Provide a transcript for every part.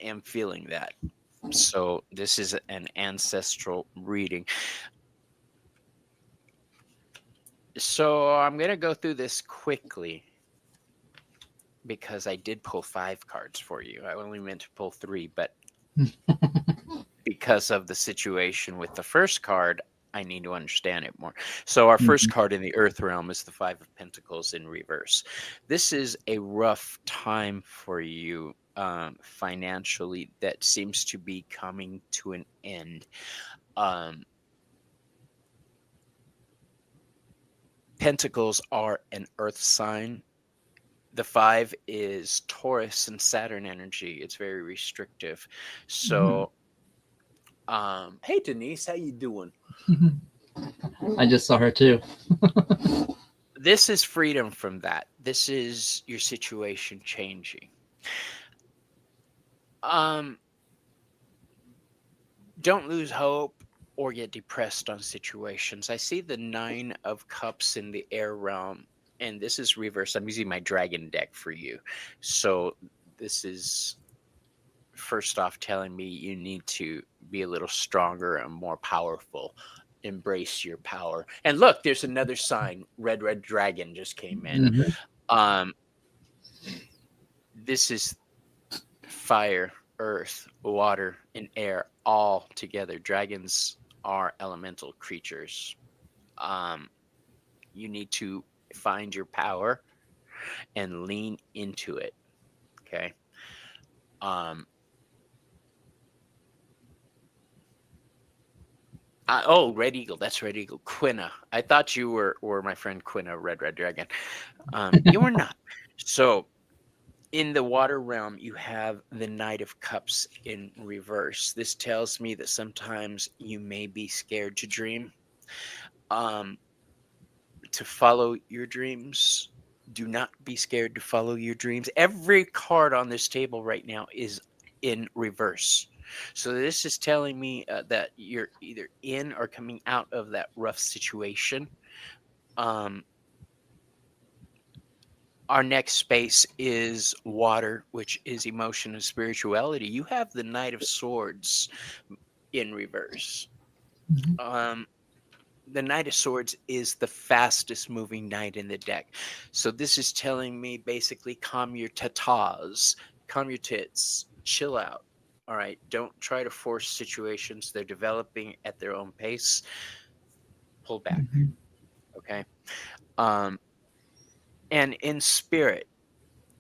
am feeling that. So this is an ancestral reading. So I'm going to go through this quickly because I did pull 5 cards for you. I only meant to pull 3, but because of the situation with the first card, I need to understand it more. So our first Mhm. card in the Earth realm is the 5 of Pentacles in reverse. This is a rough time for you financially that seems to be coming to an end. Um, Pentacles are an Earth sign. The 5 is Taurus and Saturn energy. It's very restrictive. Mhm. So, hey Denise, how you doing? I just saw her too. This is freedom from that. This is your situation changing. Um, don't lose hope or get depressed on situations. I see the 9 of Cups in the air realm, and this is reverse. I'm using my dragon deck for you. So this is first off telling me you need to be a little stronger and more powerful. Embrace your power. And look, there's another sign. Red dragon just came in. Mhm. Um, this is fire, earth, water, and air all together. Dragons are elemental creatures. Um, you need to find your power and lean into it. Okay. Um, oh, Red Eagle. That's Red Eagle. Quina. I thought you were my friend Quina, Red Dragon. You were not. So in the water realm, you have the Knight of Cups in reverse. This tells me that sometimes you may be scared to dream. Um, to follow your dreams. Do not be scared to follow your dreams. Every card on this table right now is in reverse. So this is telling me that you're either in or coming out of that rough situation. Um, our next space is water, which is emotion and spirituality. You have the Knight of Swords in reverse. Mhm. Um, the Knight of Swords is the fastest moving knight in the deck. So this is telling me basically calm your tatas, calm your tits, chill out. All right. Don't try to force situations. They're developing at their own pace. Pull back. Mhm. Okay. Um, and in spirit,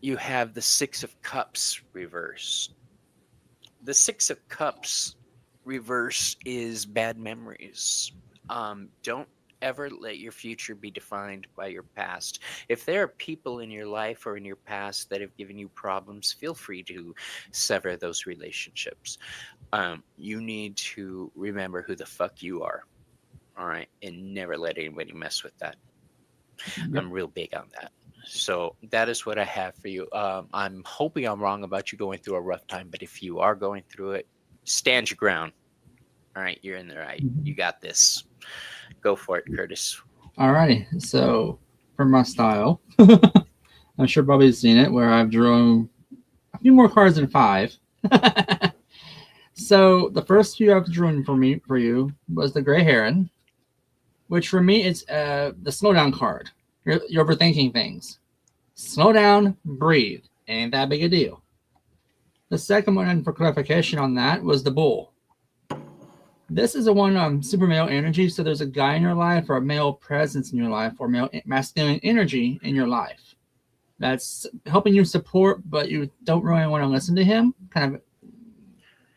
you have the 6 of Cups reverse. The 6 of Cups reverse is bad memories. Don't ever let your future be defined by your past. If there are people in your life or in your past that have given you problems, feel free to sever those relationships. You need to remember who the fuck you are. All right. And never let anybody mess with that. Yep. I'm real big on that. So that is what I have for you. I'm hoping I'm wrong about you going through a rough time, but if you are going through it, stand your ground. All right, you're in the right. You Mhm. got this. Go for it, Curtis. Alrighty. So for my style, I'm sure Bobby's seen it where I've drawn a few more cards than 5. So the first few I've drawn for you was the Gray Heron, which for me is the slow down card. You're overthinking things. Slow down, breathe. Ain't that big a deal. The second one, for clarification on that, was the Bull. This is a one super male energy. So there's a guy in your life or a male presence in your life or male masculine energy in your life that's helping you support, but you don't really want to listen to him. Kind of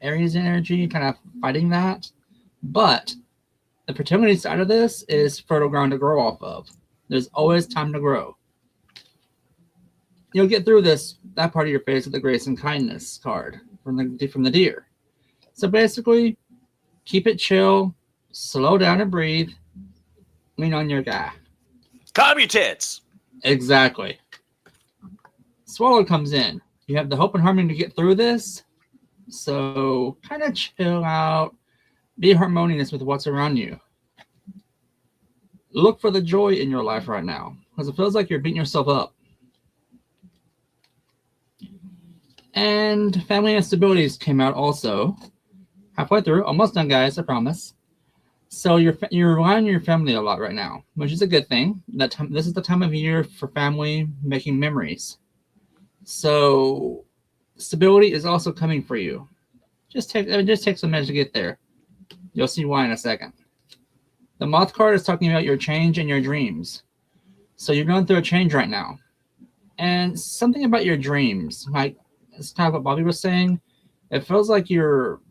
Aries energy, kind of fighting that. But the fertility side of this is fertile ground to grow off of. There's always time to grow. You'll get through this that part of your phase with the grace and kindness card from the deer. So basically, keep it chill, slow down and breathe, lean on your guy. Calm your tits. Exactly. Swallow comes in. You have the hope and harmony to get through this. So kind of chill out, be harmonious with what's around you. Look for the joy in your life right now because it feels like you're beating yourself up. And family instabilities came out also. Halfway through, almost done, guys. I promise. So you're relying on your family a lot right now, which is a good thing. This is the time of year for family making memories. So stability is also coming for you. Just take some minutes to get there. You'll see why in a second. The Moth card is talking about your change and your dreams. So you're going through a change right now. And something about your dreams, like it's kind of what Bobby was saying, it feels like you're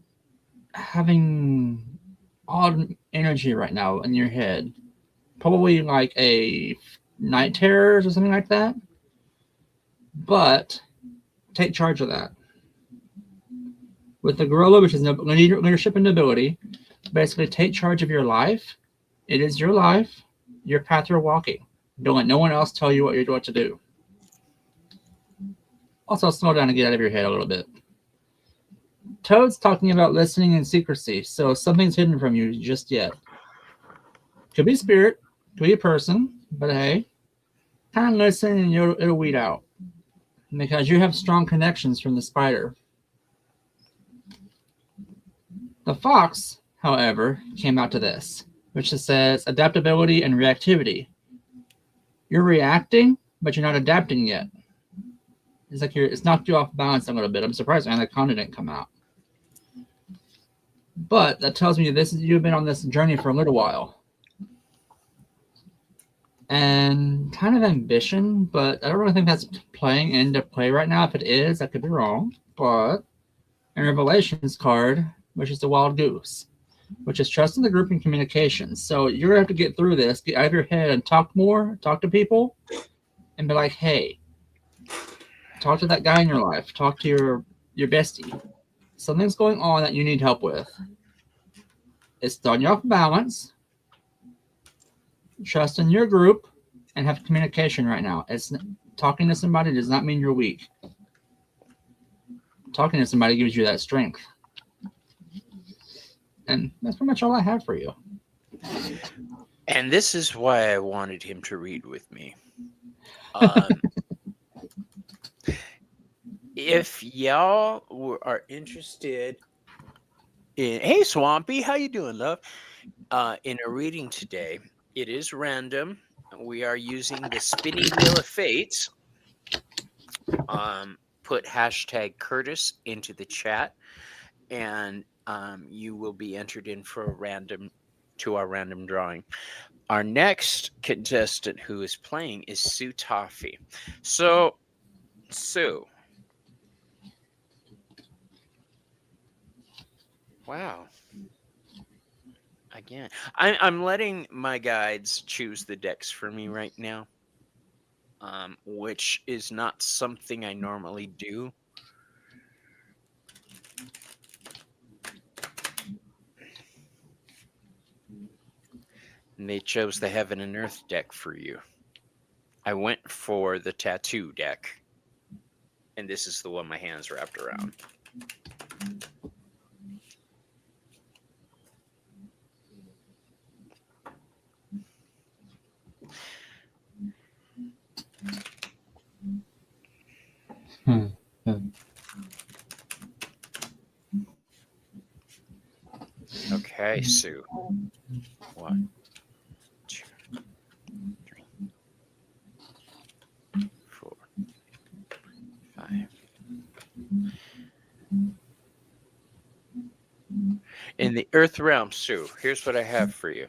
having odd energy right now in your head. Probably like a night terrors or something like that. But take charge of that. With the gorilla, which is leadership and nobility, basically take charge of your life. It is your life, your path you're walking. Don't let no one else tell you what to do. Also, slow down and get out of your head a little bit. Toad's talking about listening and secrecy, so something's hidden from you just yet. Could be spirit, could be a person, but hey, kind of listen and it'll weed out. Because you have strong connections from the spider. The fox, however, came out to this, which says adaptability and reactivity. You're reacting, but you're not adapting yet. It's like it's knocked you off balance a little bit. I'm surprised Anaconda didn't come out. But that tells me you've been on this journey for a little while. And kind of ambition, but I don't really think that's playing into play right now. If it is, I could be wrong. But in Revelations card, which is the wild goose, which is trust in the group and communication. So you're going to have to get through this, get out of your head and talk more, talk to people, and be like, hey, talk to that guy in your life. Talk to your bestie. Something's going on that you need help with. It's throwing you off balance. Trust in your group and have communication right now. It's talking to somebody does not mean you're weak. Talking to somebody gives you that strength. And that's pretty much all I have for you. And this is why I wanted him to read with me. If y'all are interested in, hey Swampy, how you doing, love? In a reading today, it is random. We are using the spinning wheel of fate. Put hashtag Curtis into the chat, and you will be entered in for our random drawing. Our next contestant who is playing is Sue Toffee. So, Sue. Wow. Again, I'm letting my guides choose the decks for me right now, which is not something I normally do. And they chose the Heaven and Earth deck for you. I went for the Tattoo deck, and this is the one my hand's wrapped around. Okay, Sue. 1, 2, 3, 4, 5. In the Earth realm, Sue, here's what I have for you.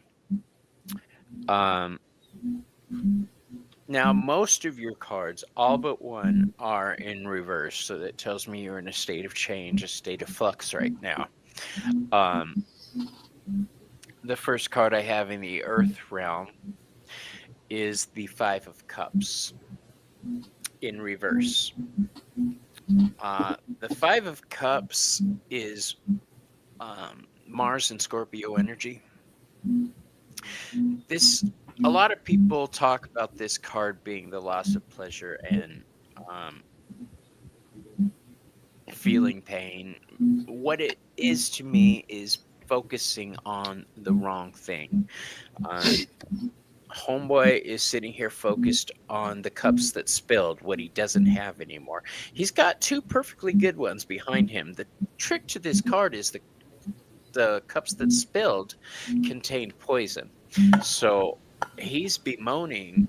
Now, most of your cards, all but one, are in reverse, so that tells me you're in a state of change, a state of flux right now. The first card I have in the Earth realm is the Five of Cups in reverse. The Five of Cups is Mars and Scorpio energy. A lot of people talk about this card being the loss of pleasure and feeling pain. What it is to me is focusing on the wrong thing. Homeboy is sitting here focused on the cups that spilled, what he doesn't have anymore. He's got two perfectly good ones behind him. The trick to this card is the cups that spilled contained poison. So he's bemoaning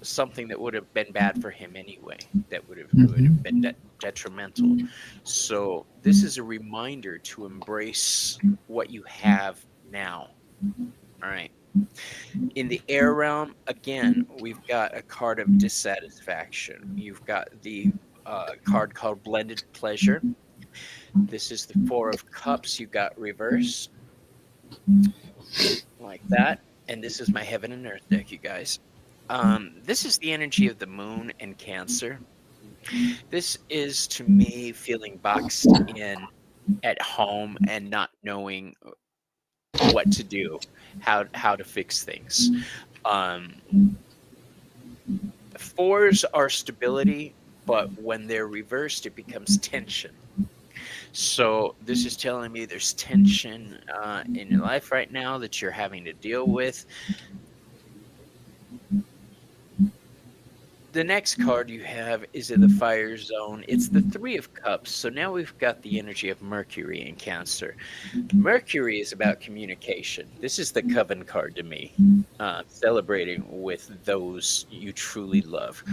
something that would have been bad for him anyway, that would have been detrimental. So this is a reminder to embrace what you have now. All right. In the air realm, again, we've got a card of dissatisfaction. You've got the card called Blended Pleasure. This is the Four of Cups. You got reversed like that. And this is my Heaven and Earth deck, you guys. This is the energy of the moon and Cancer. This is, to me, feeling boxed in at home and not knowing what to do, how to fix things. Fours are stability, but when they're reversed, it becomes tension. So this is telling me there's tension in your life right now that you're having to deal with. The next card you have is in the fire zone. It's the Three of Cups. So now we've got the energy of Mercury in Cancer. Mercury is about communication. This is the Coven card to me, celebrating with those you truly love.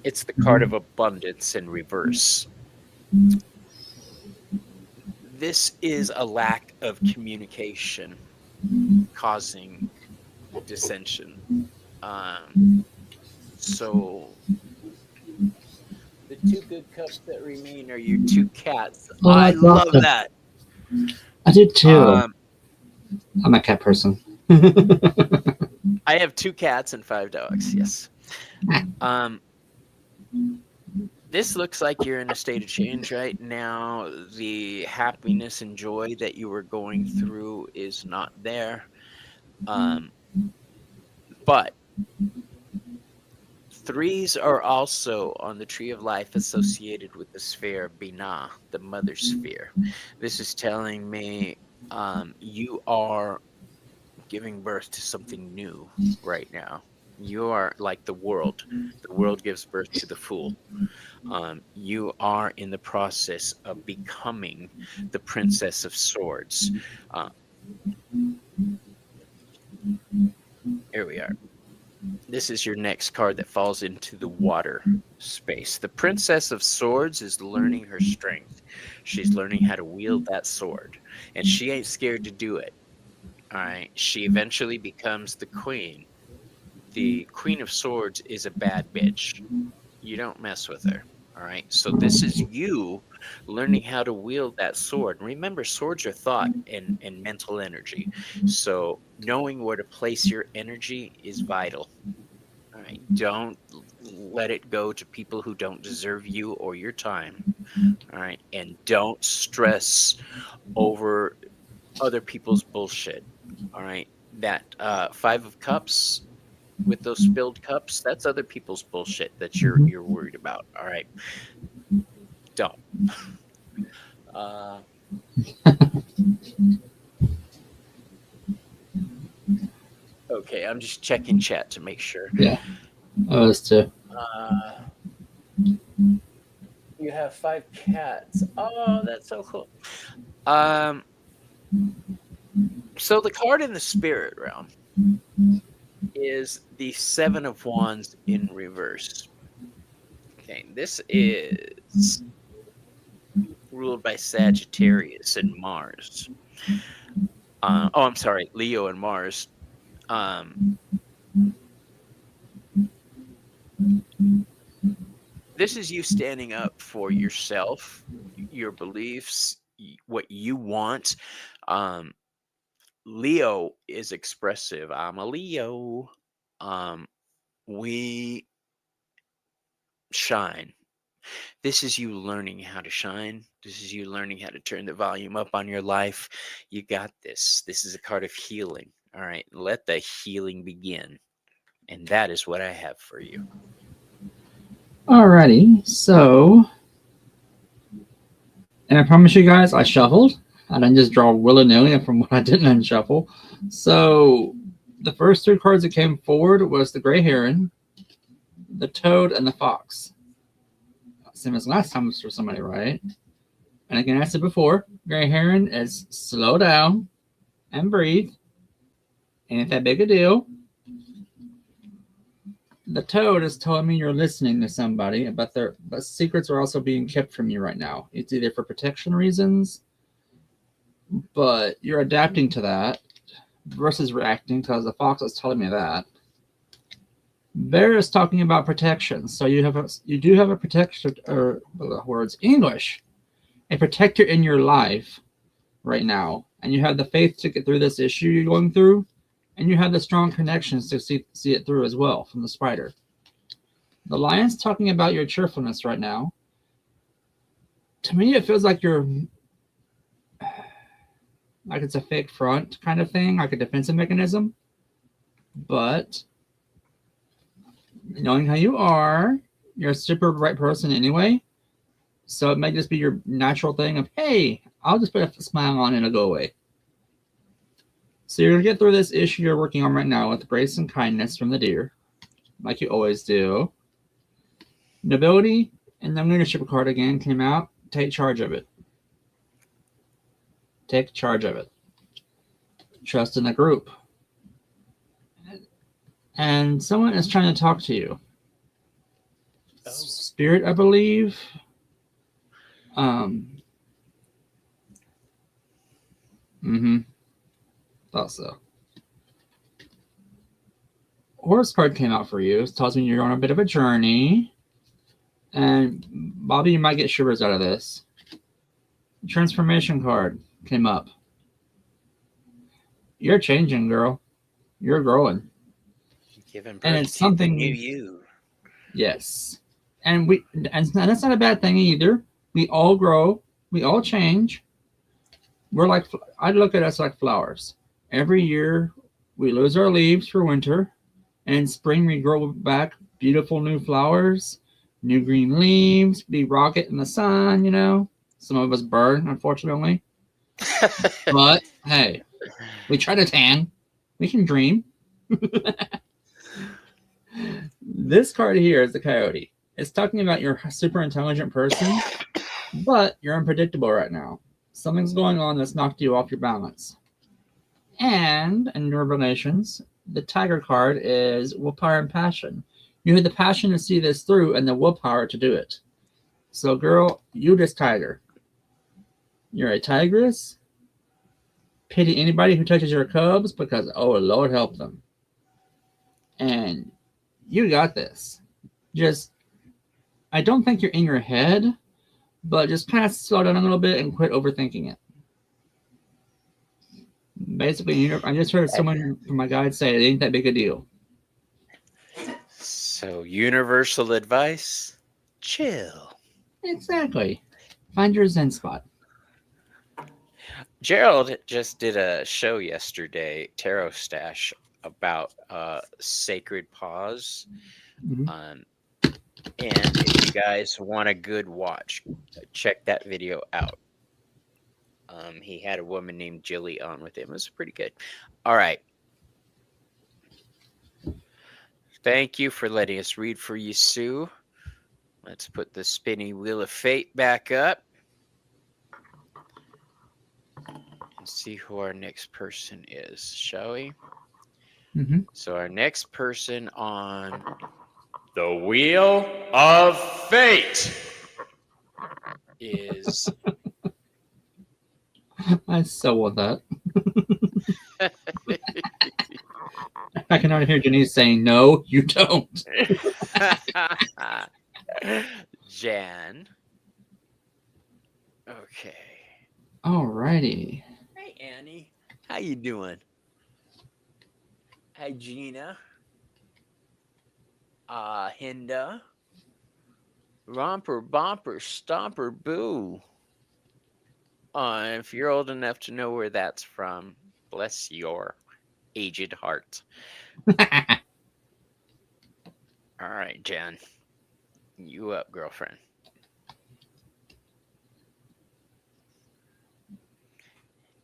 It's the card of abundance in reverse. This is a lack of communication causing dissension. So the two good cups that remain are your two cats. Oh, I love that. I did too. I'm a cat person. I have 2 cats and 5 dogs. Yes. This looks like you're in a state of change right now. The happiness and joy that you were going through is not there. But 3s are also on the tree of life associated with the sphere Binah, the mother sphere. This is telling me you are giving birth to something new right now. You are like the world. The world gives birth to the fool. You are in the process of becoming the Princess of Swords. Here we are. This is your next card that falls into the water space. The Princess of Swords is learning her strength. She's learning how to wield that sword. And she ain't scared to do it. All right. She eventually becomes the queen. The Queen of Swords is a bad bitch. You don't mess with her. All right. So this is you learning how to wield that sword. And remember, swords are thought and mental energy. So knowing where to place your energy is vital. All right. Don't let it go to people who don't deserve you or your time. All right. And don't stress over other people's bullshit. All right. That 5 of Cups with those spilled cups, that's other people's bullshit that you're worried about. All right. Don't. Okay, I'm just checking chat to make sure. Yeah. Oh, that's too. You have 5 cats. Oh, that's so cool. So the card in the spirit realm is the 7 of Wands in reverse. Okay, this is ruled by Sagittarius and Mars. I'm sorry, Leo and Mars. This is you standing up for yourself, your beliefs, what you want. Leo is expressive. I'm a Leo. We shine. This is you learning how to shine. This is you learning how to turn the volume up on your life. You got this. This is a card of healing. All right. Let the healing begin. And that is what I have for you. Alrighty. So, and I promise you guys, I shuffled. I didn't just draw willy-nilly from what I didn't unshuffle. So The first three cards that came forward was the Gray Heron, the Toad, and the Fox. Same as last time for somebody, right? And again, I said before, Gray Heron is slow down and breathe. Ain't that big a deal. The Toad is telling me you're listening to somebody, but secrets are also being kept from you right now. It's either for protection reasons, but you're adapting to that versus reacting, because the Fox is telling me that. Bear is talking about protection, so you do have a protector, or words English, a protector in your life right now, and you have the faith to get through this issue you're going through, and you have the strong connections to see it through as well from the Spider. The Lion's talking about your cheerfulness right now. To me, it feels like you're like it's a fake front kind of thing, like a defensive mechanism, but knowing how you are, you're a super bright person anyway. So it may just be your natural thing of, hey, I'll just put a smile on and it'll go away. So you're going to get through this issue you're working on right now with grace and kindness from the deer, like you always do. Nobility and the leadership card again came out. Take charge of it. Take charge of it. Trust in the group. And someone is trying to talk to you. Oh. Spirit, I believe. Thought so. Horse card came out for you. It tells me you're on a bit of a journey. And Bobby, you might get shivers out of this. Transformation card came up. You're changing, girl. You're growing. Giving birth And it's to something the new you. Yes. And that's not a bad thing either. We all grow. We all change. We're like, I look at us like flowers. Every year we lose our leaves for winter, and in spring we grow back beautiful new flowers, new green leaves, be rocket in the sun, you know. Some of us burn, unfortunately. But hey, we try to tan. We can dream. This card here is the Coyote. It's talking about you're a super intelligent person, but you're unpredictable right now. Something's going on that's knocked you off your balance. And in Revelations, the Tiger card is willpower and passion. You have the passion to see this through and the willpower to do it. So, girl, you this tiger. You're a tigress. Pity anybody who touches your cubs because, oh, Lord help them. And you got this. Just, I don't think you're in your head, but just kind of slow down a little bit and quit overthinking it. Basically, I just heard someone from my guide say it ain't that big a deal. So, universal advice, chill. Exactly. Find your Zen spot. Gerald just did a show yesterday, Tarot Stash, about sacred pause. Mm-hmm. And if you guys want a good watch, check that video out. He had a woman named Jilly on with him. It was pretty good. All right. Thank you for letting us read for you, Sue. Let's put the spinning wheel of fate back up and see who our next person is, shall we? Mm-hmm. So our next person on the wheel of fate is... I so want that. I can already hear Janice saying, no, you don't. Jan. Okay. Alrighty. Hey, Annie. How you doing? Hi, Gina. Hinda. Romper, Bomper, Stomper, Boo. If you're old enough to know where that's from, bless your aged heart. All right, Jan. You up, girlfriend.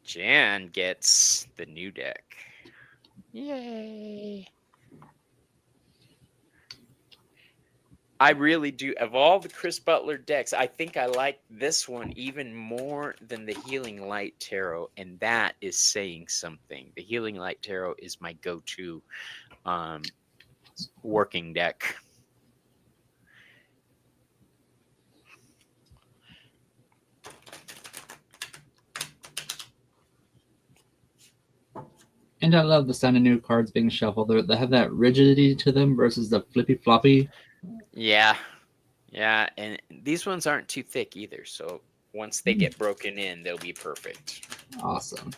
Jan gets the new deck. Yay. I really do. Of all the Chris Butler decks, I think I like this one even more than the Healing Light Tarot, and that is saying something. The Healing Light Tarot is my go-to working deck. And I love the sound of new cards being shuffled. They have that rigidity to them versus the flippy floppy. Yeah. Yeah, and these ones aren't too thick either, so once they get broken in, they'll be perfect. Awesome.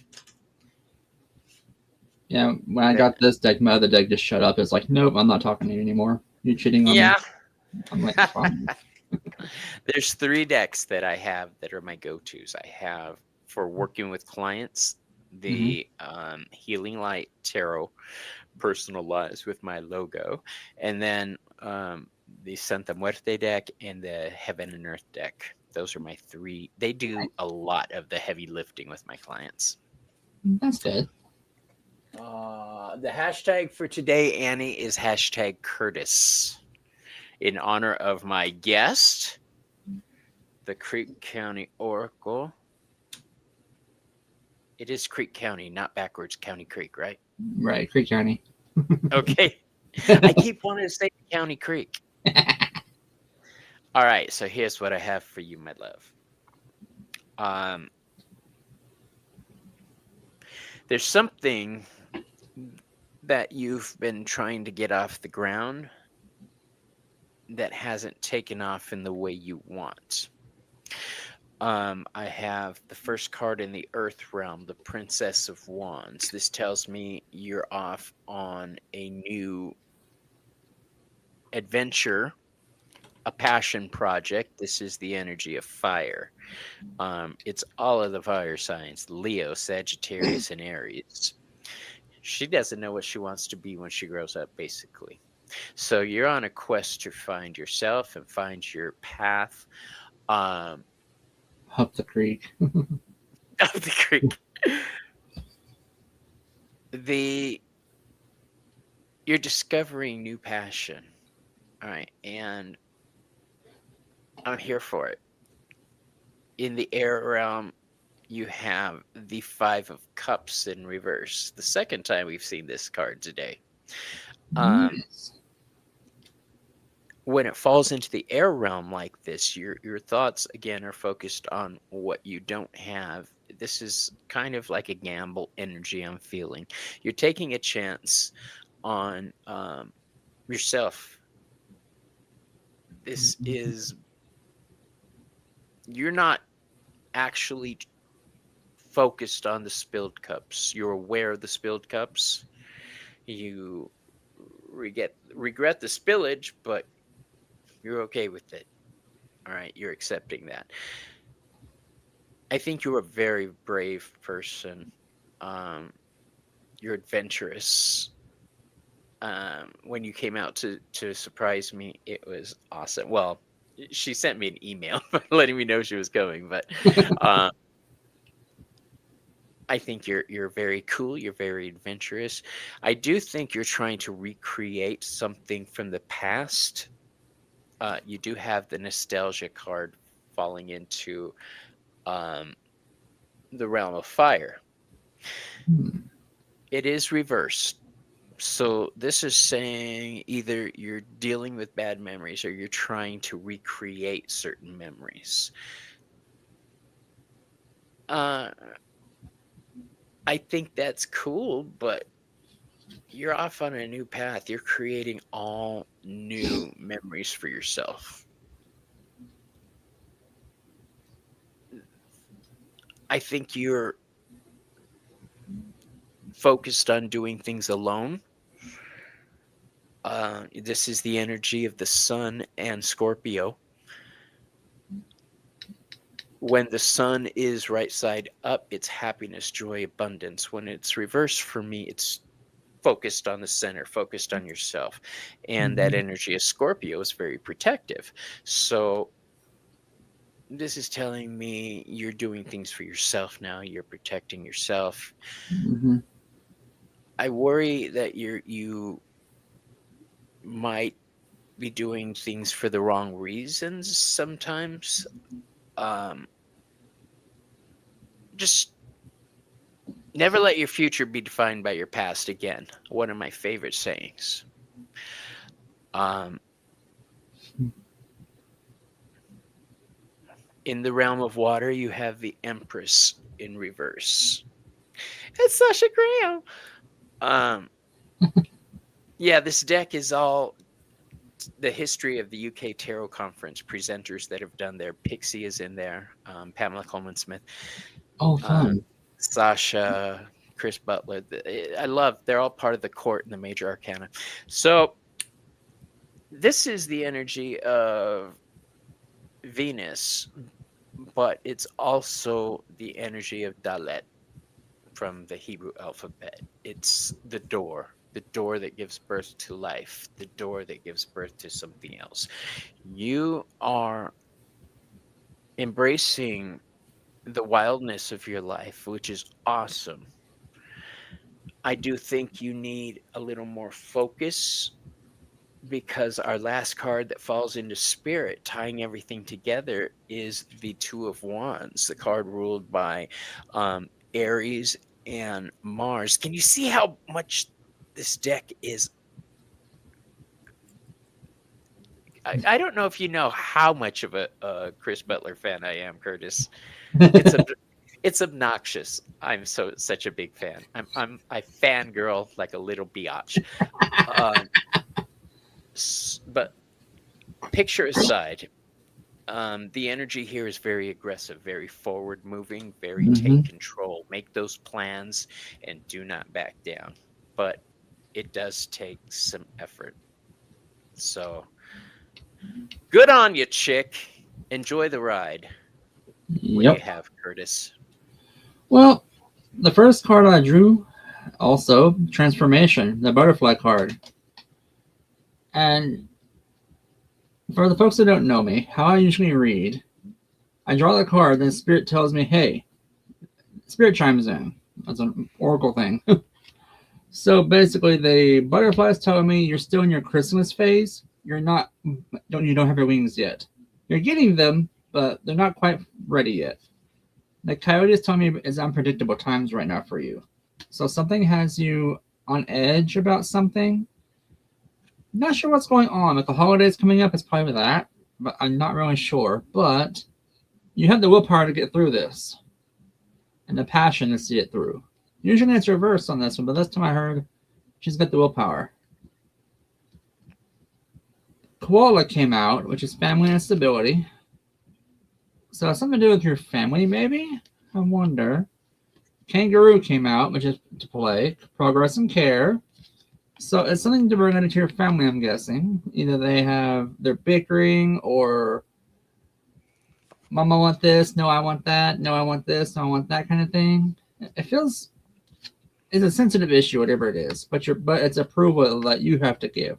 Yeah, when I got this deck, my other deck just shut up. It's like, nope, I'm not talking to you anymore. You're cheating on me. I'm like, fine. There's 3 decks that I have that are my go-tos. I have for working with clients the Healing Light Tarot, personalized with my logo, and then the Santa Muerte deck and the Heaven and Earth deck. Those are my 3. They do a lot of the heavy lifting with my clients. That's good. The hashtag for today, Annie, is hashtag Curtis, in honor of my guest, the Creek County Oracle. It is Creek County, not backwards County Creek, right? Right, Creek County. Okay. I keep wanting to say County Creek. All right, so here's what I have for you, my love. There's something that you've been trying to get off the ground that hasn't taken off in the way you want. I have the first card in the Earth realm, the Princess of Wands. This tells me you're off on a new adventure, a passion project. This is the energy of fire. It's all of the fire signs: Leo, Sagittarius, and Aries. She doesn't know what she wants to be when she grows up, basically. So you're on a quest to find yourself and find your path. Up the creek. Up the creek. You're discovering new passion. All right, and I'm here for it. In the air realm, you have the 5 of Cups in reverse. The second time we've seen this card today. Yes. When it falls into the air realm like this, your thoughts again are focused on what you don't have. This is kind of like a gamble energy I'm feeling. You're taking a chance on yourself. This is, you're not actually focused on the spilled cups. You're aware of the spilled cups. You regret the spillage, but you're okay with it. All right, you're accepting that. I think you're a very brave person. You're adventurous. When you came out to surprise me, it was awesome. Well, she sent me an email letting me know she was coming, but I think you're very cool. You're very adventurous. I do think you're trying to recreate something from the past. You do have the nostalgia card falling into the realm of fire. It is reversed. So this is saying either you're dealing with bad memories or you're trying to recreate certain memories. I think that's cool, but you're off on a new path. You're creating all new memories for yourself. I think you're focused on doing things alone. This is the energy of the sun and Scorpio. When the sun is right side up, it's happiness, joy, abundance. When it's reversed for me, it's focused on the center, focused on yourself. And that energy of Scorpio is very protective. So this is telling me you're doing things for yourself now. You're protecting yourself. I worry that you might be doing things for the wrong reasons sometimes. Um, just never let your future be defined by your past again. One of my favorite sayings. Um, in the realm of water, you have the Empress in reverse. It's Sasha Graham. Um, yeah, this deck is all the history of the UK Tarot Conference presenters that have done there. Pixie is in there, Pamela Coleman Smith, Oh, uh, fun. Sasha, Chris Butler. I love. They're all part of the court and the major arcana. So this is the energy of Venus, but it's also the energy of Dalet from the Hebrew alphabet. It's the door that gives birth to life, the door that gives birth to something else. You are embracing the wildness of your life, which is awesome. I do think you need a little more focus because our last card that falls into spirit, tying everything together, is the Two of Wands, the card ruled by Aries and Mars. Can you see how much this deck is? I don't know if you know how much of a Chris Butler fan I am, Curtis. It's a it's obnoxious. I'm such a big fan. I fangirl like a little biatch. Um, but picture aside, the energy here is very aggressive, very forward moving, very take control. Make those plans and do not back down. But it does take some effort. So good on you, chick. Enjoy the ride. What do you Yep. have, Curtis? Well, the first card I drew, also transformation, the butterfly card. And for the folks that don't know me, how I usually read, I draw the card, then Spirit tells me, hey, Spirit chimes in. That's an oracle thing. So basically, the butterfly is telling me you're still in your chrysalis phase. You don't have your wings yet. You're getting them, but they're not quite ready yet. The coyote is telling me it's unpredictable times right now for you. So something has you on edge about something. Not sure what's going on. If the holidays coming up, it's probably that, but I'm not really sure. But you have the willpower to get through this, and the passion to see it through. Usually it's reversed on this one, but this time I heard she's got the willpower. Koala came out, which is family and stability. So it's something to do with your family, maybe? I wonder. Kangaroo came out, which is to play, progress and care. So it's something to bring into your family, I'm guessing. Either they're bickering, or Mama want this, no I want that, no I want this, no I want that kind of thing. It feels it's a sensitive issue, whatever it is, but it's approval that you have to give.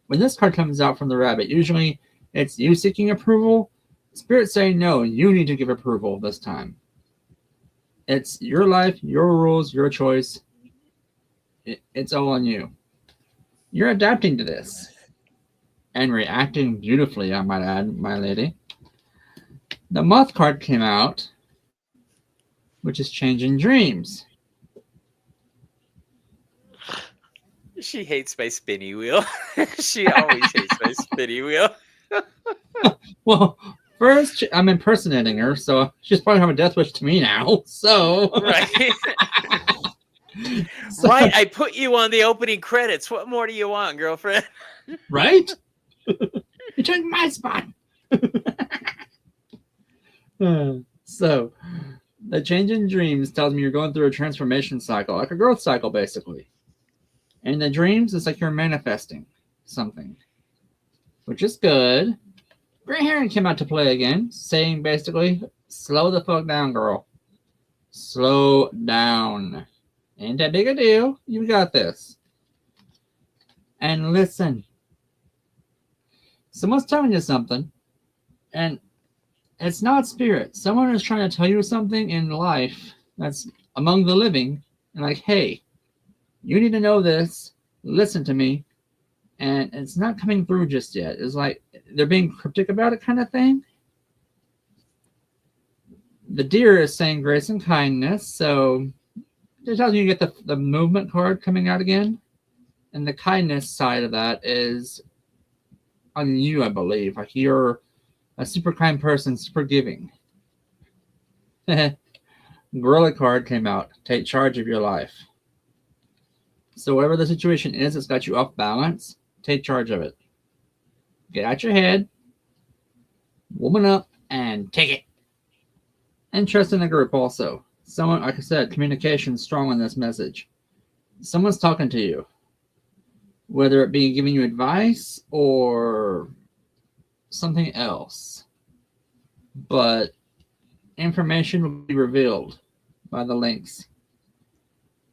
When this card comes out from the rabbit, usually it's you seeking approval. Spirit saying no, you need to give approval this time. It's your life, your rules, your choice. It's all on you. You're adapting to this and reacting beautifully, I might add, my lady. The Moth card came out, which is changing dreams. She hates my spinny wheel. She always hates my spinny wheel. Well, first, I'm impersonating her, so she's probably having a death wish to me now. So Right. Right. I put you on the opening credits. What more do you want, girlfriend? Right? You took my spot. So, the change in dreams tells me you're going through a transformation cycle, like a growth cycle, basically. And the dreams, it's like you're manifesting something, which is good. Gray Heron came out to play again, saying basically, slow the fuck down, girl. Slow down. Ain't that big a deal. You got this. And listen. Someone's telling you something, and it's not spirit. Someone is trying to tell you something in life that's among the living, and like, hey, You need to know this. Listen to me. And it's not coming through just yet. It's like they're being cryptic about it, kind of thing. The deer is saying grace and kindness, so it tells you get the movement card coming out again. And the kindness side of that is on you, I believe. Like you're a super kind person, super giving. Gorilla card came out. Take charge of your life. So whatever the situation is that's got you off balance, take charge of it. Get out your head, woman up, and take it. And trust in the group also. Someone, like I said, communication strong on this message. Someone's talking to you. Whether it be giving you advice or something else. But information will be revealed by the links.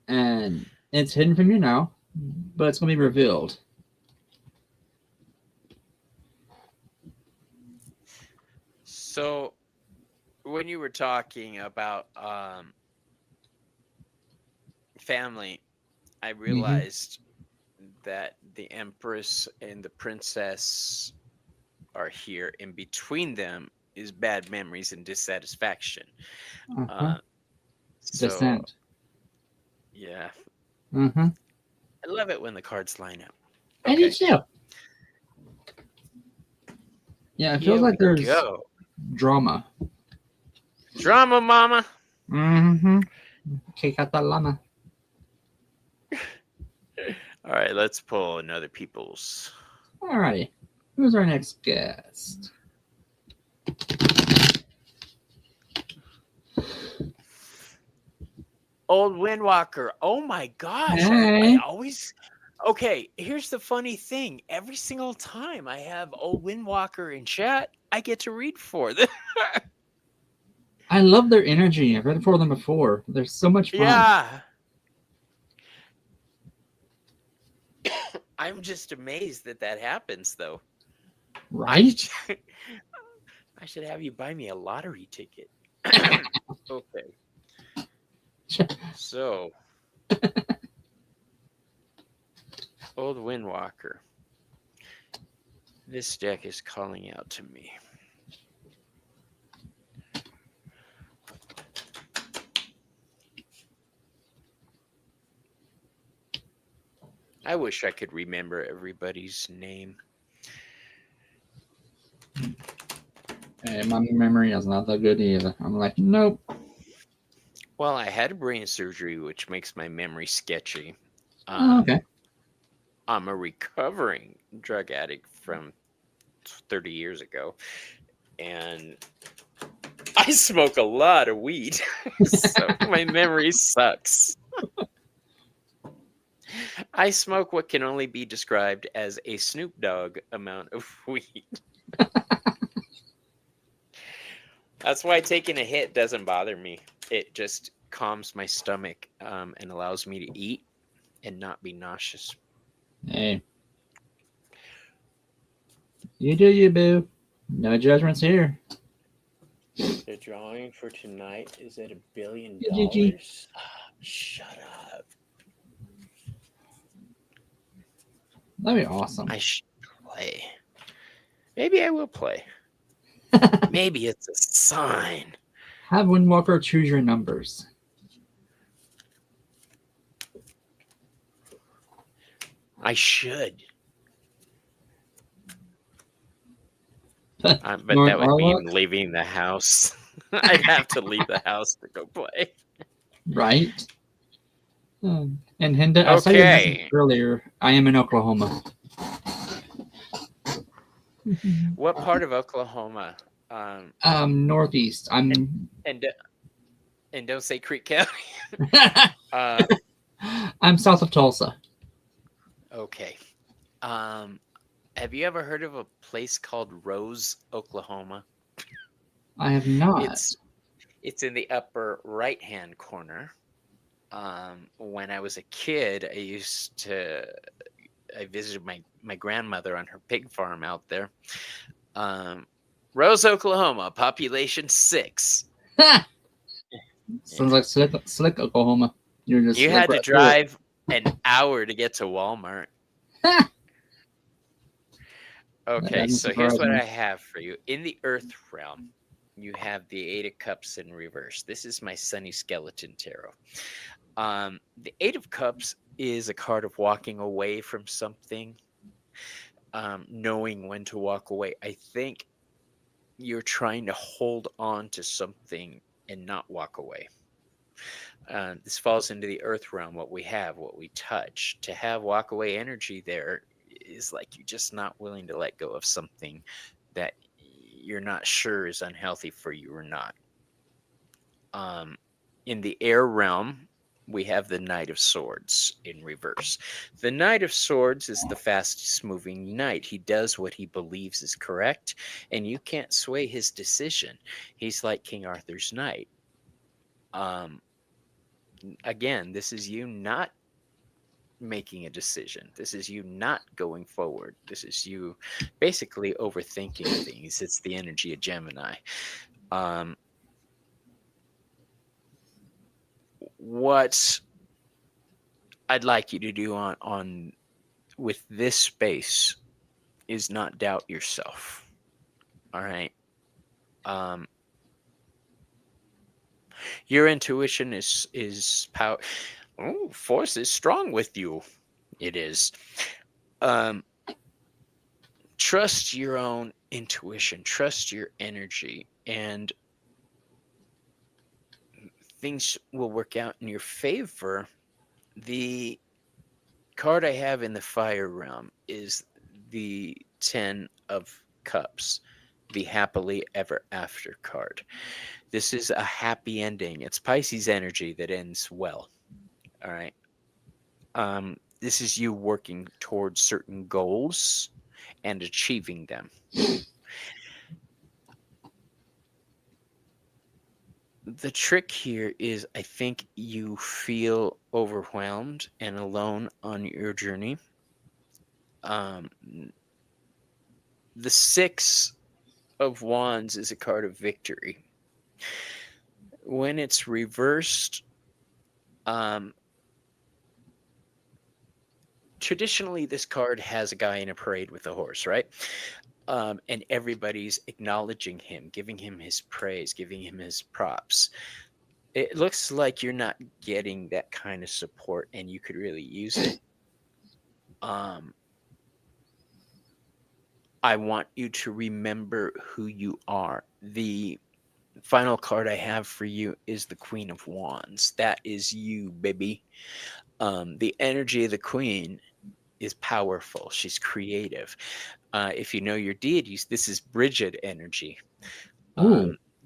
And it's hidden from you now, but it's going to be revealed. So, when you were talking about family, I realized that the Empress and the Princess are here, and between them is bad memories and dissatisfaction. So, Descent. yeah, I love it when the cards line up. I do too. Yeah, it feels Here like we there's go. drama. Drama, mama. Kick out the llama. All right, let's pull another people's. Alrighty. Who's our next guest? Old Windwalker. Oh my gosh. Hey. I always. Okay, here's the funny thing. Every single time I have Old Windwalker in chat, I get to read for them. I love their energy. I've read it for them before. They're so much fun. Yeah. I'm just amazed that happens, though. Right? I should have you buy me a lottery ticket. Okay. So, Old Windwalker. This deck is calling out to me. I wish I could remember everybody's name. Hey, my memory is not that good either. I'm like, nope. Well, I had brain surgery, which makes my memory sketchy. Okay. I'm a recovering drug addict from 30 years ago, and I smoke a lot of weed, so my memory sucks. I smoke what can only be described as a Snoop Dogg amount of weed. That's why taking a hit doesn't bother me. It just calms my stomach and allows me to eat and not be nauseous. Hey. You do you, boo. No judgments here. The drawing for tonight is at $1 billion. GG. Shut up. That'd be awesome. I should play. Maybe I will play. Maybe it's a sign. Have Windwalker choose your numbers. I should. But that would mean leaving the house. I'd have to leave the house to go play. Right. And Hinda, I saw your message earlier. I am in Oklahoma. What part of Oklahoma? Northeast. I'm and don't say Creek County. I'm south of Tulsa. Okay. Have you ever heard of a place called Rose, Oklahoma? I have not. It's in the upper right-hand corner. When I was a kid, I visited my grandmother on her pig farm out there. Rose, Oklahoma, population 6. Sounds like slick Oklahoma. You had to drive an hour to get to Walmart. Okay, doesn't so here's surprise what me. I have for you. In the Earth realm, you have the Eight of Cups in reverse. This is my Sunny Skeleton Tarot. The Eight of Cups is a card of walking away from something, knowing when to walk away. I think you're trying to hold on to something and not walk away. This falls into the Earth realm, what we have, what we touch. To have walk away energy there is like you're just not willing to let go of something that you're not sure is unhealthy for you or not. In the air realm, we have the Knight of Swords in reverse. The Knight of Swords is the fastest moving knight. He does what he believes is correct, and you can't sway his decision. He's like King Arthur's knight. Again, this is you not making a decision. This is you not going forward. This is you basically overthinking things. It's the energy of Gemini. What I'd like you to do on with this space is not doubt yourself. All right. Your intuition is power. Oh, force is strong with you. It is. Trust your own intuition. Trust your energy, and things will work out in your favor. The card I have in the fire realm is the 10 of Cups, the happily ever after card. This is a happy ending. It's Pisces energy that ends well. All right. This is you working towards certain goals and achieving them. The trick here is I think you feel overwhelmed and alone on your journey. The Six of Wands is a card of victory. When it's reversed, traditionally this card has a guy in a parade with a horse, right? And everybody's acknowledging him, giving him his praise, giving him his props. It looks like you're not getting that kind of support, and you could really use it. I want you to remember who you are. The final card I have for you is the Queen of Wands. That is you, baby. The energy of the Queen is powerful. She's creative. If you know your deities, this is Bridget energy.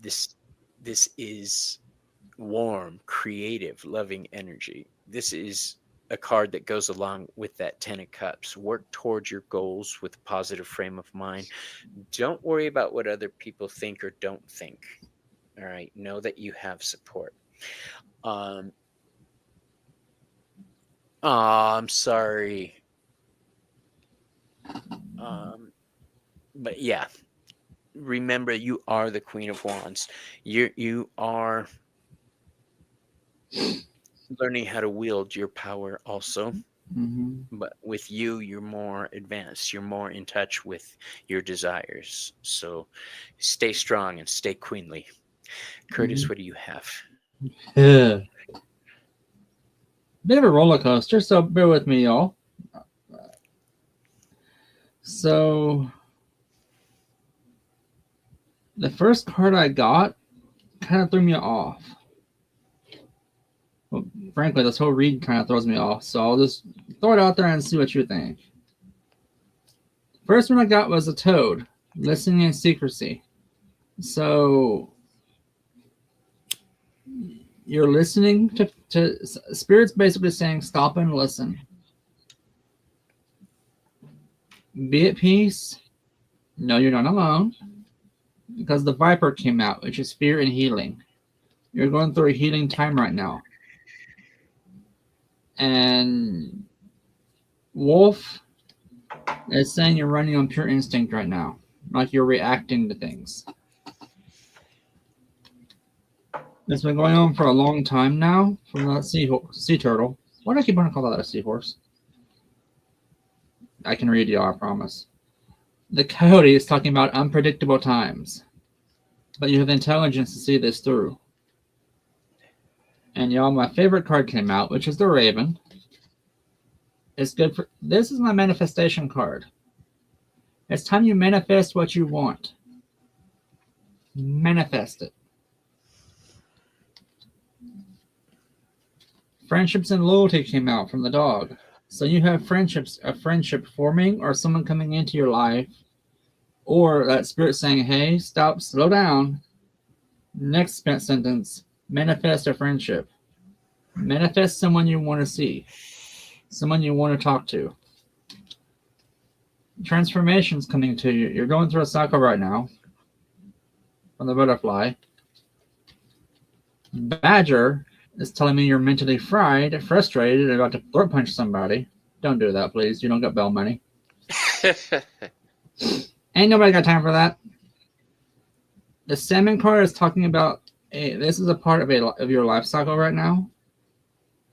This is warm, creative, loving energy. This is a card that goes along with that 10 of Cups. Work towards your goals with a positive frame of mind. Don't worry about what other people think or don't think. All right. Know that you have support. I'm sorry. But yeah, remember you are the Queen of Wands. You are learning how to wield your power also. But with you, you're more advanced. You're more in touch with your desires. So stay strong and stay queenly. Curtis, what do you have? Yeah. Bit of a roller coaster, so bear with me, y'all. So the first card I got kind of threw me off. Well, frankly, this whole read kind of throws me off, so I'll just throw it out there and see what you think. First one I got was a toad, listening in secrecy. So you're listening to Spirit's basically saying stop and listen. Be at peace. No, you're not alone. Because the Viper came out, which is fear and healing. You're going through a healing time right now. And Wolf is saying you're running on pure instinct right now. Like you're reacting to things. It's been going on for a long time now from that sea turtle. Why do I keep wanting to call that a seahorse? I can read y'all, I promise. The coyote is talking about unpredictable times, but you have the intelligence to see this through. And y'all, my favorite card came out, which is the Raven. It's good for. This is my manifestation card. It's time you manifest what you want. Manifest it. Friendships and loyalty came out from the dog. So you have friendships, a friendship forming, or someone coming into your life, or that spirit saying, "Hey, stop, slow down." Next sentence: manifest a friendship. Manifest someone you want to see, someone you want to talk to. Transformations coming to you. You're going through a cycle right now. From the butterfly. Badger is telling me you're mentally fried, frustrated, and about to throat punch somebody. Don't do that, please. You don't get bail money. Ain't nobody got time for that. The salmon card is talking about this is a part of your life cycle right now.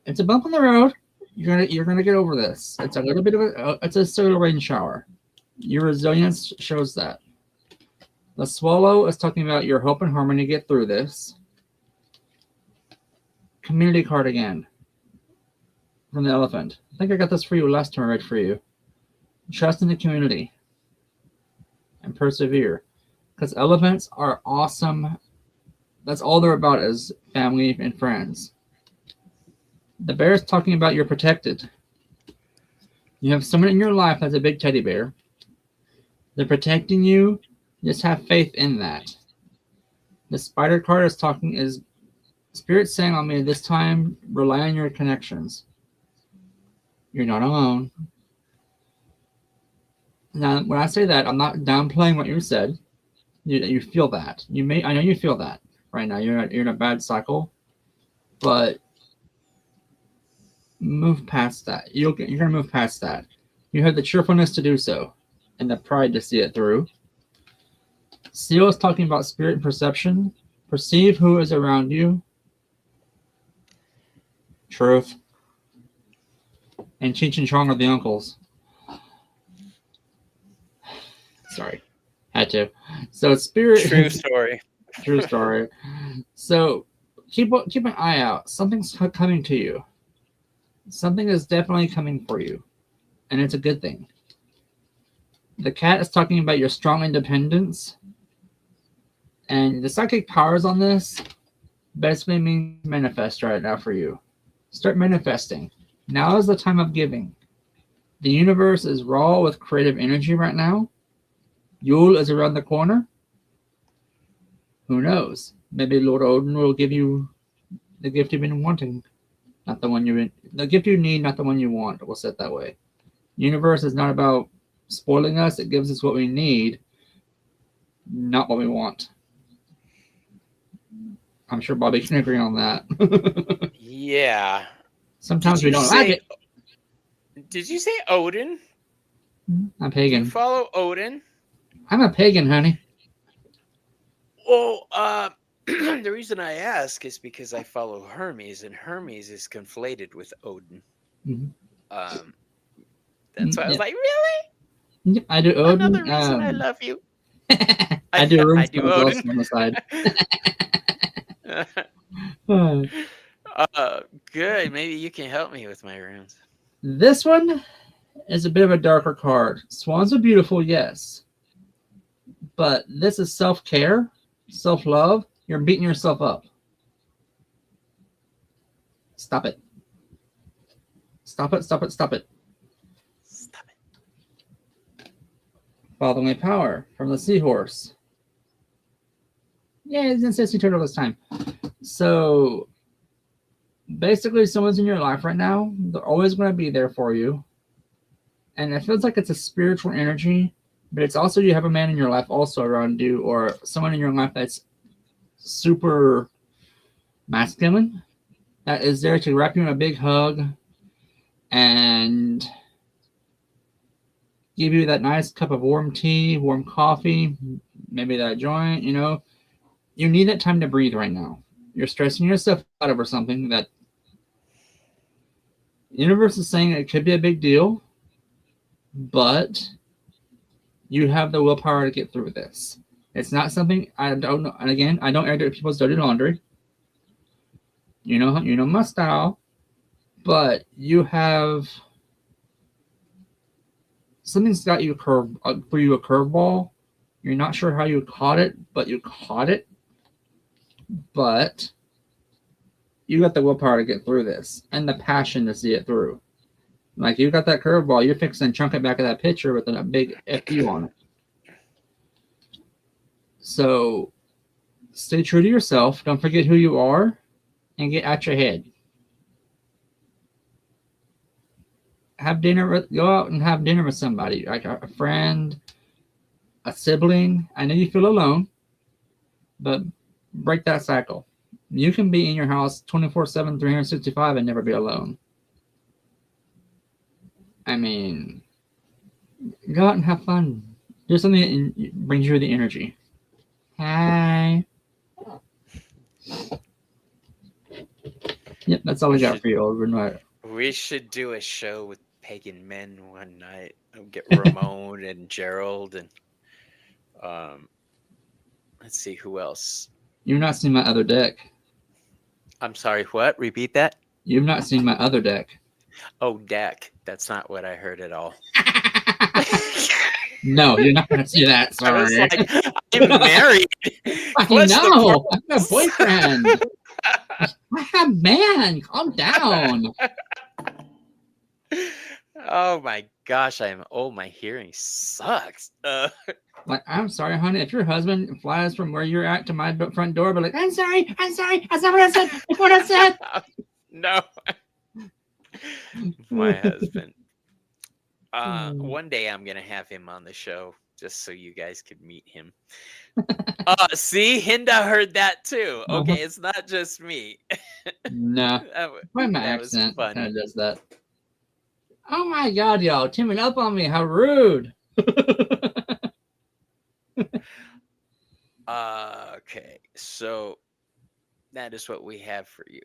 It's a bump on the road. You're gonna get over this. It's a little bit of it's a solar rain shower. Your resilience shows that. The swallow is talking about your hope and harmony to get through this. Community card again. From the elephant. I think I got this for you last time I read for you. Trust in the community. And persevere. Because elephants are awesome. That's all they're about is family and friends. The bear is talking about you're protected. You have someone in your life that's a big teddy bear. They're protecting you. Just have faith in that. The spider card is Spirit saying on me this time, rely on your connections. You're not alone. Now, when I say that, I'm not downplaying what you said. You feel that. I know you feel that right now. You're in a bad cycle, but move past that. You're gonna move past that. You have the cheerfulness to do so, and the pride to see it through. Seal is talking about spirit and perception. Perceive who is around you. Truth. And Cheech and Chong are the uncles. Sorry. Had to. So spirit. True story. True story. So keep an eye out. Something's coming to you. Something is definitely coming for you. And it's a good thing. The cat is talking about your strong independence. And the psychic powers on this basically means manifest right now for you. Start manifesting. Now is the time of giving. The universe is raw with creative energy right now. Yule is around the corner. Who knows? Maybe Lord Odin will give you the gift you've been wanting. Not the one the gift you need, not the one you want. We'll say it that way. The universe is not about spoiling us. It gives us what we need, not what we want. I'm sure Bobby can agree on that. Yeah. Sometimes we don't like it. Did you say Odin? I'm pagan. You follow Odin? I'm a pagan, honey. Well, the reason I ask is because I follow Hermes, and Hermes is conflated with Odin. Mm-hmm. That's why I was like, really? Yeah, I do Odin. Another reason I love you. I do Odin. I do Odin. On the side. Good. Maybe you can help me with my runes. This one is a bit of a darker card. Swans are beautiful, yes. But this is self-care, self-love. You're beating yourself up. Stop it. Stop it, stop it, stop it. Stop it. Follow my power from the seahorse. Yeah, it's in sea turtle this time. So basically someone's in your life right now. They're always going to be there for you. And it feels like it's a spiritual energy, but it's also you have a man in your life also around you, or someone in your life that's super masculine, that is there to wrap you in a big hug and give you that nice cup of warm tea, warm coffee, maybe that joint, you know. You need that time to breathe right now. You're stressing yourself out over something that Universe is saying it could be a big deal, but you have the willpower to get through this. It's not something I don't know. And again, I don't air people's dirty laundry. You know my style, but you have something's got you for you a curveball. You're not sure how you caught it, but you caught it. But you got the willpower to get through this and the passion to see it through. Like you got that curveball, you're fixing to chunk it back of that pitcher with a big FU on it. So stay true to yourself. Don't forget who you are and get out your head. Go out and have dinner with somebody, like a friend, a sibling. I know you feel alone, but break that cycle. You can be in your house 24/7, 365 and never be alone. I mean, go out and have fun. Do something that brings you the energy. Hi. Yep, that's all I got for you, overnight. We should do a show with pagan men one night. Get Ramon and Gerald and let's see who else. You've not seen my other deck. I'm sorry, what? Repeat that? You've not seen my other deck. Oh, deck. That's not what I heard at all. No, you're not going to see that. I was Sorry. like, I'm married. I What's the know. I'm a purpose? boyfriend. I have man. Calm down. Oh my gosh, I am old. My hearing sucks. Like, I'm sorry, honey. If your husband flies from where you're at to my front door, but like, I'm sorry. That's not what I said. That's what I said. No. My husband. One day I'm gonna have him on the show just so you guys could meet him. See, Hinda heard that too. Okay, it's not just me. No. Why my that was accent funny. kind of does that. Oh my god, y'all teaming up on me. How rude. Okay, so that is what we have for you.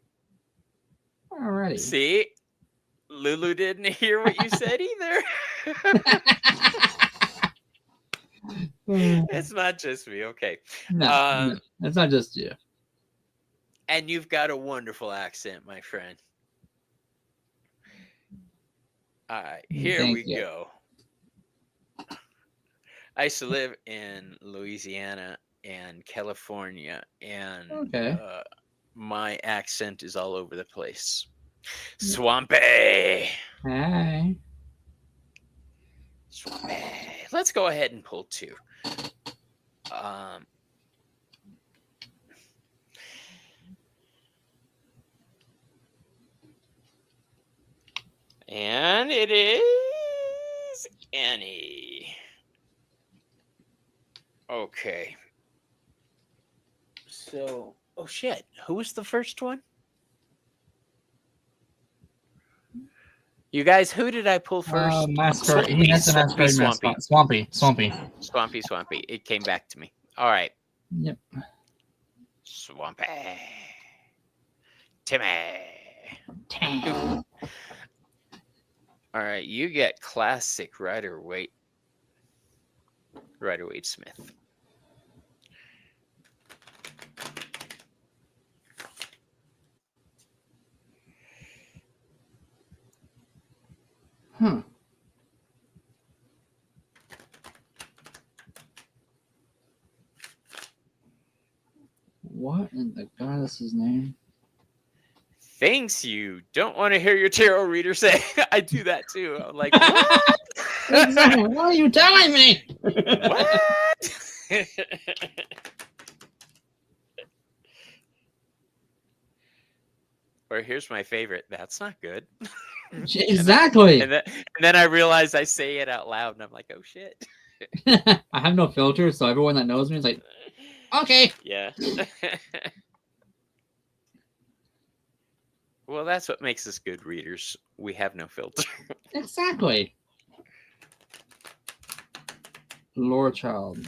Alrighty. See, Lulu didn't hear what you said either. It's not just me. Okay. No, it's not just you. And you've got a wonderful accent, my friend. All right, here Thank we you. go. I used to live in Louisiana and California, and Okay. my accent is all over the place. Swampy. Hi. Swampy. Let's go ahead and pull two. And it is Annie. Okay. So, oh shit. Who was the first one? You guys, who did I pull first? Masquerade. He has the masquerade mask on. Swampy. Swampy. It came back to me. All right. Yep. Swampy. Timmy. All right, you get classic Rider-Waite Smith. Huh. What in the goddess's name? Things you don't want to hear your tarot reader say. I do that too. I'm like, what? Exactly. What are you telling me? What? Or here's my favorite. That's not good. Exactly. And then I realize I say it out loud, and I'm like, oh shit. I have no filter, so everyone that knows me is like, okay. Yeah. Well, that's what makes us good readers. We have no filter. Exactly. Lore Child.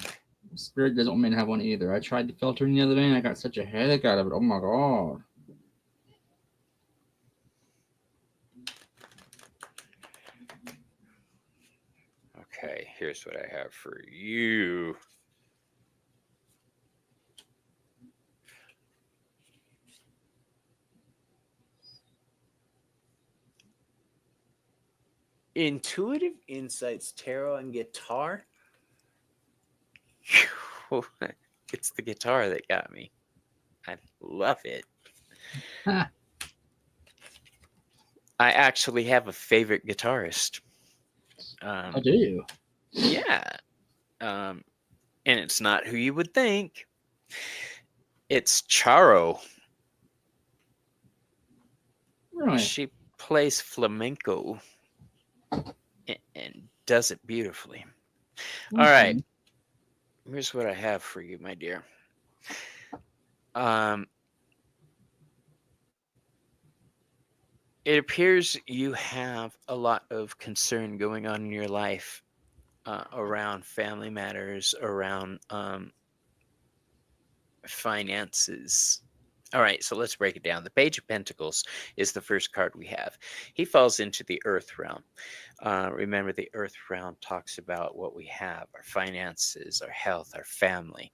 Spirit doesn't want me to have one either. I tried the filtering the other day and I got such a headache out of it. Oh my god. Okay, here's what I have for you. Intuitive Insights Tarot and Guitar. It's the guitar that got me. I love it. Ha, I actually have a favorite guitarist. how do you? Yeah. And it's not who you would think. It's Charo. Really? She plays flamenco and does it beautifully. All right. Okay. Here's what I have for you, my dear. Um, it appears you have a lot of concern going on in your life around family matters, around finances. All right, so let's break it down. The Page of Pentacles is the first card we have. He falls into the Earth realm. Remember, the Earth realm talks about what we have, our finances, our health, our family.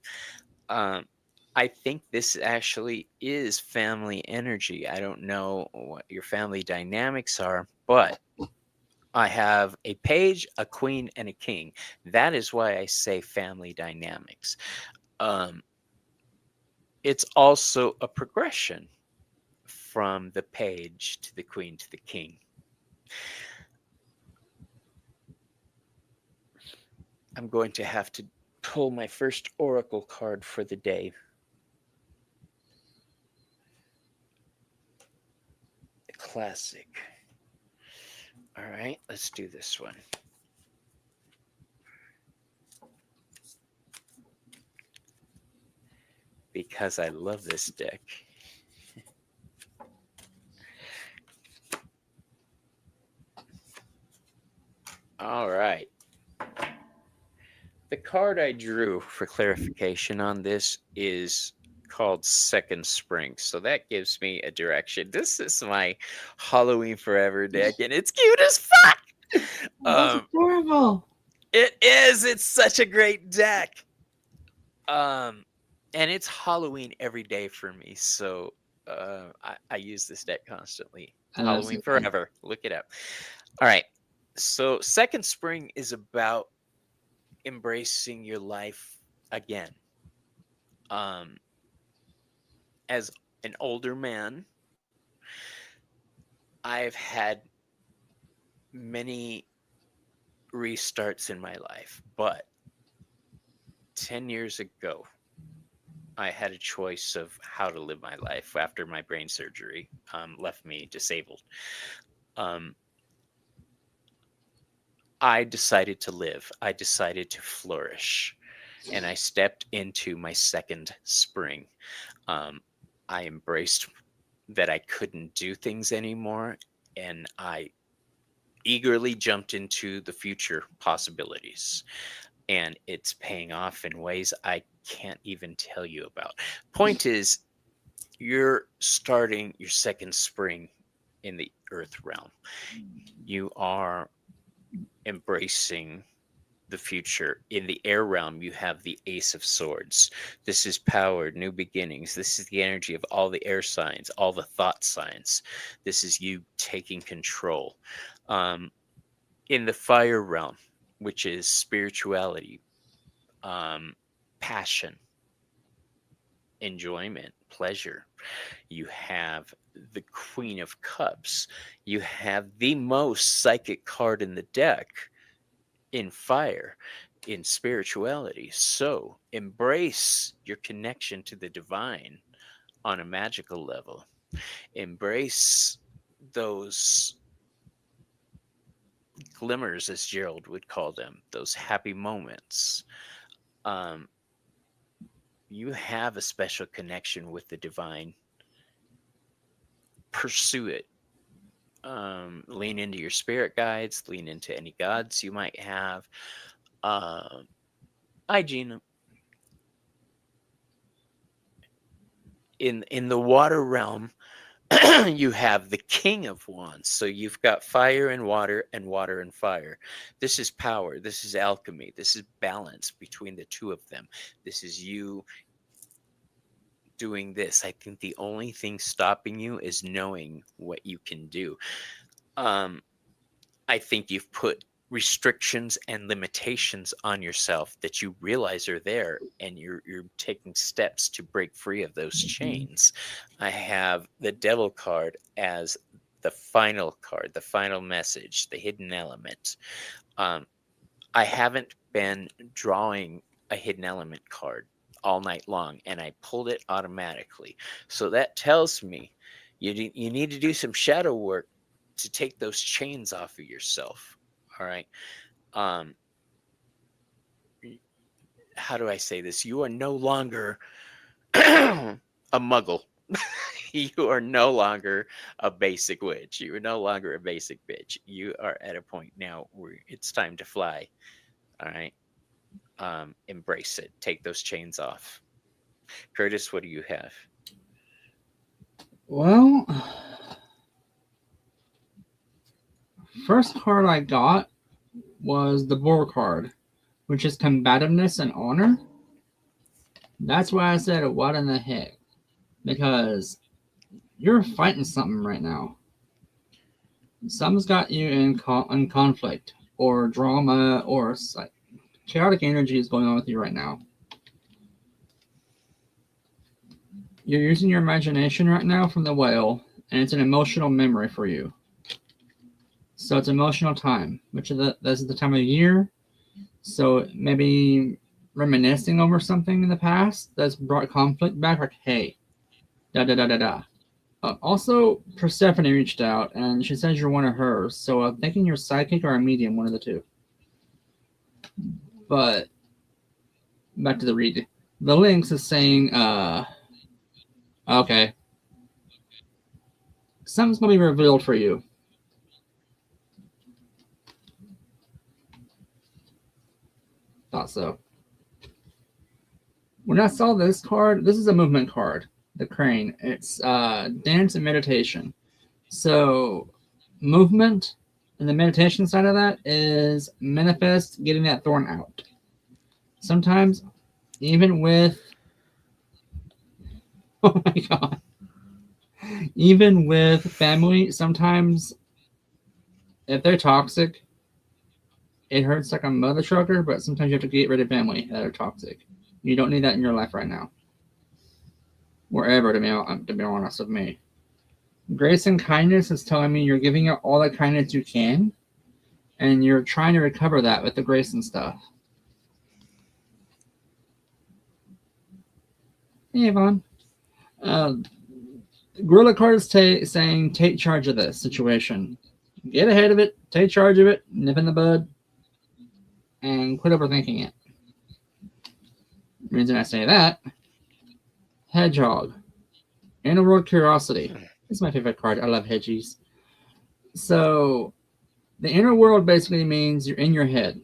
I think this actually is family energy. I don't know what your family dynamics are, but I have a page, a queen, and a king. That is why I say family dynamics. Um, it's also a progression from the page to the queen to the king. I'm going to have to pull my first oracle card for the day. The classic. All right, let's do this one. Because I love this deck. All right. The card I drew for clarification on this is called Second Spring. So that gives me a direction. This is my Halloween Forever deck, and it's cute as fuck. That's adorable. It is. It's such a great deck. And it's Halloween every day for me. So I use this deck constantly. And that's Halloween so fun. Forever. Look it up. All right. So Second Spring is about embracing your life again. As an older man, I've had many restarts in my life, but 10 years ago, I had a choice of how to live my life after my brain surgery left me disabled. Um, I decided to live. I decided to flourish. And I stepped into my second spring. I embraced that I couldn't do things anymore. And I eagerly jumped into the future possibilities. And it's paying off in ways I can't even tell you about. Point is, you're starting your second spring in the earth realm. You are embracing the future. In the air realm, you have the Ace of Swords. This is power, new beginnings. This is the energy of all the air signs, all the thought signs. This is you taking control. In the fire realm, which is spirituality, passion, enjoyment, pleasure, you have the Queen of Cups. You have the most psychic card in the deck in fire, in spirituality. So embrace your connection to the divine on a magical level. Embrace those glimmers, as Gerald would call them, those happy moments. Um, you have a special connection with the divine. Pursue it. Lean into your spirit guides, lean into any gods you might have. Hi, Gina. In the water realm, you have the King of Wands. So you've got fire and water and fire. This is power. This is alchemy. This is balance between the two of them. This is you doing this. I think the only thing stopping you is knowing what you can do. I think you've put restrictions and limitations on yourself that you realize are there, and you're taking steps to break free of those chains. I have the Devil card as the final card, the final message, the hidden element. I haven't been drawing a hidden element card all night long, and I pulled it automatically. So that tells me you need to do some shadow work to take those chains off of yourself. All right. How do I say this? You are no longer a muggle. You are no longer a basic witch. You are no longer a basic bitch. You are at a point now where it's time to fly. All right. Embrace it. Take those chains off. Curtis, what do you have? Well, first card I got was the Boar card, which is combativeness and honor. That's why I said, what in the heck? Because you're fighting something right now. Something's got you in conflict or drama, or chaotic energy is going on with you right now. You're using your imagination right now from the whale, and it's an emotional memory for you. So it's emotional time, which is this is the time of year. So maybe reminiscing over something in the past that's brought conflict back, like, hey, da da da da da. Also, Persephone reached out, and she says you're one of hers. So I'm thinking you're psychic or a medium, one of the two. But back to the read. The links is saying, okay, something's going to be revealed for you. Thought so. When I saw this card, this is a movement card, the crane. It's dance and meditation. So movement and the meditation side of that is manifest getting that thorn out. Sometimes even with, oh my God, even with family, sometimes if they're toxic, it hurts like a mother trucker, but sometimes you have to get rid of family that are toxic. You don't need that in your life right now. Wherever, to be honest with me. Grace and kindness is telling me you're giving out all the kindness you can, and you're trying to recover that with the grace and stuff. Hey, Yvonne. Gorilla card is saying take charge of this situation. Get ahead of it, take charge of it, nip in the bud, and quit overthinking it. The reason I say that, Hedgehog. Inner World Curiosity. This is my favorite card. I love hedgies. So, the inner world basically means you're in your head.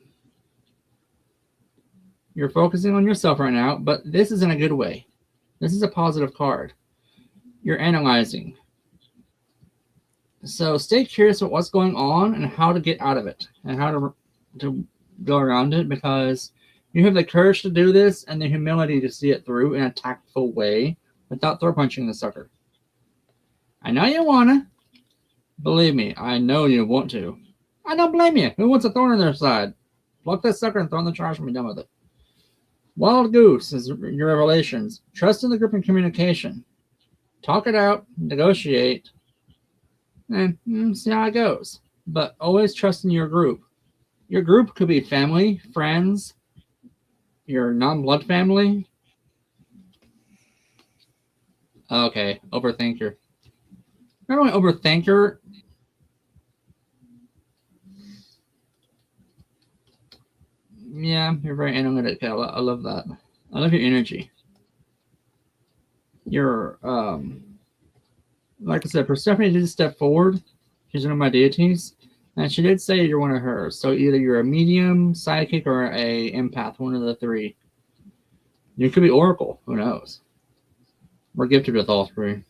You're focusing on yourself right now, but this is in a good way. This is a positive card. You're analyzing. So, stay curious about what's going on and how to get out of it and how to go around it, because you have the courage to do this and the humility to see it through in a tactful way without throw punching the sucker. I know you wanna. Believe me, I know you want to. I don't blame you. Who wants a thorn in their side? Block that sucker and throw in the trash and be done with it. Wild Goose is your revelations. Trust in the group and communication. Talk it out, negotiate, and see how it goes. But always trust in your group. Your group could be family, friends, your non-blood family. Okay, overthinker. Remember when overthinker? Yeah, you're very analytic. I love that. I love your energy. You're, like I said, Persephone did step forward. She's one of my deities. And she did say you're one of hers. So either you're a medium, psychic, or a empath, one of the three. You could be Oracle. Who knows? We're gifted with all three.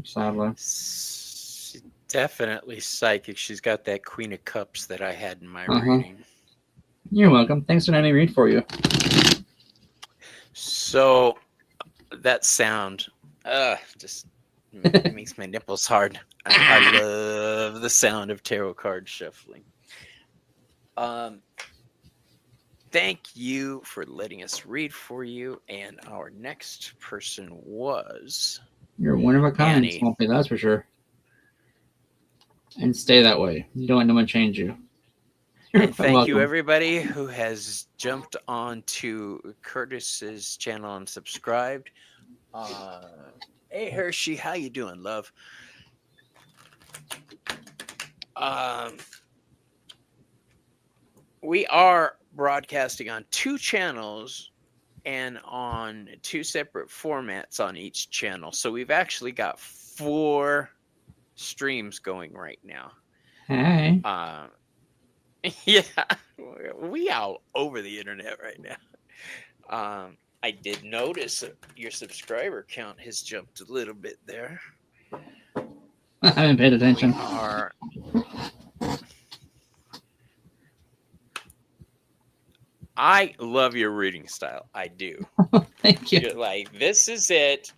sadly. She's definitely psychic. She's got that Queen of Cups that I had in my Uh-huh. reading. You're welcome. Thanks for letting me read for you. So that sound, just makes my nipples hard. I love the sound of tarot card shuffling. Thank you for letting us read for you. And our next person was You're one of a kind, Annie. Swampy, that's for sure. And stay that way. You don't let no one change you. And thank you, welcome. everybody who has jumped on to Curtis's channel and subscribed. Hey, Hershey, how you doing, love? We are broadcasting on 2 channels and on 2 separate formats on each channel. So we've actually got 4 streams going right now. Hey. Yeah, we all over the internet right now. I did notice your subscriber count has jumped a little bit there. I haven't paid attention. We are. I love your reading style. I do. Thank you. You're like, this is it.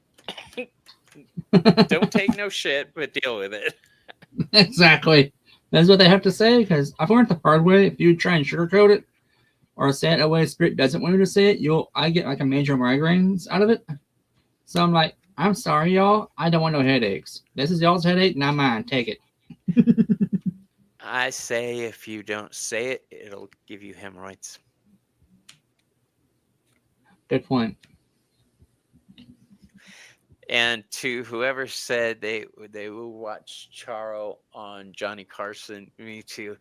Don't take no shit, but deal with it. Exactly. That's what they have to say, because I've learned the hard way. If you try and sugarcoat it or say it a way Spirit doesn't want you to say it, I get like a major migraines out of it. So I'm like, I'm sorry, y'all. I don't want no headaches. This is y'all's headache, not mine. Take it. I say if you don't say it, it'll give you hemorrhoids. Good point. And to whoever said they will watch Charo on Johnny Carson, me too.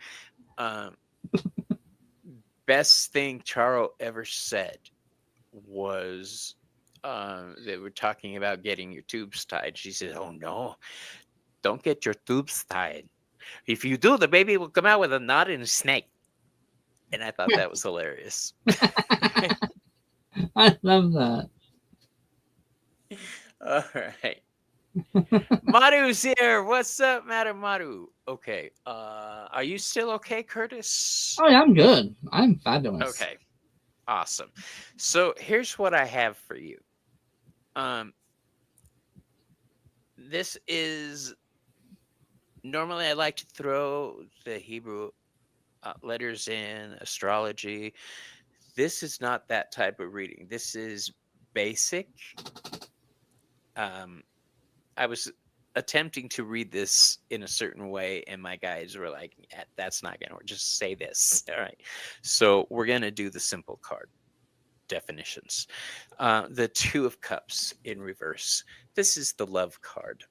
Best thing Charo ever said was they were talking about getting your tubes tied. She said, "Oh no, don't get your tubes tied. If you do, the baby will come out with a knot and a snake." And I thought that was hilarious. I love that. All right. Maru's here. What's up, Madam Maru? Okay. Are you still okay, Curtis? Oh yeah, I'm good. I'm fabulous. Okay. Awesome. So here's what I have for you. This is normally I like to throw the Hebrew letters in, astrology. This is not that type of reading. This is basic. I was attempting to read this in a certain way, and my guys were like, that's not going to work. Just say this. All right. So we're going to do the simple card definitions. The 2 of Cups in reverse. This is the love card.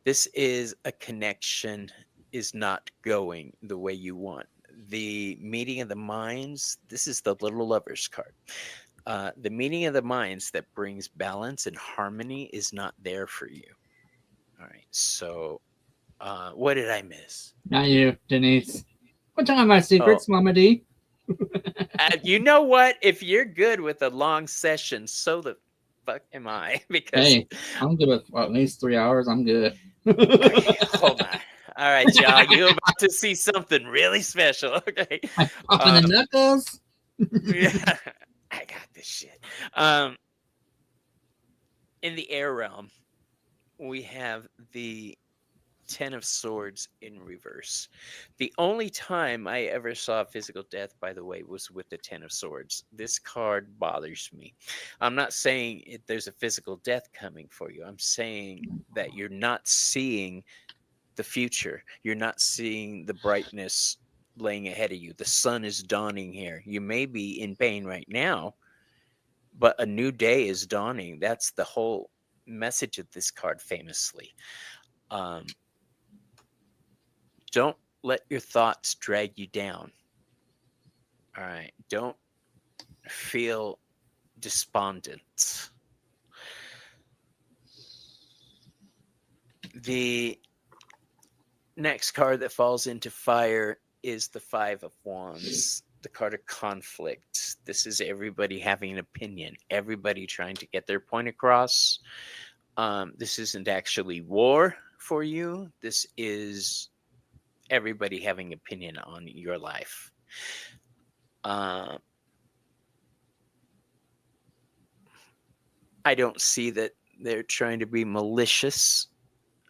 This is a connection is not going the way you want. The meeting of the minds. This is the little lovers card. The meeting of the minds that brings balance and harmony is not there for you. All right. So, what did I miss? Not you, Denise. What talking about secrets, Mama D? You know what? If you're good with a long session, so the fuck am I? Because hey, I'm good with at least 3 hours. I'm good. Okay, hold on. All right, y'all. You're about to see something really special. Okay. Popping the knuckles. Yeah, I got this shit. In the air realm, we have the 10 of Swords in reverse. The only time I ever saw physical death, by the way, was with the 10 of Swords. This card bothers me. I'm not saying there's a physical death coming for you. I'm saying that you're not seeing the future. You're not seeing the brightness laying ahead of you. The sun is dawning here. You may be in pain right now, but a new day is dawning. That's the whole message of this card, famously. Don't let your thoughts drag you down. All right. Don't feel despondent. The next card that falls into fire is the 5 of Wands, the card of conflict. This is everybody having an opinion, everybody trying to get their point across. This isn't actually war for you. This is everybody having opinion on your life. Uh, I don't see that they're trying to be malicious.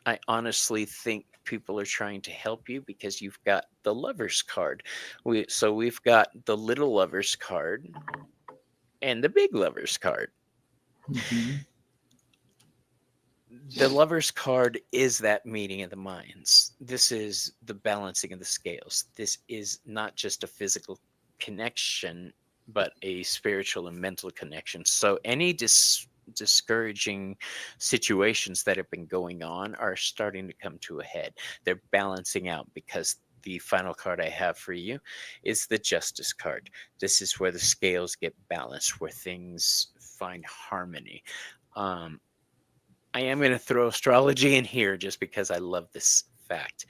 I honestly think people are trying to help you because you've got the Lover's card. We've got the little Lover's card and the big Lover's card. Mhm. The Lover's card is that meeting of the minds. This is the balancing of the scales. This is not just a physical connection, but a spiritual and mental connection. So any discouraging situations that have been going on are starting to come to a head. They're balancing out because the final card I have for you is the Justice card. This is where the scales get balanced, where things find harmony. I am going to throw astrology in here just because I love this fact.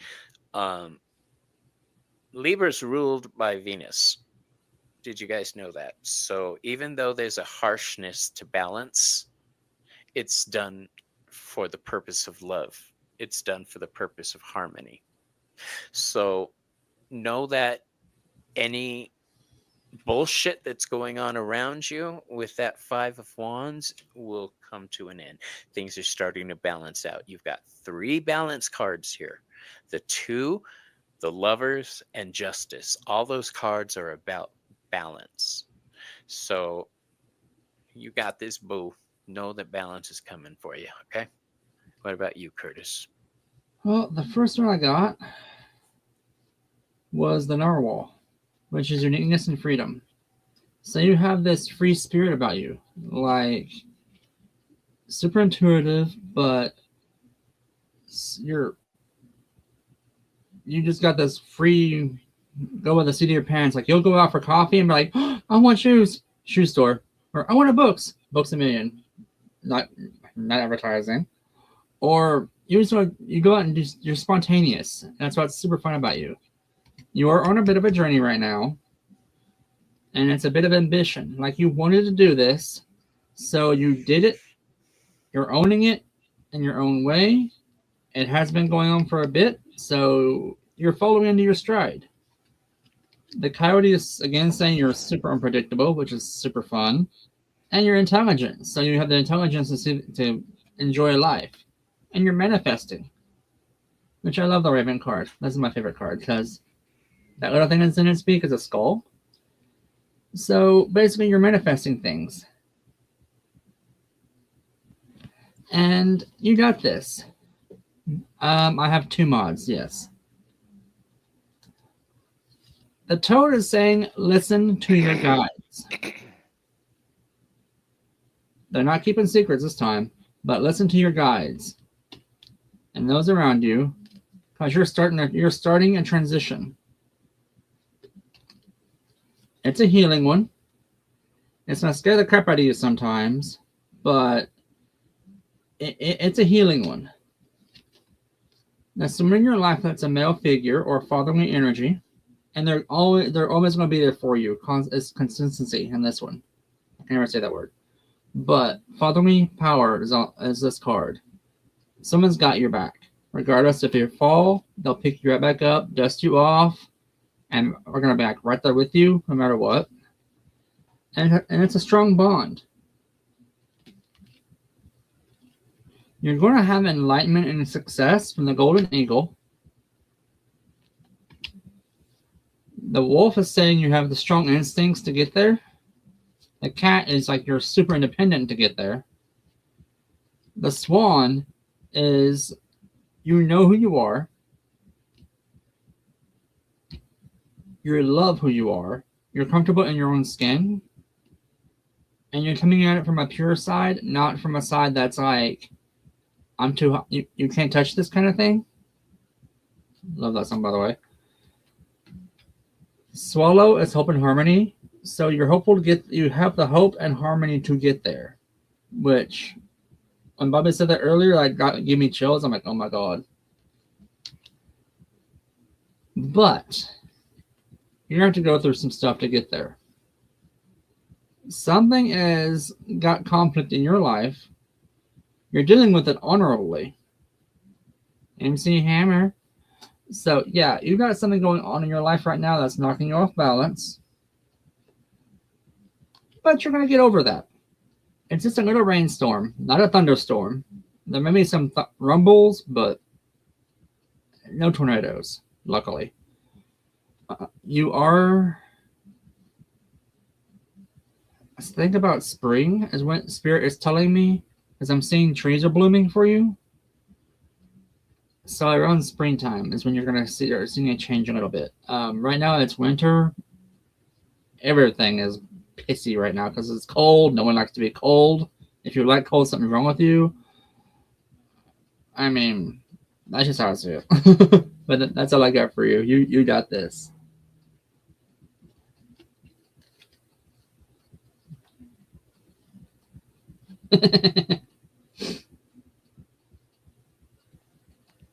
Libra's ruled by Venus. Did you guys know that? So even though there's a harshness to balance, it's done for the purpose of love. It's done for the purpose of harmony. So know that any bullshit that's going on around you with that Five of Wands will come to an end. Things are starting to balance out. You've got 3 balance cards here. The 2, the Lovers, and Justice. All those cards are about balance. So you got this, boo. Know that balance is coming for you, okay? What about you, Curtis? Well, the first one I got was the Narwhal, which is uniqueness and freedom. So you have this free spirit about you, like super intuitive, but you're you just got this free go with the seat of your pants. Like you'll go out for coffee and be like, oh, I want shoes, shoe store, or I want a books a million, not advertising, or you go out and you're spontaneous. That's what's super fun about you. You are on a bit of a journey right now, and it's a bit of ambition. Like you wanted to do this, so you did it. You're owning it in your own way. It has been going on for a bit, so you're following into your stride. The coyote is again saying you're super unpredictable, which is super fun, and you're intelligent. So you have the intelligence to enjoy life, and you're manifesting, which I love the Raven card. This is my favorite card because that little thing that's in its beak is a skull. So basically, you're manifesting things, and you got this. I have 2 mods. Yes. The toad is saying, listen to your guides. They're not keeping secrets this time, but listen to your guides and those around you, because you're starting a transition. It's a healing one. It's gonna scare the crap out of you sometimes, but it's a healing one. Now, someone in your life that's a male figure or fatherly energy, and they're always going to be there for you. It's consistency in this one. I can never say that word. But fatherly power is this card. Someone's got your back. Regardless if you fall, they'll pick you right back up, dust you off, and we're going to be back right there with you no matter what. And it's a strong bond. You're going to have enlightenment and success from the Golden Eagle. The wolf is saying you have the strong instincts to get there. The cat is like you're super independent to get there. The swan is you know who you are. You love who you are. You're comfortable in your own skin. And you're coming at it from a pure side, not from a side that's like, you can't touch this kind of thing. Love that song, by the way. Swallow is hope and harmony. So you're hopeful you have the hope and harmony to get there. Which, when Bobby said that earlier, gave me chills. I'm like, oh my God. But you're going to have to go through some stuff to get there. Something has got conflict in your life You're dealing with it honorably. MC Hammer. So yeah, you got something going on in your life right now that's knocking you off balance, but you're gonna get over that. It's just a little rainstorm, not a thunderstorm. There may be some rumbles, but no tornadoes, luckily. You are. Think about spring is what Spirit is telling me, as I'm seeing trees are blooming for you. So around springtime is when you're gonna see or seeing a change a little bit. Right now it's winter. Everything is pissy right now because it's cold. No one likes to be cold. If you like cold, something's wrong with you. I mean, that's just how I see it. But that's all I got for you. You got this.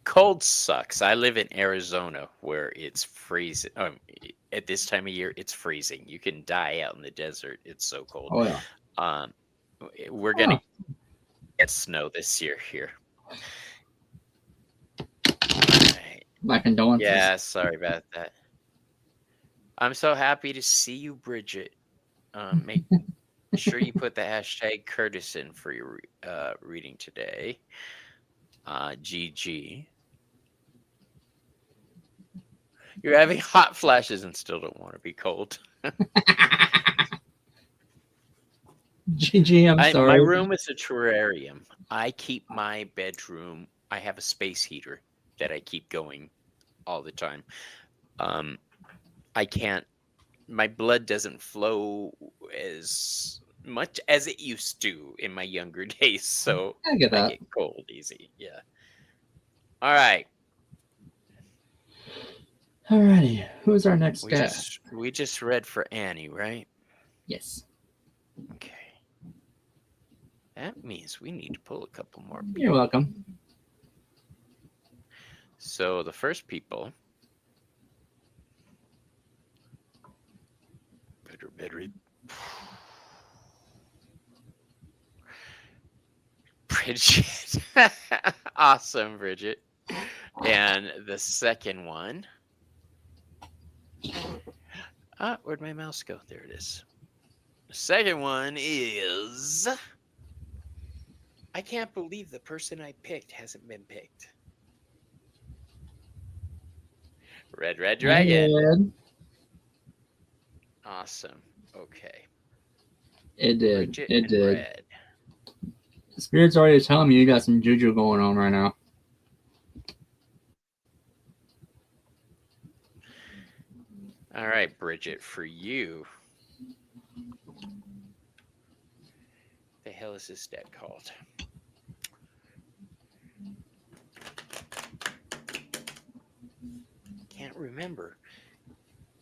Cold sucks. I live in Arizona where it's freezing. At this time of year, it's freezing. You can die out in the desert. It's so cold. Oh yeah. Um, we're gonna get snow this year here. Right. My condolences. Yeah, sorry about that. I'm so happy to see you, Bridget. Make sure you put the hashtag Curtis in for your reading today. GG. You're having hot flashes and still don't want to be cold. GG, I'm sorry. My room is a terrarium. I keep my bedroom. I have a space heater that I keep going all the time. I can't. My blood doesn't flow as much as it used to in my younger days, so I get that. I get cold easy. Yeah. All right. Alrighty, who's our next guest? We just read for Annie, right? Yes. Okay. That means we need to pull a couple more people. You're welcome. So the first people. Bridget. Awesome, Bridget. And the second one. Where'd my mouse go? There it is. The second one is. I can't believe the person I picked hasn't been picked. Red Dragon. Awesome. Okay. It did. Bridget it did. Red. The Spirit's already telling me you got some juju going on right now. All right, Bridget, for you. The hell is this deck called? Can't remember.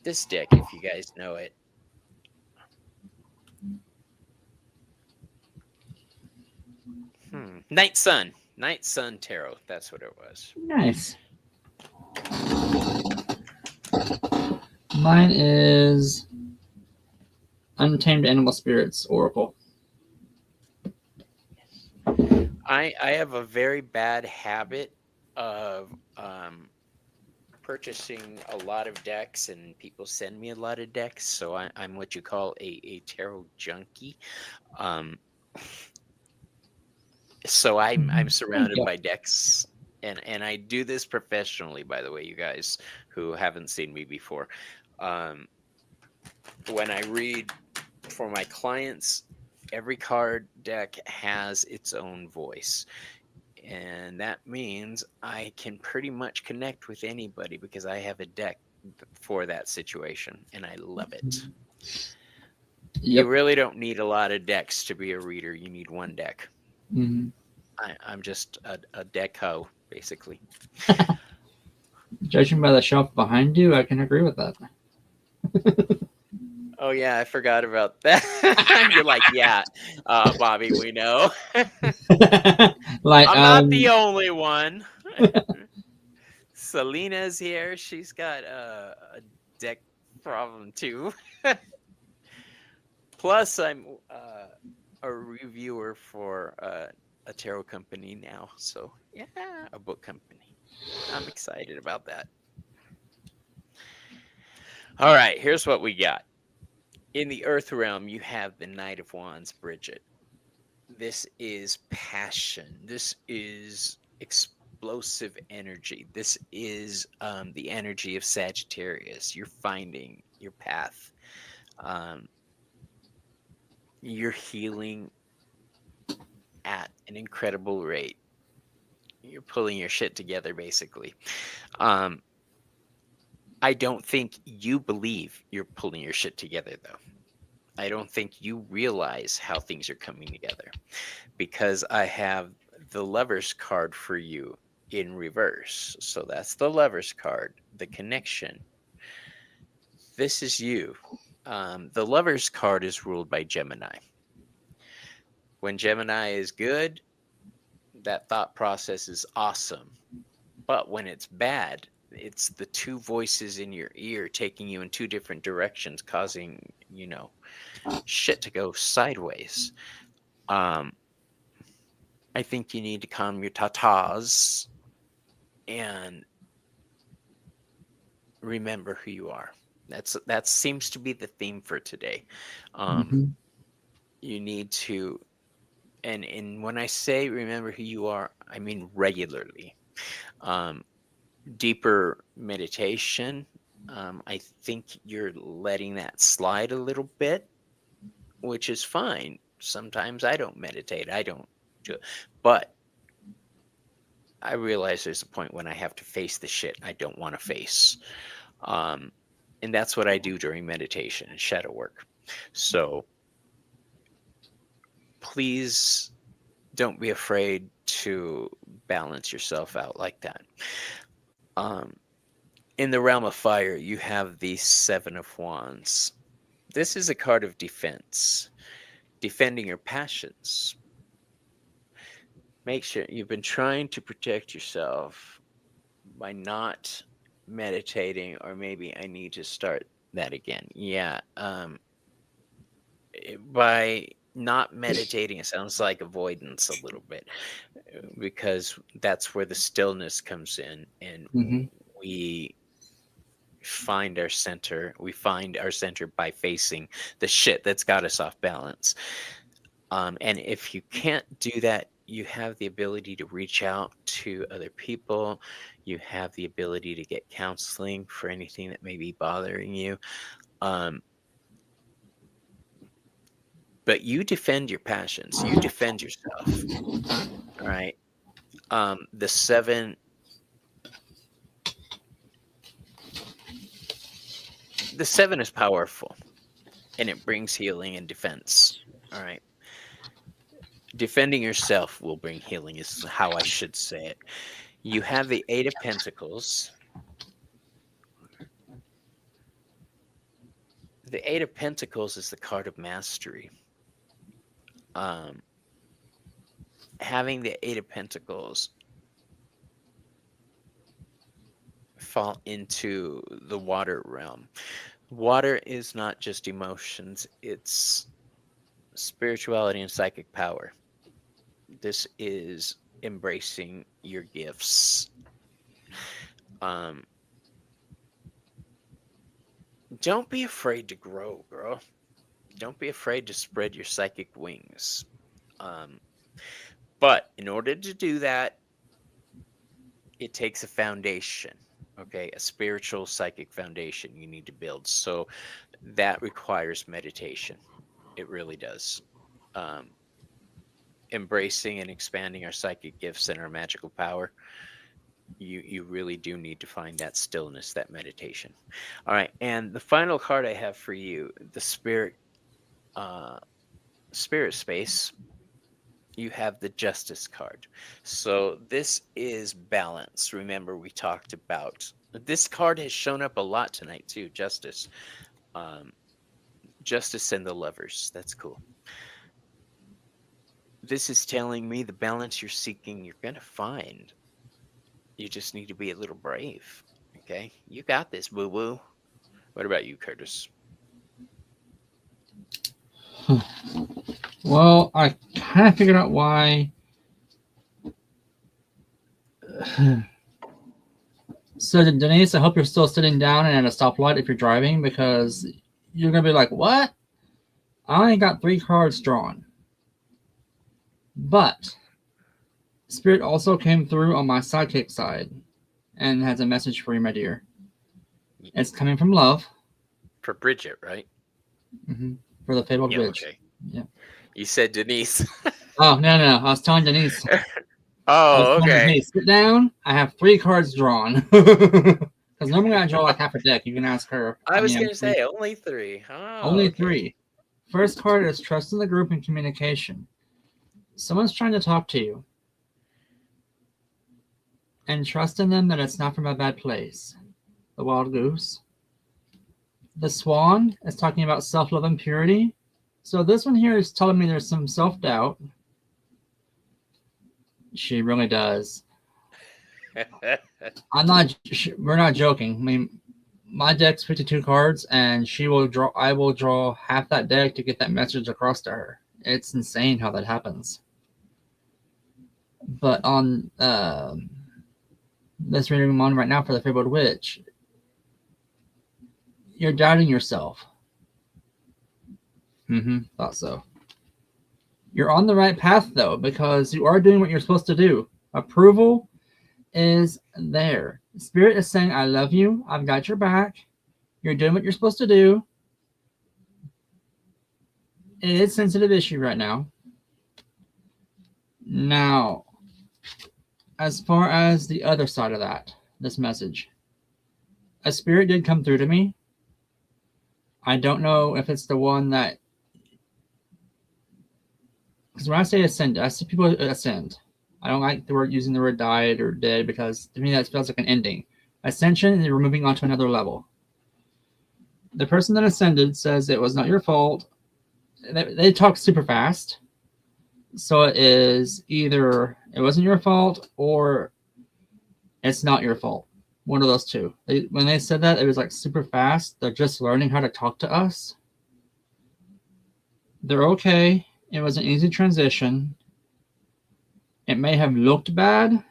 This deck, if you guys know it. Night Sun Tarot. That's what it was. Nice. Mine is Untamed Animal Spirits Oracle. I have a very bad habit of purchasing a lot of decks, and people send me a lot of decks, so I'm what you call a tarot junkie. So I'm surrounded by decks, and I do this professionally, by the way, you guys who haven't seen me before. When I read for my clients, every card deck has its own voice. And that means I can pretty much connect with anybody because I have a deck for that situation, and I love it. Yep. You really don't need a lot of decks to be a reader. You need one deck. Mm-hmm. I'm just a deck hoe, basically. Judging by the shelf behind you, I can agree with that. Oh, yeah, I forgot about that. You're like, yeah, Bobby, we know. Like, I'm not the only one. Selena's here. She's got a deck problem, too. Plus, I'm a reviewer for a tarot company now. So yeah, a book company. I'm excited about that. All right, here's what we got. In the Earth realm, you have the Knight of Wands, Bridget. This is passion. This is explosive energy. This is the energy of Sagittarius. You're finding your path. Um, you're healing at an incredible rate. You're pulling your shit together, basically. Um, I don't think you believe you're pulling your shit together, though. I don't think you realize how things are coming together, because I have the Lover's card for you in reverse. So that's the Lover's card, the connection. This is you. The Lover's card is ruled by Gemini. When Gemini is good, that thought process is awesome. But when it's bad, it's the two voices in your ear taking you in two different directions, causing, shit to go sideways. I think you need to calm your tatas and remember who you are. That seems to be the theme for today. You need to, and when I say remember who you are, I mean regularly. Deeper meditation. I think you're letting that slide a little bit, which is fine. Sometimes I don't meditate. I don't do it. But I realize there's a point when I have to face the shit I don't want to face. And that's what I do during meditation and shadow work. So please don't be afraid to balance yourself out like that. In the realm of fire, you have the Seven of Wands. This is a card of defense, defending your passions. Make sure you've been trying to protect yourself by not meditating, or maybe I need to start that again. Yeah. By not meditating, it sounds like avoidance a little bit, because that's where the stillness comes in, and we find our center. We find our center by facing the shit that's got us off balance. And if you can't do that, you have the ability to reach out to other people. You have the ability to get counseling for anything that may be bothering you. But you defend your passions. You defend yourself. All right. The seven is powerful, and it brings healing and defense. All right. Defending yourself will bring healing, is how I should say it. You have the Eight of Pentacles. The Eight of Pentacles is the card of mastery. Having the Eight of Pentacles fall into the water realm. Water is not just emotions, it's spirituality and psychic power. This is embracing your gifts. Don't be afraid to grow, girl. Don't be afraid to spread your psychic wings. But in order to do that, it takes a foundation, okay? A spiritual psychic foundation you need to build. So that requires meditation. It really does. Embracing and expanding our psychic gifts and our magical power, you really do need to find that stillness, that meditation. All right, and the final card I have for you, the spirit space, you have the Justice card. So this is balance. Remember, we talked about this card has shown up a lot tonight too. Justice. Justice and the Lovers. That's cool. This is telling me the balance you're seeking, you're going to find. You just need to be a little brave. Okay? You got this, boo-boo. What about you, Curtis? Well, I kind of figured out why So Denise, I hope you're still sitting down and at a stoplight if you're driving, because you're gonna be like, "What? I only got 3 cards drawn." But Spirit also came through on my sidekick side and has a message for you, my dear. It's coming from love. For Bridget, right? For the fabled Yeah, witch. okay. Yeah. You said Denise. Oh no! I was telling Denise. Oh, okay. Hey, sit down. I have 3 cards drawn. Because normally I draw like half a deck. You can ask her. I was going to say only 3. Oh, only okay. 3. First card is trust in the group and communication. Someone's trying to talk to you. And trust in them that it's not from a bad place. The wild goose. The swan is talking about self-love and purity. So this one here is telling me there's some self-doubt. She really does. We're not joking. I mean, my deck's 52 cards, and I will draw half that deck to get that message across to her. It's insane how that happens. But on this reading I'm on right now for the Fabled Witch, you're doubting yourself. Thought so. You're on the right path, though, because you are doing what you're supposed to do. Approval is there. Spirit is saying, I love you. I've got your back. You're doing what you're supposed to do. It is a sensitive issue right now. Now, as far as the other side of that, this message, a spirit did come through to me. I don't know if it's the one that, because when I say ascend, I see people ascend. I don't like using the word died or dead, because to me that feels like an ending. Ascension is you're moving on to another level. The person that ascended says it was not your fault. They talk super fast. So it is either it wasn't your fault or it's not your fault. One of those two. When they said that, it was like super fast. They're just learning how to talk to us. They're okay. It was an easy transition. It may have looked bad.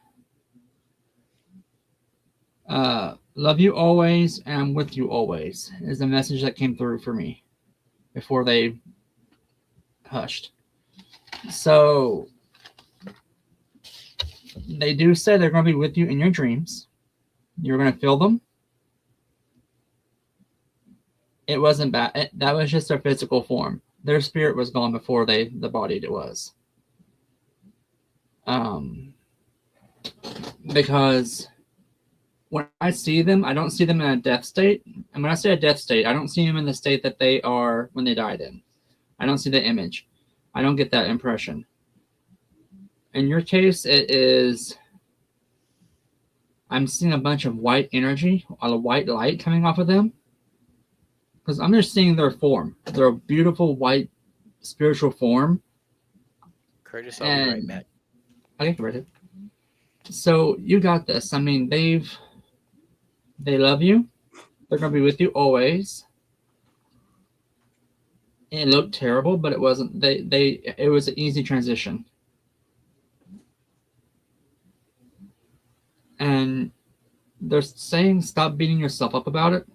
Love you always, and I'm with you always, is the message that came through for me before they hushed. So they do say they're going to be with you in your dreams. You're going to feel them. It wasn't bad. That was just their physical form. Their spirit was gone before the body was. Because when I see them, I don't see them in a death state. And when I say a death state, I don't see them in the state that they are when they died in. I don't see the image. I don't get that impression. In your case, it is, I'm seeing a bunch of white energy, a white light coming off of them. Because I'm just seeing their form. They're a beautiful white spiritual form. Curtis, I'll be right back. Okay, ready. So you got this. I mean, they love you. They're gonna be with you always. It looked terrible, but it wasn't. It was an easy transition. And they're saying stop beating yourself up about it.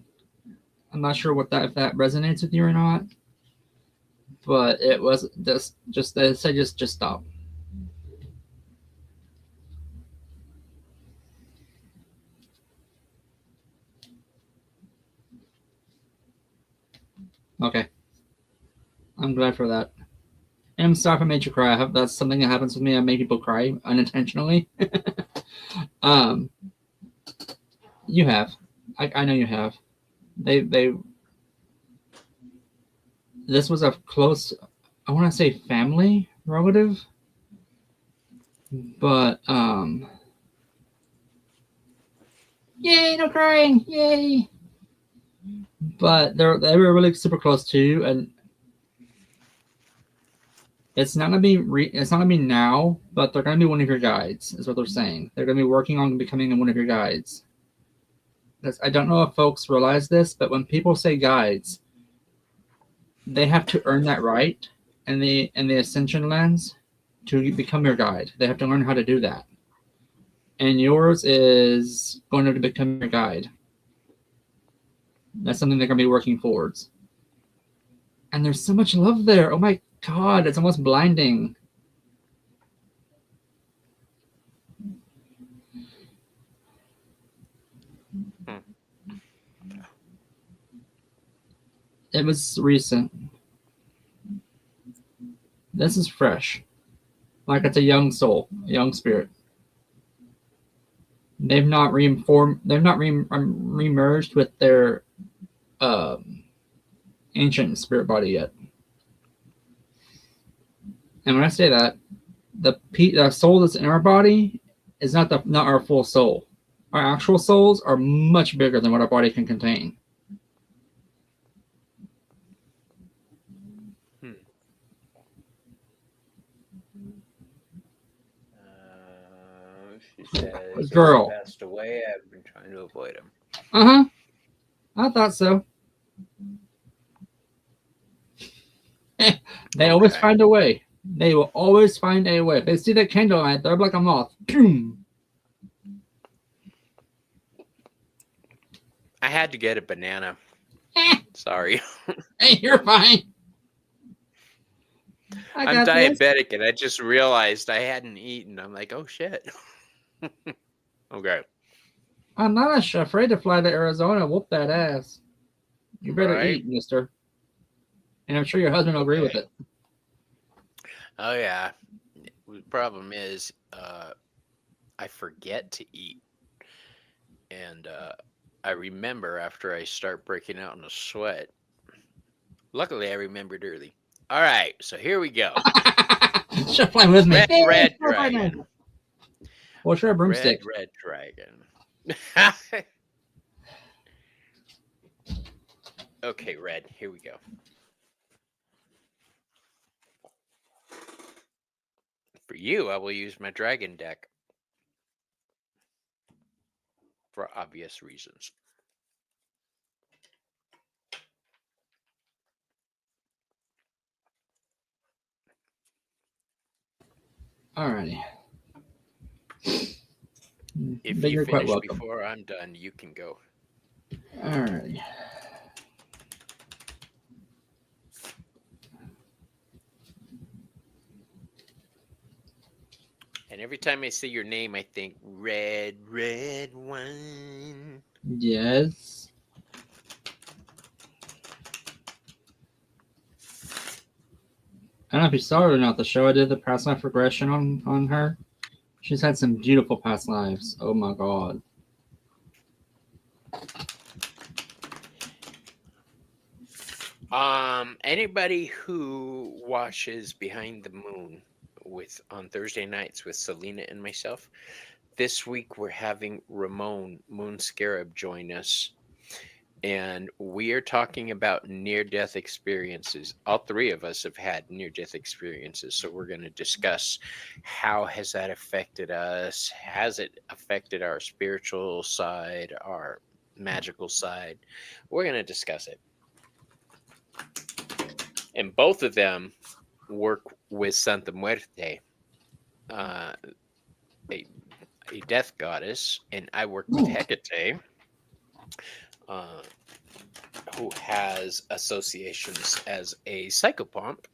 I'm not sure if that resonates with you or not. But it was just they said just stop. Okay. I'm glad for that. And I'm sorry if I made you cry. That's something that happens with me. I make people cry unintentionally. You have. I know you have. This was a close, I want to say family relative. But yay, no crying. Yay. But they were really super close to you, and it's not gonna be now, but they're gonna be one of your guides, is what they're saying. They're gonna be working on becoming one of your guides. Because I don't know if folks realize this, but when people say guides, they have to earn that right in the ascension lens to become your guide. They have to learn how to do that. and yours is going to become your guide. That's something they're going to be working towards. And there's so much love there. Oh my God, it's almost blinding. It was recent. This is fresh. Like it's a young soul, a young spirit. They've not remerged with their ancient spirit body yet. And when I say that, the soul that's in our body is not our full soul. Our actual souls are much bigger than what our body can contain. She says, Girl passed away. I've been trying to avoid him. I thought so. They always find a way. They will always find a way. If they see that candle light, they're like a moth. I had to get a banana. Sorry. Hey, you're fine. I'm diabetic, and I just realized I hadn't eaten. I'm like, oh shit. Okay. I'm not afraid to fly to Arizona. Whoop that ass. You better eat, mister. And I'm sure your husband will agree with it. Oh yeah. The problem is, I forget to eat, and I remember after I start breaking out in a sweat. Luckily, I remembered early. All right, so here we go. Should fly with me. Red dragon. Well, sure, a broomstick. Red dragon. Okay, Red. Here we go. For you, I will use my dragon deck for obvious reasons. Alrighty. If you finish before I'm done, you can go. Alrighty. And every time I say your name, I think red wine. Yes. I don't know if you saw it or not. The show I did the past life regression on her. She's had some beautiful past lives. Oh my God. Anybody who watches Behind the Moon on Thursday nights with Selena and myself, this week we're having Ramon Moon Scarab join us, and we are talking about near-death experiences. All three of us have had near-death experiences, so we're going to discuss how has that affected us. Has it affected our spiritual side, our magical side? We're going to discuss it. And both of them work with Santa Muerte, a death goddess, and I work with Hecate, who has associations as a psychopomp.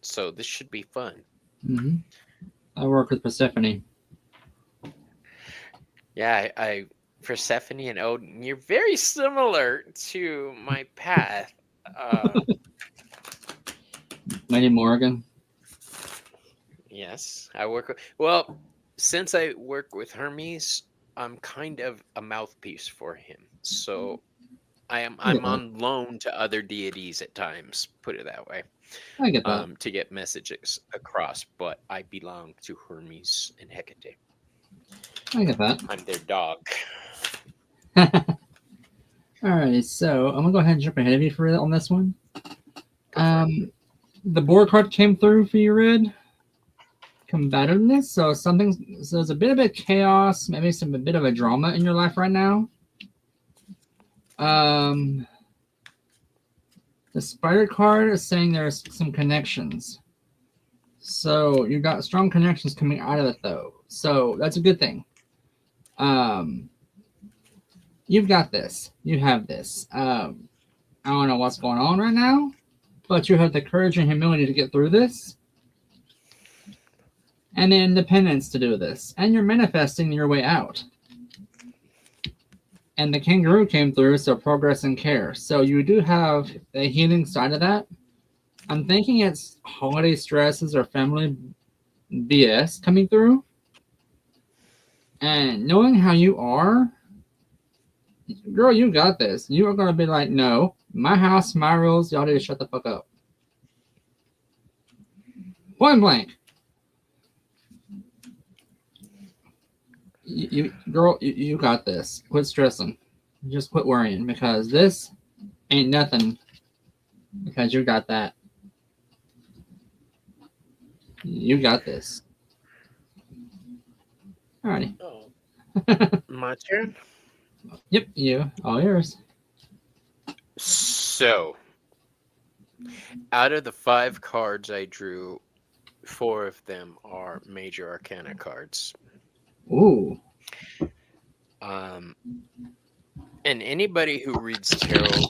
So this should be fun. Mm-hmm. I work with Persephone. Yeah, I Persephone and Odin, you're very similar to my path. Lady Morgan. Yes, I work with, well, since I work with Hermes, I'm kind of a mouthpiece for him. So I'm on loan to other deities at times, put it that way. I get that. To get messages across, but I belong to Hermes and Hecate. I get that. I'm their dog. Alright, so I'm gonna go ahead and jump ahead of you on this one. The board card came through for you, Red. Combativeness. So there's a bit of chaos, maybe a bit of a drama in your life right now. The spider card is saying there's some connections. So you got strong connections coming out of it, though. So that's a good thing. Um, you've got this. You have this. I don't know what's going on right now, but you have the courage and humility to get through this, and the independence to do this, and you're manifesting your way out. And the kangaroo came through, so progress and care. So you do have a healing side of that. I'm thinking it's holiday stresses or family BS coming through. And knowing how you are, girl, you got this. You are going to be like, no, my house, my rules, y'all need to shut the fuck up. Point blank. Girl, you got this. Quit stressing. Just quit worrying because this ain't nothing because you got that. You got this. Alrighty. Oh. My turn? Yep, you. All yours. So, out of the 5 cards I drew, 4 of them are major arcana cards. Ooh. And anybody who reads tarot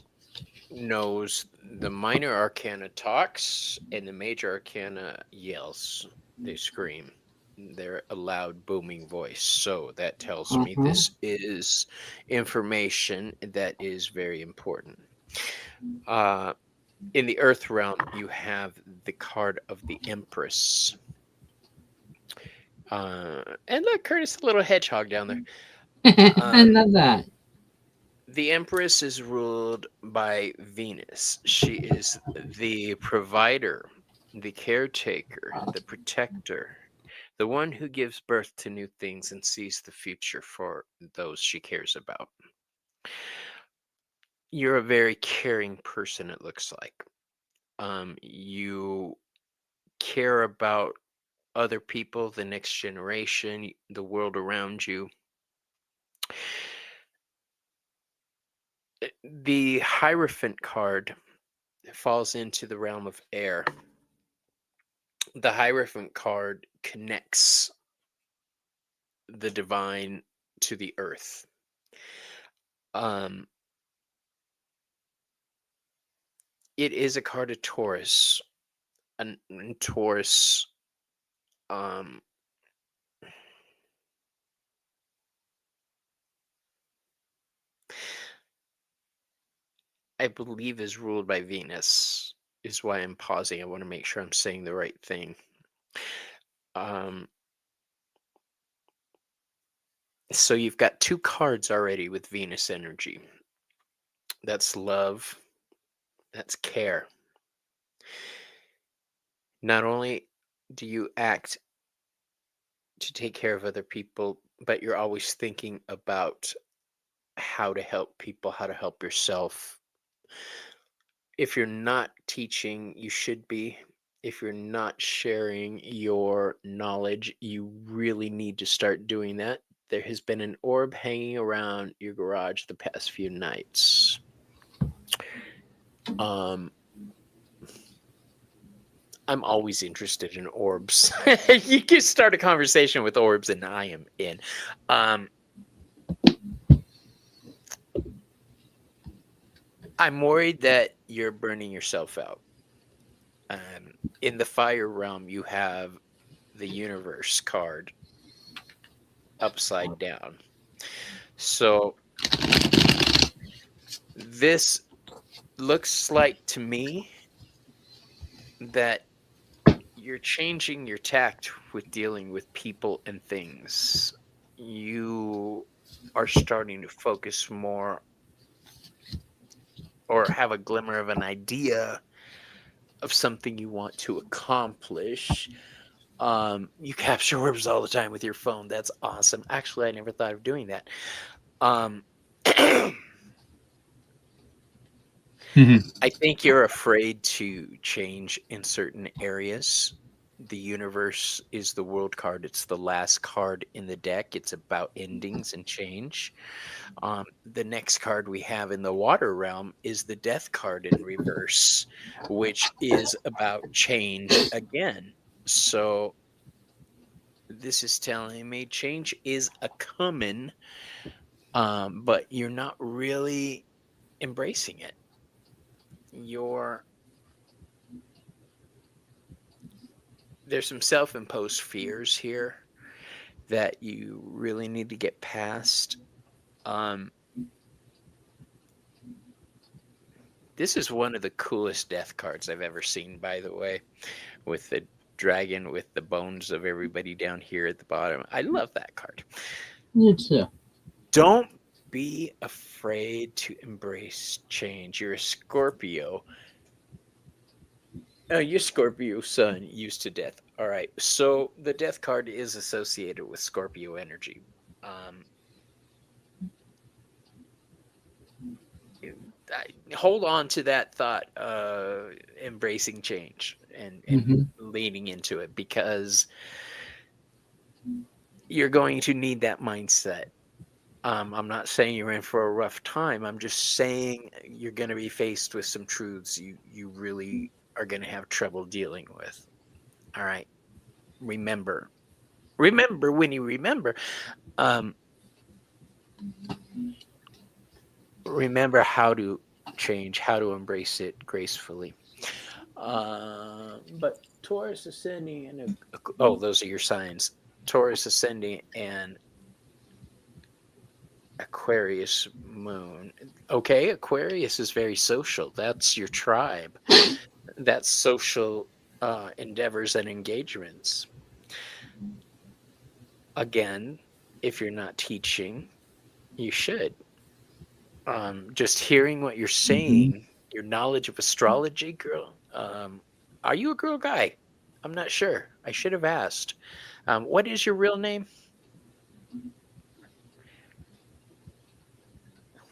knows the minor arcana talks and the major arcana yells. They scream. They're a loud, booming voice. So that tells me this is information that is very important. In the Earth realm, you have the card of the Empress. And look, Curtis, a little hedgehog down there. I love that. The Empress is ruled by Venus. She is the provider, the caretaker, the protector, the one who gives birth to new things and sees the future for those she cares about. You're a very caring person, it looks like. You care about other people, the next generation, the world around you. The Hierophant card falls into the realm of air. The Hierophant card connects the divine to the earth. It is a card of Taurus. And Taurus I believe is ruled by Venus, is why I'm pausing. I want to make sure I'm saying the right thing. So you've got 2 cards already with Venus energy. That's love. That's care. Not only do you act to take care of other people, but you're always thinking about how to help people, how to help yourself. If you're not teaching, you should be. If you're not sharing your knowledge, you really need to start doing that. There has been an orb hanging around your garage the past few nights. I'm always interested in orbs. You can start a conversation with orbs and I am in. I'm worried that you're burning yourself out. In the fire realm, you have the universe card upside down. So this looks like to me that you're changing your tact with dealing with people and things. You are starting to focus more or have a glimmer of an idea of something you want to accomplish. You capture orbs all the time with your phone. That's awesome. Actually, I never thought of doing that. I think you're afraid to change in certain areas. The universe is the world card. It's the last card in the deck. It's about endings and change. The next card we have in the water realm is the death card in reverse, which is about change again. So This is telling me change is a coming, but you're not really embracing it. You're There's some self-imposed fears here that you really need to get past. Um, this is one of the coolest death cards I've ever seen, by the way, with the dragon with the bones of everybody down here at the bottom. I love that card. You too. Don't be afraid to embrace change. You're a Scorpio. Oh, your Scorpio sun used to death. All right. So the death card is associated with Scorpio energy. Um, Hold on to that thought, embracing change and Hmm. leaning into it, because you're going to need that mindset. I'm not saying you're in for a rough time. I'm just saying you're going to be faced with some truths you really are going to have trouble dealing with. All right. Remember. Remember when you remember. Um, Remember how to change, how to embrace it gracefully. But Taurus ascending and oh, those are your signs. Taurus ascending and Aquarius moon. Okay, Aquarius is very social. That's your tribe. That's social endeavors and engagements. Again, if you're not teaching, you should. Just hearing what you're Hmm. saying, your knowledge of astrology, girl. Are you a girl guy? I'm not sure. I should have asked. What is your real name?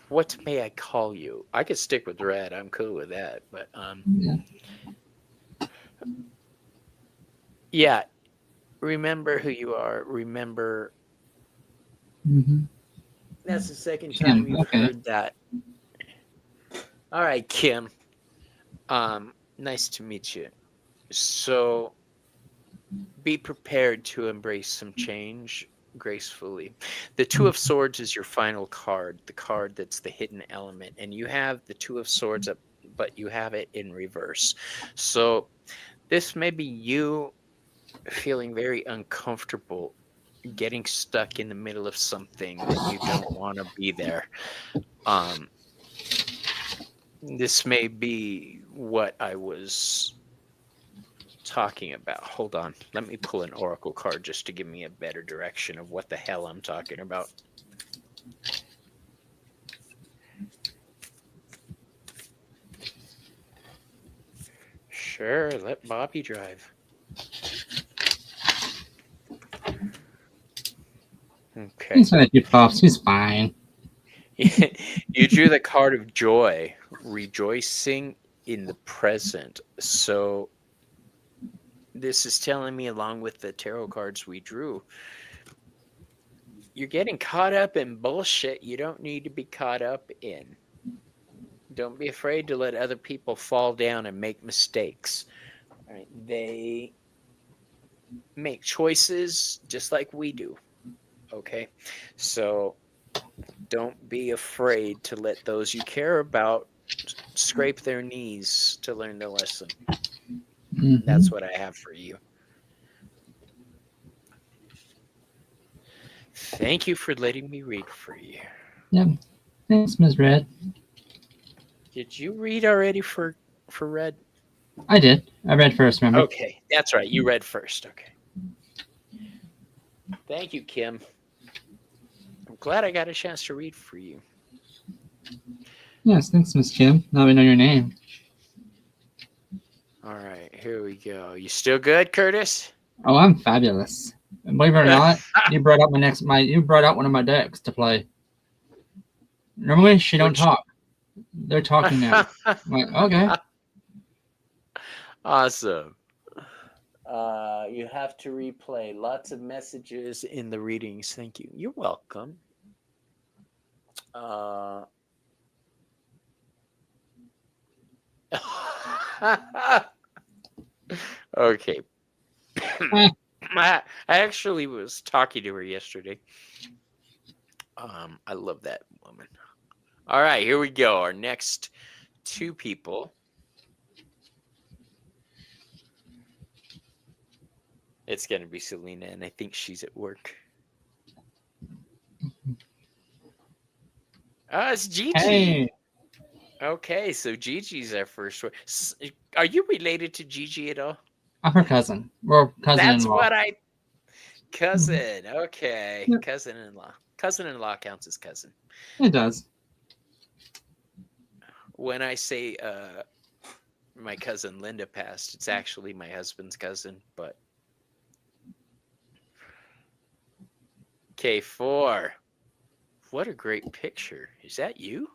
What may I call you? I could stick with Red. I'm cool with that. But Yeah. yeah, remember who you are. Remember, Hmm. that's the second time Kim. you've Okay. heard that. All right, Kim. Nice to meet you. So be prepared to embrace some change gracefully. The Two of Swords is your final card, the card that's the hidden element, and you have the Two of Swords up, but you have it in reverse. So this may be you feeling very uncomfortable, getting stuck in the middle of something that you don't want to be there. Um, this may be what I was talking about. Hold on. Let me pull an oracle card just to give me a better direction of what the hell I'm talking about. Sure, let Bobby drive. Okay. He's had a few puffs. He's fine. You drew the card of joy, rejoicing in the present. So this is telling me, along with the tarot cards we drew, you're getting caught up in bullshit you don't need to be caught up in. Don't be afraid to let other people fall down and make mistakes. All right? They make choices just like we do. Okay? So don't be afraid to let those you care about scrape their knees to learn the lesson. Hmm. That's what I have for you. Thank you for letting me read for you. Yep. Thanks, Ms. Red. Did you read already for Red? I did. I read first, remember? Okay, that's right. You read first. Okay. Thank you, Kim. I'm glad I got a chance to read for you. Yes, thanks, Miss Kim. Now we know your name. All right, here we go. You still good, Curtis? Oh, I'm fabulous. And believe it or not, you brought out you brought out one of my decks to play. Normally she don't Which talk. They're talking now. I'm like, okay. awesome. You have to replay lots of messages in the readings. Thank you. You're welcome. Okay. I actually was talking to her yesterday. I love that woman. All right, here we go. Our next two people. It's going to be Selena, and I think she's at work. It's Gigi. Hey, Okay, so Gigi's our first one. Are you related to Gigi at all? I'm her cousin. Or That's cousin-in-law. what I. Mhm. Cousin. Okay. Yep, Cousin-in-law. Cousin-in-law counts as cousin. it does. When I say my cousin Linda passed, it's actually my husband's cousin, but K4. What a great picture. Is that you?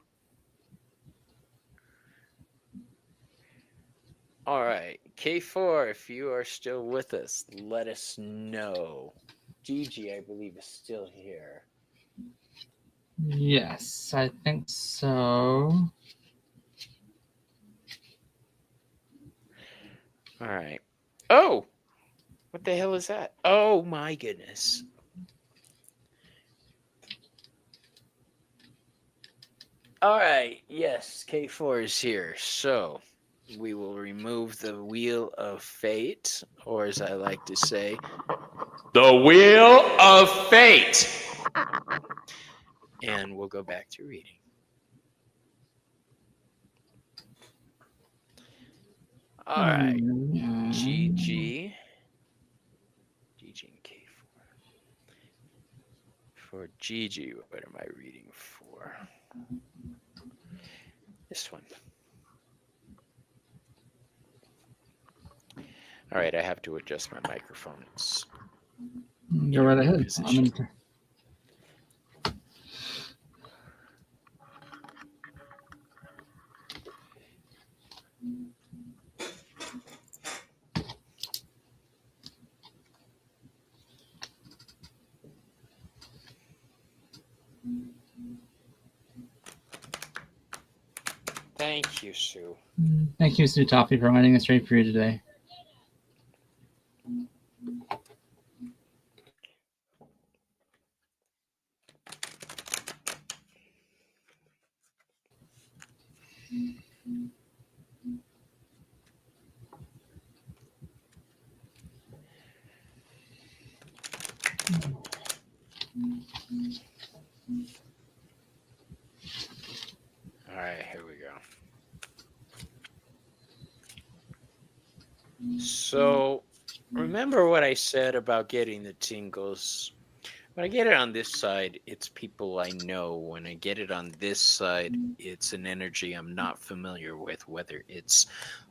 All right. K4, if you are still with us, let us know. Gigi, I believe, is still here. Yes, I think so. All right. Oh, what the hell is that? Oh, my goodness. All right. Yes, K4 is here. So we will remove the Wheel of Fate, or as I like to say, the Wheel of Fate. And we'll go back to reading. All right. GG. GG and K4. For GG, what am I reading for? This one. All right, I have to adjust my microphone. It's Go right ahead. position. Thank you, Sue. Thank you, Sue Toffee, for running a straight for you today. All right, here we go. So, remember what I said about getting the tingles? When I get it on this side, it's people I know. When I get it on this side, it's an energy I'm not familiar with, whether it's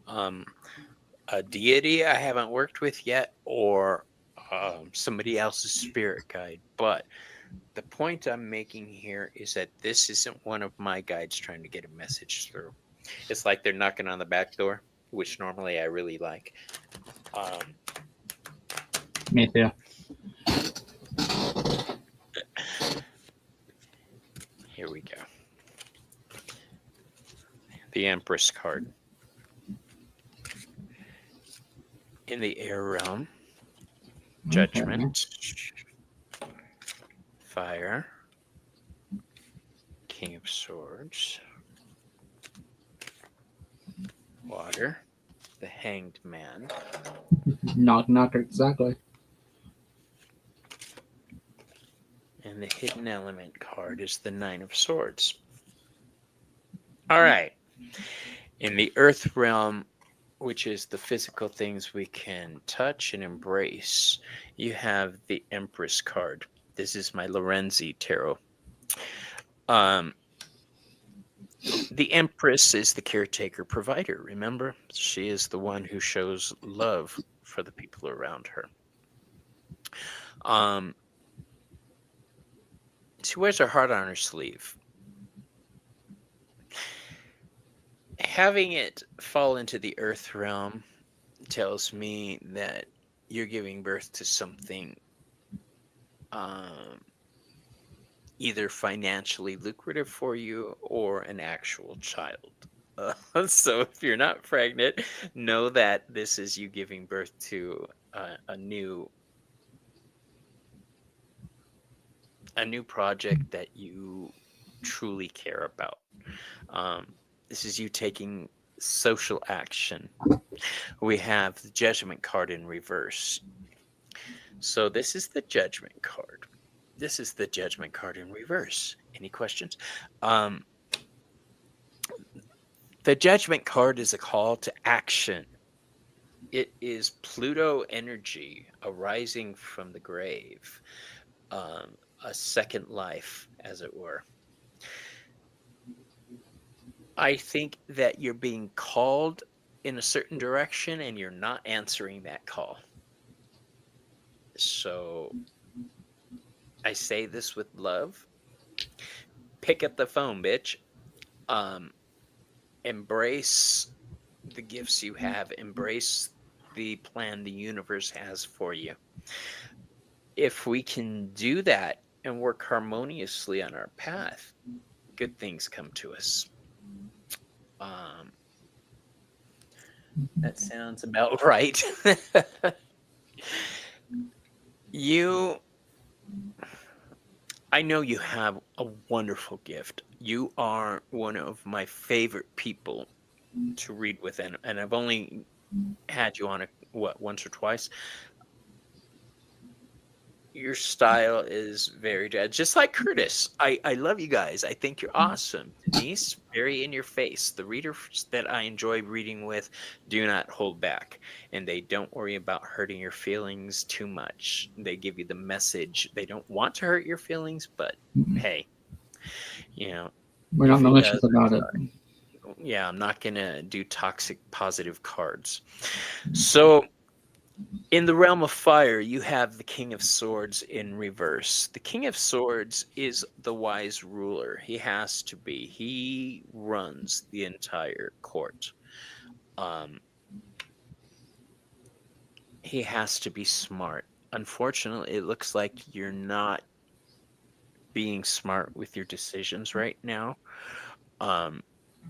a deity I haven't worked with yet or somebody else's spirit guide. But the point I'm making here is that this isn't one of my guides trying to get a message through. It's like they're knocking on the back door, which normally I really like. Me too. Here we go. The Empress card. In the air realm, judgment, fire, King of Swords, water, the Hanged Man. Knock, knock, exactly. And the hidden element card is the Nine of Swords. All right. In the earth realm, which is the physical things we can touch and embrace, you have the Empress card. This is my Lorenzi tarot. The Empress is the caretaker provider. Remember, she is the one who shows love for the people around her. She wears her heart on her sleeve. Having it fall into the earth realm tells me that you're giving birth to something either financially lucrative for you or an actual child. So if you're not pregnant, know that this is you giving birth to a new a new project that you truly care about. This is you taking social action. We have the Judgment card in reverse. So this is the Judgment card. This is the Judgment card in reverse. Any questions? Um, the Judgment card is a call to action. It is Pluto energy arising from the grave, a second life, as it were. I think that you're being called in a certain direction and you're not answering that call. So I say this with love. Pick up the phone, bitch. Embrace the gifts you have. Embrace the plan the universe has for you. If we can do that and work harmoniously on our path, good things come to us. That sounds about right. I know you have a wonderful gift. You are one of my favorite people to read with, and I've only had you on once or twice. Your style is very just like Curtis. I love you guys. I think you're awesome. Denise, very in your face. The readers that I enjoy reading with do not hold back, and they don't worry about hurting your feelings too much. They give you the message. They don't want to hurt your feelings, but hey, we're not malicious about it. Yeah, I'm not gonna do toxic positive cards. So in the realm of fire, you have the King of Swords in reverse. The King of Swords is the wise ruler. He has to be. He runs the entire court. He has to be smart. Unfortunately, it looks like you're not being smart with your decisions right now.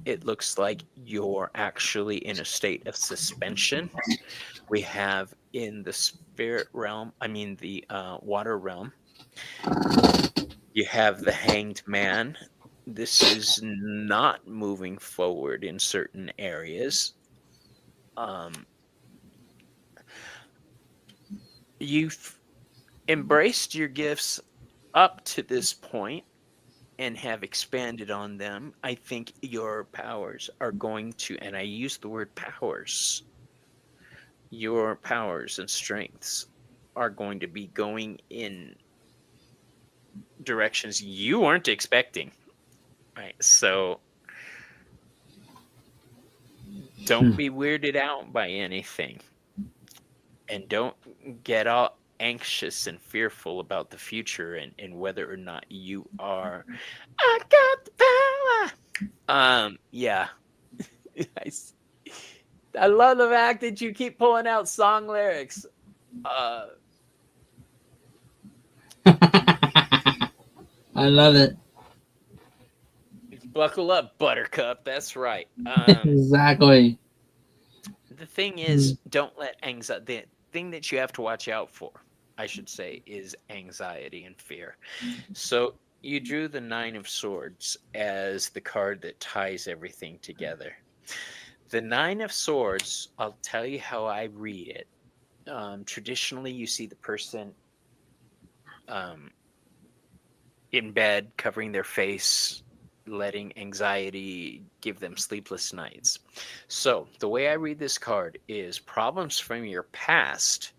It looks like you're actually in a state of suspension. We have in the spirit realm, the water realm, you have the Hanged Man. This is not moving forward in certain areas. You've embraced your gifts up to this point and have expanded on them. I think your powers are going to, and I use the word powers, your powers and strengths are going to be going in directions you weren't expecting. Right. So don't be weirded out by anything. And don't get all anxious and fearful about the future and whether or not you are. I got the power. Yeah. I love the fact that you keep pulling out song lyrics. I love it. Buckle up, Buttercup. That's right. Exactly. The thing is, don't let anxiety. The thing that you have to watch out for, I should say, is anxiety and fear. So you drew the Nine of Swords as the card that ties everything together. The Nine of Swords, I'll tell you how I read it. Traditionally, you see the person in bed, covering their face, letting anxiety give them sleepless nights. So the way I read this card is problems from your past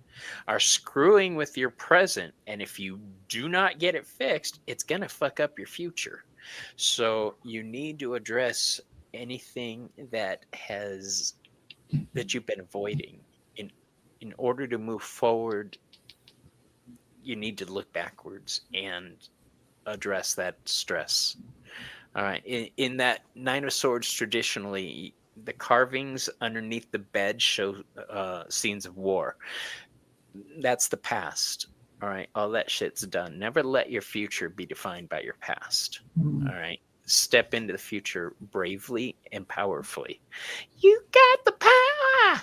are screwing with your present, and if you do not get it fixed, it's going to fuck up your future. So you need to address anything that you've been avoiding. In order to move forward, you need to look backwards and address that stress. All right. In that Nine of Swords, traditionally, the carvings underneath the bed show scenes of war. That's the past. All right. All that shit's done. Never let your future be defined by your past. All right. Step into the future bravely and powerfully. You got the power.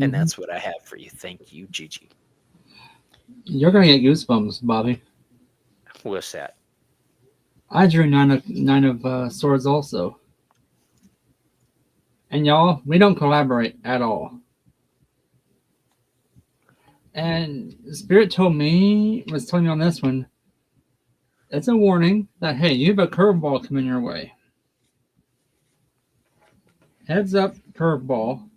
And that's what I have for you. Thank you, Gigi. You're going to get goosebumps, Bobby. What's that? I drew nine of swords also. And y'all, we don't collaborate at all. And Spirit was telling me on this one, it's a warning that, hey, you have a curveball coming your way. Heads up, curveball.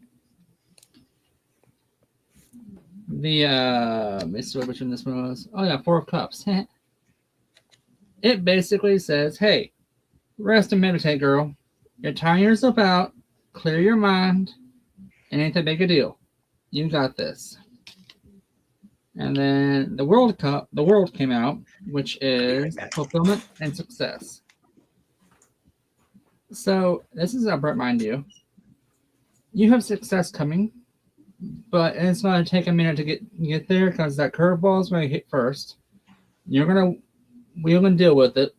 Let me see which one this one was. Oh yeah, 4 of Cups. It basically says, hey, rest and meditate, girl. You're tiring yourself out. Clear your mind. It ain't that big a deal. You got this. And then the World came out, which is fulfillment and success. So this is to remind you, you have success coming, but it's going to take a minute to get there because that curveball is going to hit first. We're going to deal with it.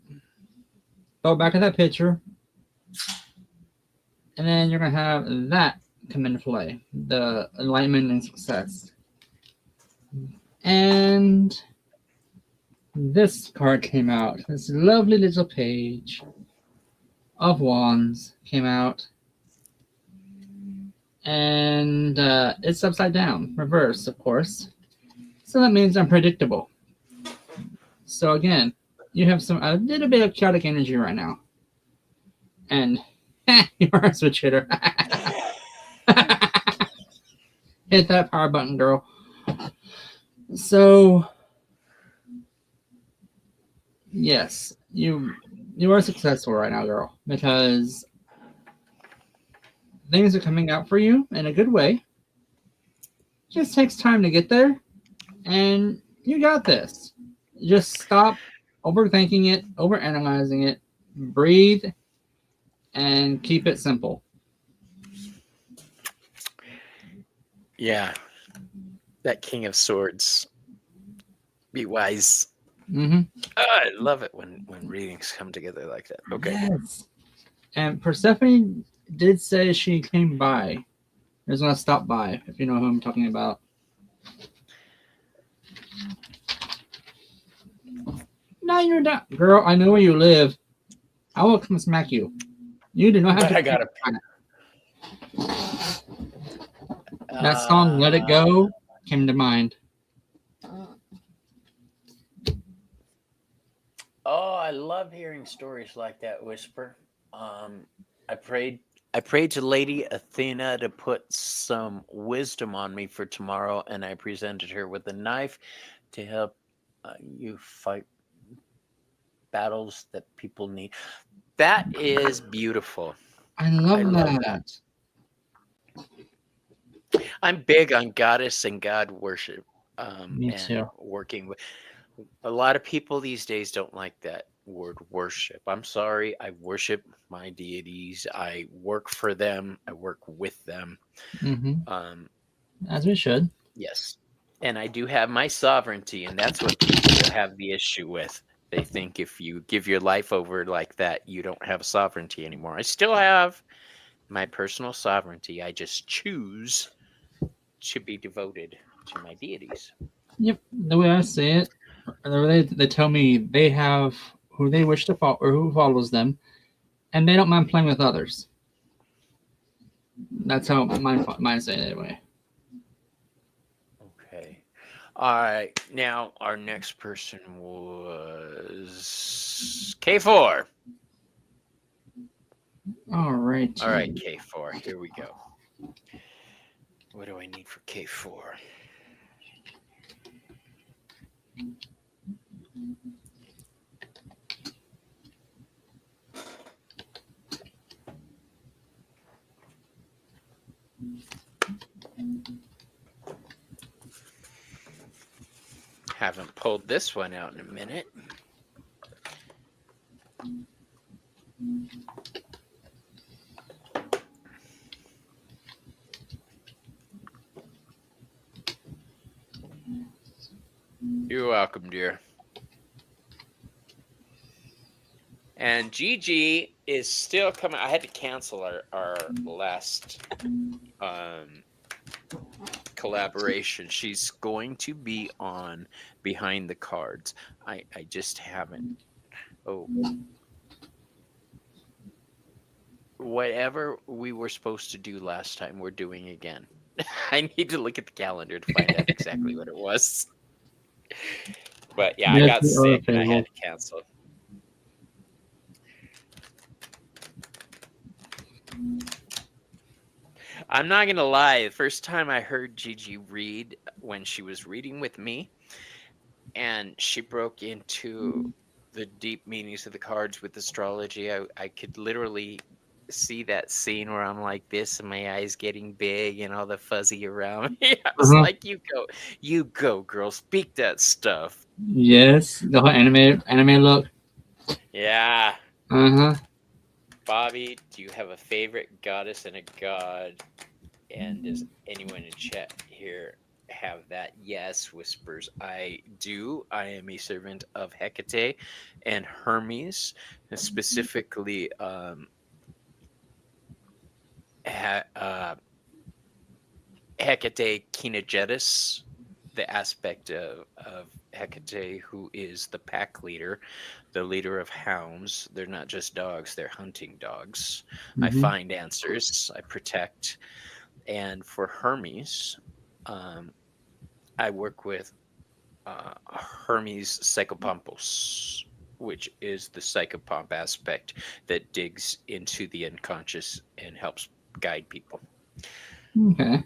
Go back to that picture, and then you're going to have that come into play, the enlightenment and success. And this card came out. This lovely little page of wands came out. And it's upside down, reverse, of course. So that means unpredictable. So again, you have a little bit of chaotic energy right now. And you are a switch hitter. Hit that power button, girl. So yes, you are successful right now, girl, because things are coming out for you in a good way. It just takes time to get there, and you got this. Just stop overthinking it, overanalyzing it, breathe, and keep it simple. Yeah. That King of Swords. Be wise. Mm-hmm. I love it when readings come together like that. Okay. Yes. And Persephone did say she came by. There's going to stop by, if you know who I'm talking about. No, you're not. Girl, I know where you live. I will come smack you. You do not have to. I got it. That song, Let It Go, came to mind. Oh, I love hearing stories like that, Whisper. I prayed to Lady Athena to put some wisdom on me for tomorrow, and I presented her with a knife to help you fight battles that people need. That is beautiful. I love that. I'm big on goddess and God worship. Me and too. Working with a lot of people these days don't like that word worship. I'm sorry. I worship my deities. I work for them. I work with them. Mm-hmm. As we should. Yes. And I do have my sovereignty, and that's what people have the issue with. They think if you give your life over like that, you don't have sovereignty anymore. I still have my personal sovereignty. I just choose to be devoted to my deities. Yep. The way I say it, they tell me they have who they wish to follow or who follows them, and they don't mind playing with others. That's how mine say it anyway. Okay. All right. Now our next person was K4. All right. All right, K4. Here we go. What do I need for K4? Haven't pulled this one out in a minute. You're welcome, dear. And Gigi is still coming. I had to cancel our last collaboration. She's going to be on Behind the Cards. I just haven't. Oh, whatever we were supposed to do last time, we're doing again. I need to look at the calendar to find out exactly what it was. But yeah, I Yes, got we are sick and I had available. to cancel. I'm not gonna lie. The first time I heard Gigi read when she was reading with me, and she broke into the deep meanings of the cards with astrology, I could literally see that scene where I'm like this and my eyes getting big and all the fuzzy around me. I was Uh-huh. like, you go, girl, speak that stuff. Yes, the whole anime look. Yeah. Uh-huh. Bobby, do you have a favorite goddess and a god? And does anyone in chat here have that? Yes, whispers. I do. I am a servant of Hecate and Hermes, and specifically Hecate Kinegetus, the aspect of Hecate, who is the pack leader, the leader of hounds. They're not just dogs, they're hunting dogs. I Mm-hmm. find answers, I protect. And for Hermes, I work with Hermes Psychopompos, which is the psychopomp aspect that digs into the unconscious and helps guide people. Okay.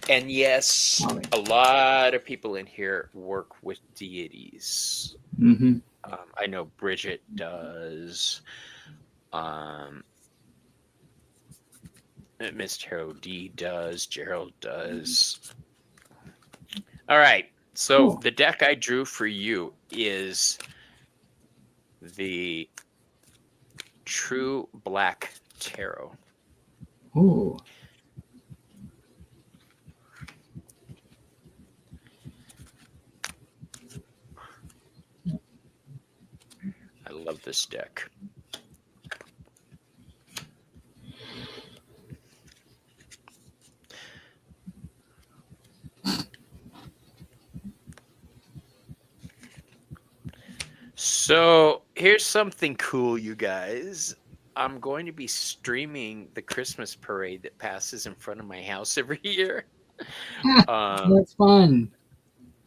And yes, a lot of people in here work with deities. Mm-hmm. I know Bridget does. Miss Tarot D does. Gerald does. All right. So Cool. the deck I drew for you is the True Black Tarot. Ooh. I love this deck. So here's something cool, you guys. I'm going to be streaming the Christmas parade that passes in front of my house every year. That's fun.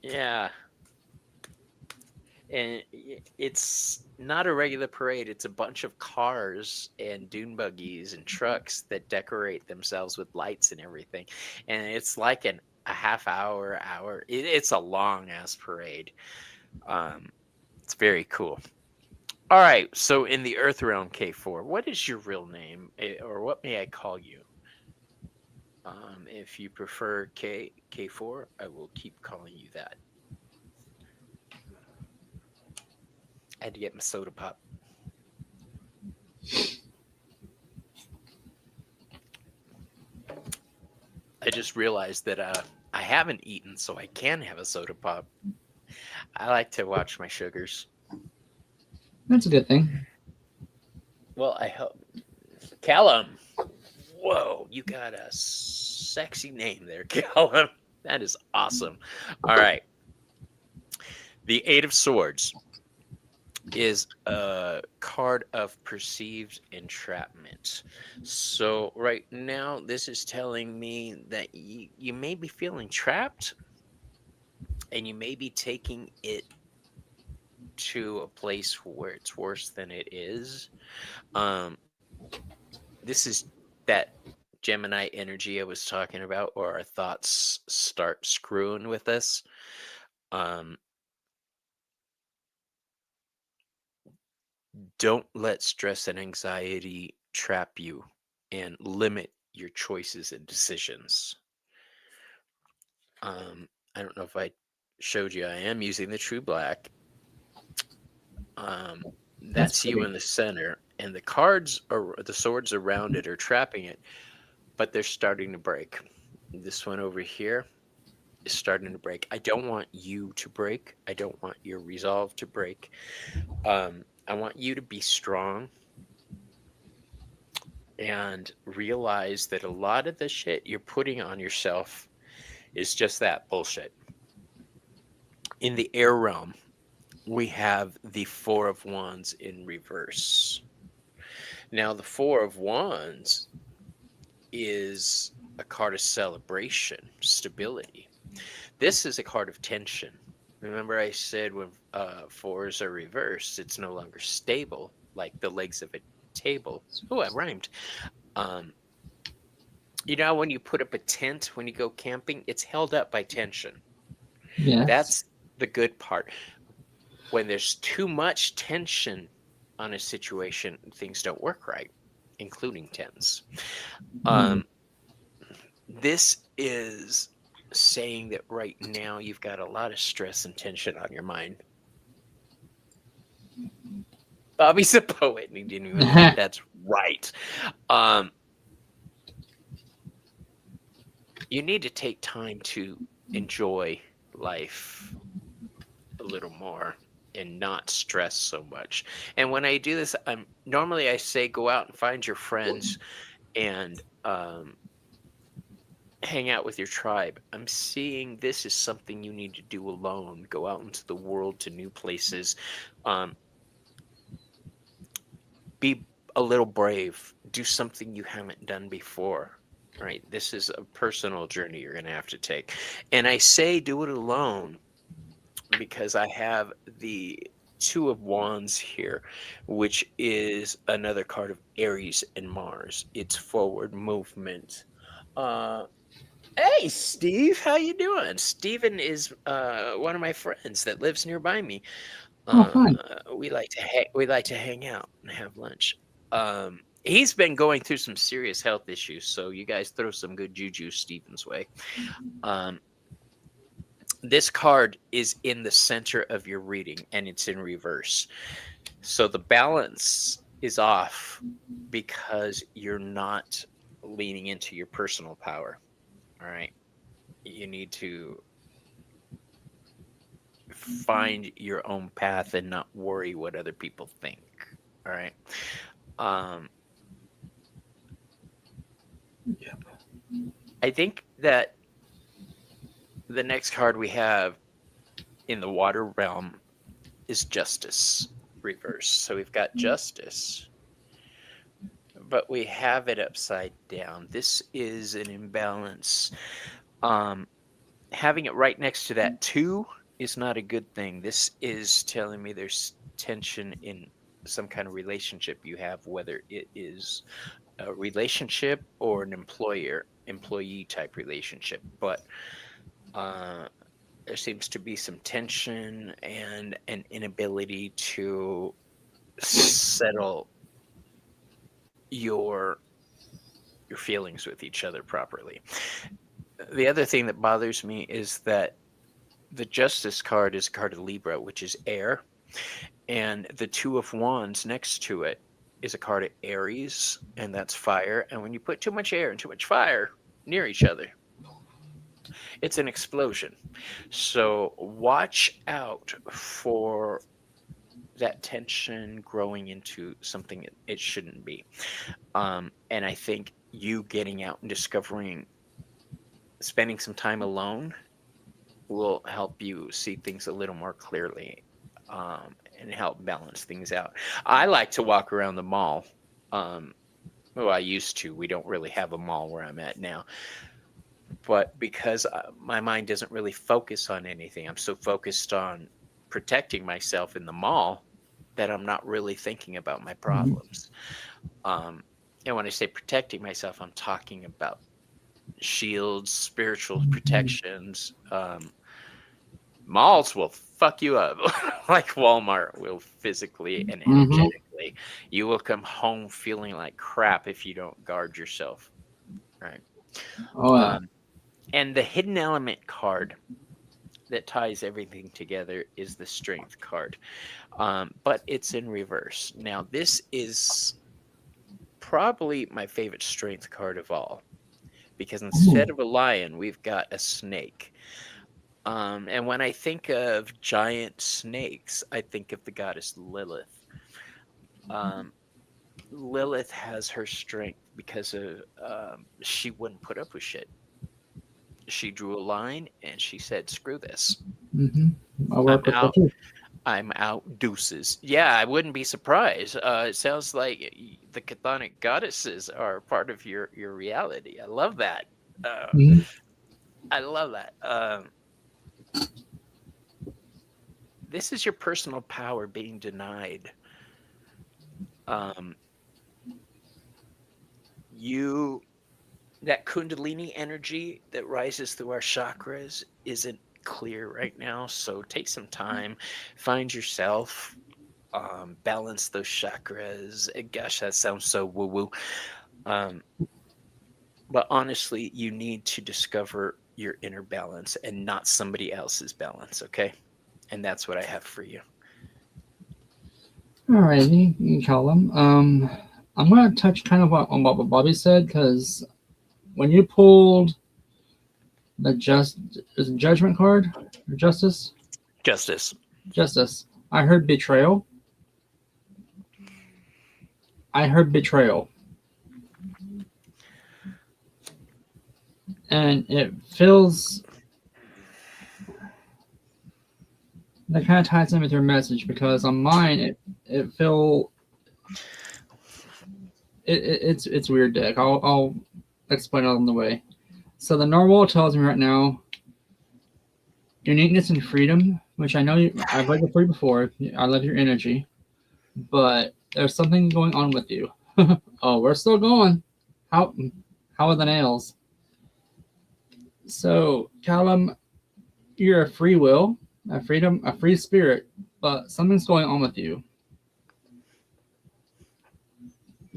Yeah. And it's not a regular parade. It's a bunch of cars and dune buggies and trucks that decorate themselves with lights and everything. And it's like a half hour. It's a long ass parade. It's very cool. All right. So in the Earth Realm K4, what is your real name, or what may I call you? If you prefer K4, I will keep calling you that. I had to get my soda pop. I just realized that I haven't eaten, so I can have a soda pop. I like to watch my sugars. That's a good thing. Well, I hope. Callum. Whoa, you got a sexy name there, Callum. That is awesome. All right. The Eight of Swords is a card of perceived entrapment. So right now, this is telling me that you may be feeling trapped and you may be taking it to a place where it's worse than it is. Um, this is that Gemini energy I was talking about, or our thoughts start screwing with us. Um, don't let stress and anxiety trap you and limit your choices and decisions. I don't know if I showed you, I am using the True Black. That's you pretty. in the center, and the cards or the swords around it are trapping it, but they're starting to break. This one over here is starting to break. I don't want you to break. I don't want your resolve to break. I want you to be strong. and realize that a lot of the shit you're putting on yourself is just that bullshit. In the air realm, we have the Four of Wands in reverse. Now, the Four of Wands is a card of celebration, stability. This is a card of tension. Remember, I said when fours are reversed, it's no longer stable, like the legs of a table. Oh, I rhymed. Um, you know, when you put up a tent when you go camping, it's held up by tension. Yes. That's the good part. When there's too much tension on a situation, things don't work right, including tents. Mm. Um, this is saying that right now you've got a lot of stress and tension on your mind. Bobby's a poet and he didn't even laugh. That's right. Um, you need to take time to enjoy life a little more and not stress so much. And when I do this, I'm normally I say go out and find your friends and hang out with your tribe. I'm seeing this is something you need to do alone. Go out into the world to new places. Um, be a little brave. Do something you haven't done before. Right? This is a personal journey you're going to have to take. And I say do it alone because I have the Two of Wands here, which is another card of Aries and Mars. It's forward movement. Uh, Hey, Steve, how you doing? Steven is one of my friends that lives nearby me. Oh, fun. We like to hang out and have lunch. He's been going through some serious health issues, so you guys throw some good juju Steven's way. Um, this card is in the center of your reading, and it's in reverse. So the balance is off because you're not leaning into your personal power. All right. You need to find your own path and not worry what other people think. All right. Um, Yep. I think that the next card we have in the water realm is justice reverse. So we've got justice, but we have it upside down. This is an imbalance. Um, Having it right next to that two is not a good thing. This is telling me there's tension in some kind of relationship you have, whether it is a relationship or an employer employee type relationship. But uh, there seems to be some tension and an inability to settle your your feelings with each other properly. The other thing that bothers me is that the Justice card is a card of Libra, which is air, and the Two of Wands next to it is a card of Aries, and that's fire. And when you put too much air and too much fire near each other, it's an explosion. So watch out for that tension growing into something it shouldn't be. And I think you getting out and discovering, spending some time alone will help you see things a little more clearly and help balance things out. I like to walk around the mall. Um, well, I used to. We don't really have a mall where I'm at now. But because my mind doesn't really focus on anything, I'm so focused on protecting myself in the mall that I'm not really thinking about my Mhm. problems. Um, and when I say protecting myself, I'm talking about shields, spiritual Mhm. protections. Malls will fuck you up like Walmart will physically and Mhm. energetically. You will come home feeling like crap if you don't guard yourself. Right. Oh, yeah. Um, and the hidden element card that ties everything together is the strength card, but it's in reverse. Now, this is probably my favorite strength card of all because instead Ooh. of a lion, we've got a snake. And when I think of giant snakes, I think of the goddess Lilith. Um, Lilith has her strength because of she wouldn't put up with shit. She drew a line and she said, "Screw this. Mm-hmm. I I'm work with that out. too. I'm out. Deuces." Yeah, I wouldn't be surprised. It sounds like the chthonic goddesses are part of your reality. I love that. Uh, Mm-hmm. I love that. This is your personal power being denied. Um, you that kundalini energy that rises through our chakras isn't clear right now, so take some time, find yourself, balance those chakras. Gosh, that sounds so woo woo. um, but honestly, you need to discover your inner balance and not somebody else's balance, okay? And that's what I have for you. Alrighty, Callum. I'm gonna touch kind of on what Bobby said because when you pulled the judgment card or Justice. justice, I heard betrayal. I heard betrayal, and it feels that kind of ties in with your message because on mine it feel it's weird, Dick. I'll explain it on the way. So the normal tells me right now uniqueness and freedom, which I know I've read it for you before. I love your energy, but there's something going on with you. Oh, we're still going. How how are the nails? So Callum, you're a free will, a free spirit, but something's going on with you.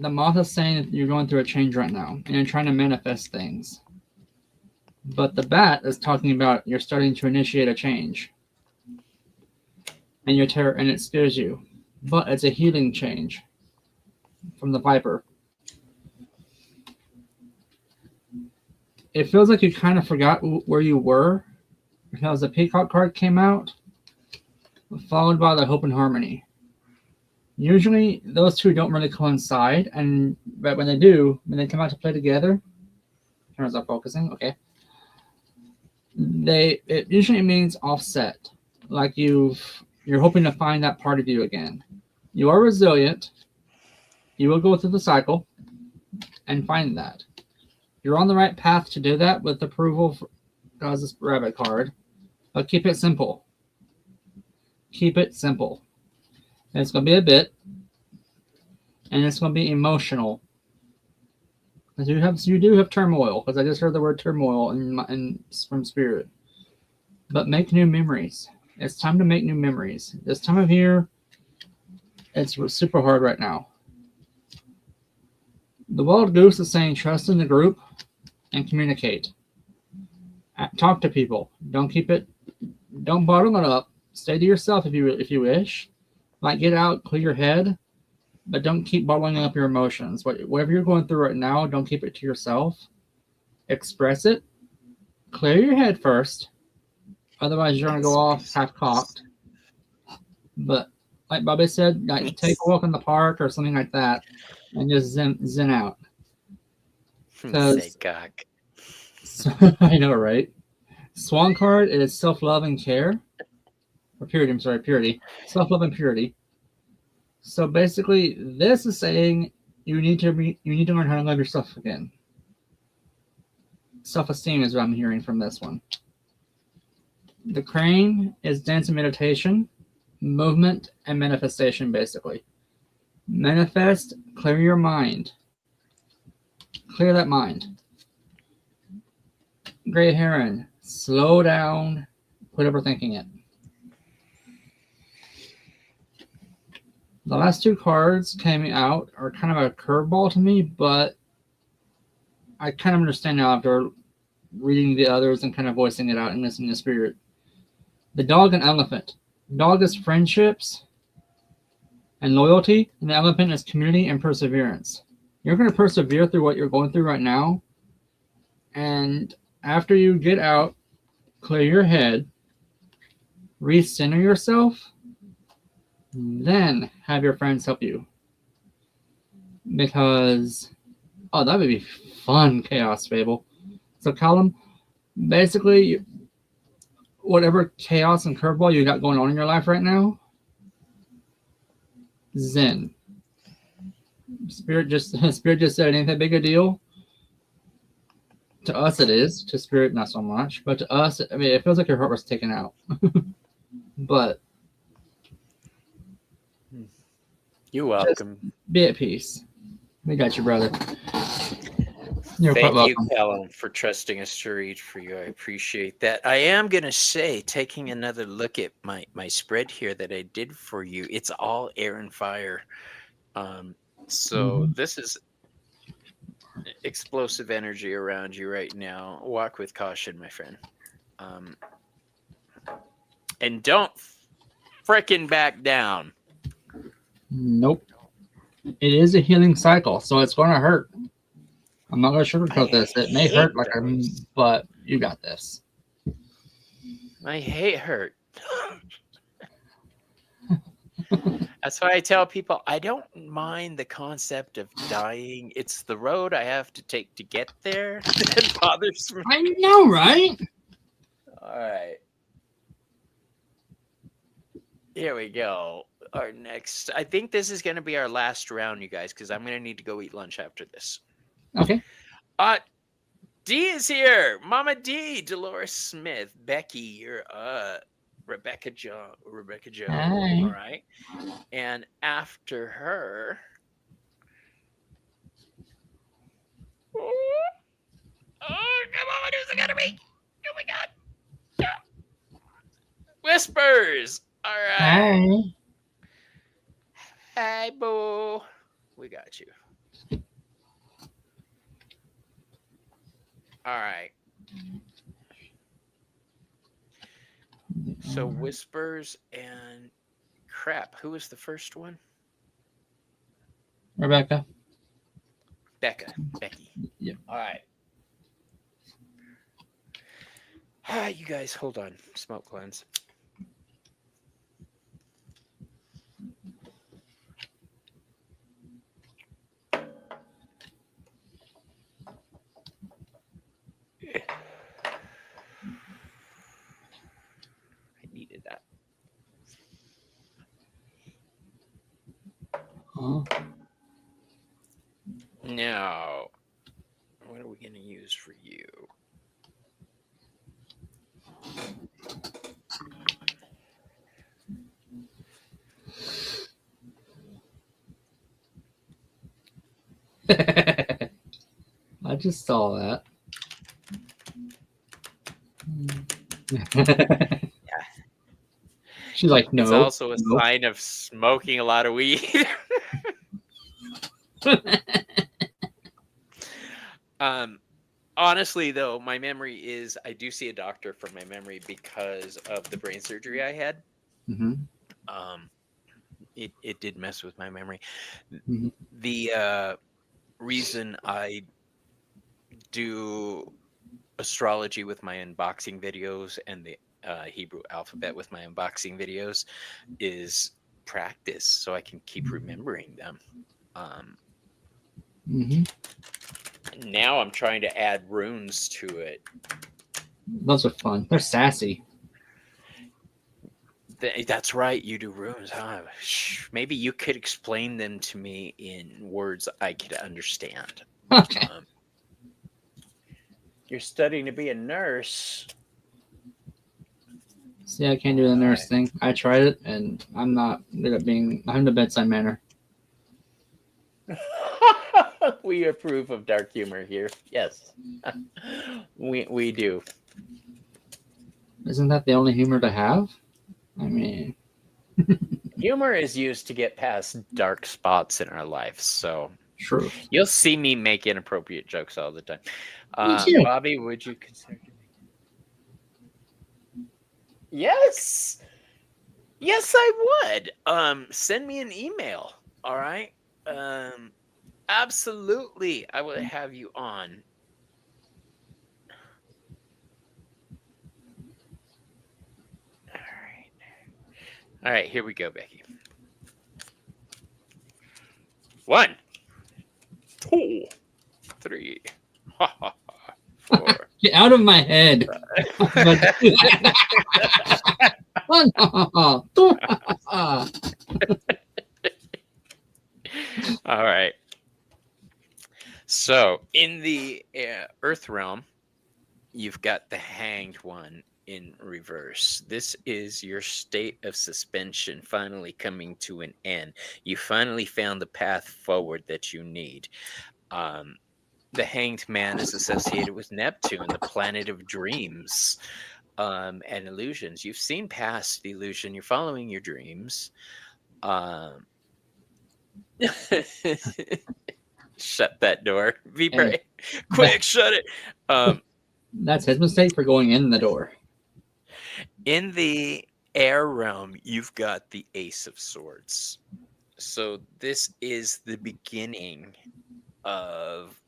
The moth is saying that you're going through a change right now, and you're trying to manifest things. But the bat is talking about you're starting to initiate a change, and and it scares you. But it's a healing change from the viper. It feels like you kind of forgot where you were because the peacock card came out, followed by the hope and harmony. Usually, those two don't really coincide, but when they do, when they come out to play together, cameras are focusing. Okay, it usually means offset, like you're hoping to find that part of you again. You are resilient. You will go through the cycle and find that. You're on the right path to do that with approval because this rabbit card. But keep it simple. Keep it simple. And it's going to be a bit, and it's going to be emotional. Because you do have turmoil, because I just heard the word turmoil from spirit. But make new memories. It's time to make new memories. This time of year, it's super hard right now. The wild goose is saying trust in the group and communicate. Talk to people. Don't bottle it up. Stay to yourself if you wish. Like get out, clear your head, but don't keep bottling up your emotions. Whatever you're going through right now, don't keep it to yourself. Express it. Clear your head first. Otherwise, you're gonna go off half cocked. But like Bobby said, like take a walk in the park or something like that, and just zen out. Say cock. I know, right? Swan card is self-love and care. Or purity, I'm sorry, purity. Self-love and purity. So basically, this is saying you need to learn how to love yourself again. Self-esteem is what I'm hearing from this one. The crane is dance and meditation, movement, and manifestation, basically. Manifest, clear your mind. Clear that mind. Gray heron, slow down, quit overthinking it. The last two cards came out are kind of a curveball to me, but I kind of understand now after reading the others and kind of voicing it out and listening to spirit. The dog and elephant. Dog is friendships and loyalty, and the elephant is community and perseverance. You're going to persevere through what you're going through right now, and after you get out, clear your head, recenter yourself, then have your friends help you. because that would be fun, Chaos Fable. So, Callum, basically, whatever chaos and curveball you got going on in your life right now, Zen. Spirit just said it ain't that big a deal. To us, it is. To Spirit, not so much. But to us, I mean, it feels like your heart was taken out. But You're welcome. be at peace. We got you, brother. You're quite Thank you, welcome. Callum, for trusting us to read for you. I appreciate that. I am going to say, taking another look at my spread here that I did for you, it's all air and fire. So this is explosive energy around you right now. Walk with caution, my friend. And don't frickin' back down. Nope. It is a healing cycle, so it's going to hurt. I'm not going to sugarcoat this. It may hurt, but you got this. I hate hurt. That's why I tell people I don't mind the concept of dying. It's the road I have to take to get there that bothers me. I know, right? All right. Here we go. Our next, I think this is going to be our last round, you guys, because I'm going to need to go eat lunch after this. Okay. D is here. Mama D, Dolores Smith, Becky, you're Rebecca Joe. Hi. All right. And after her, oh, come on, who's it gonna be? Oh my God. Yeah. Whispers. All right. Hi. Hey, boo. We got you. All right. So Whispers and crap. Who was the first one? Rebecca. Becky. Yep. All right. You guys, hold on. Smoke cleanse. I needed that. Now, what are we going to use for you? I just saw that. She's like, no. It's also a sign of smoking a lot of weed. Honestly, though, my memory is I do see a doctor for my memory because of the brain surgery I had. Mm-hmm. It did mess with my memory. Mhm. The reason I do astrology with my unboxing videos and the Hebrew alphabet with my unboxing videos is practice, so I can keep remembering them. Now I'm trying to add runes to it. Those are fun. They're sassy. That's right. You do runes, huh? Maybe you could explain them to me in words I could understand. Okay. You're studying to be a nurse. See, I can't do the nurse thing. I tried it, and I'm not good at being. I'm the bedside manner. We approve of dark humor here. Yes, we do. Isn't that the only humor to have? I mean, humor is used to get past dark spots in our lives. So true. You'll see me make inappropriate jokes all the time. Bobby, would you consider? Yes. Yes, I would. Send me an email. All right. Absolutely, I will have you on. All right, here we go, Becky. 1, 2, 3, 4. Get out of my head. All right. So in the Earth realm, you've got the Hanged One in reverse. This is your state of suspension finally coming to an end. You finally found the path forward that you need. The Hanged Man is associated with Neptune, the planet of dreams and illusions. You've seen past the illusion. You're following your dreams. Shut that door. Be brave. Quick, shut it. That's his mistake for going in the door. In the air realm, you've got the Ace of Swords. So this is the beginning of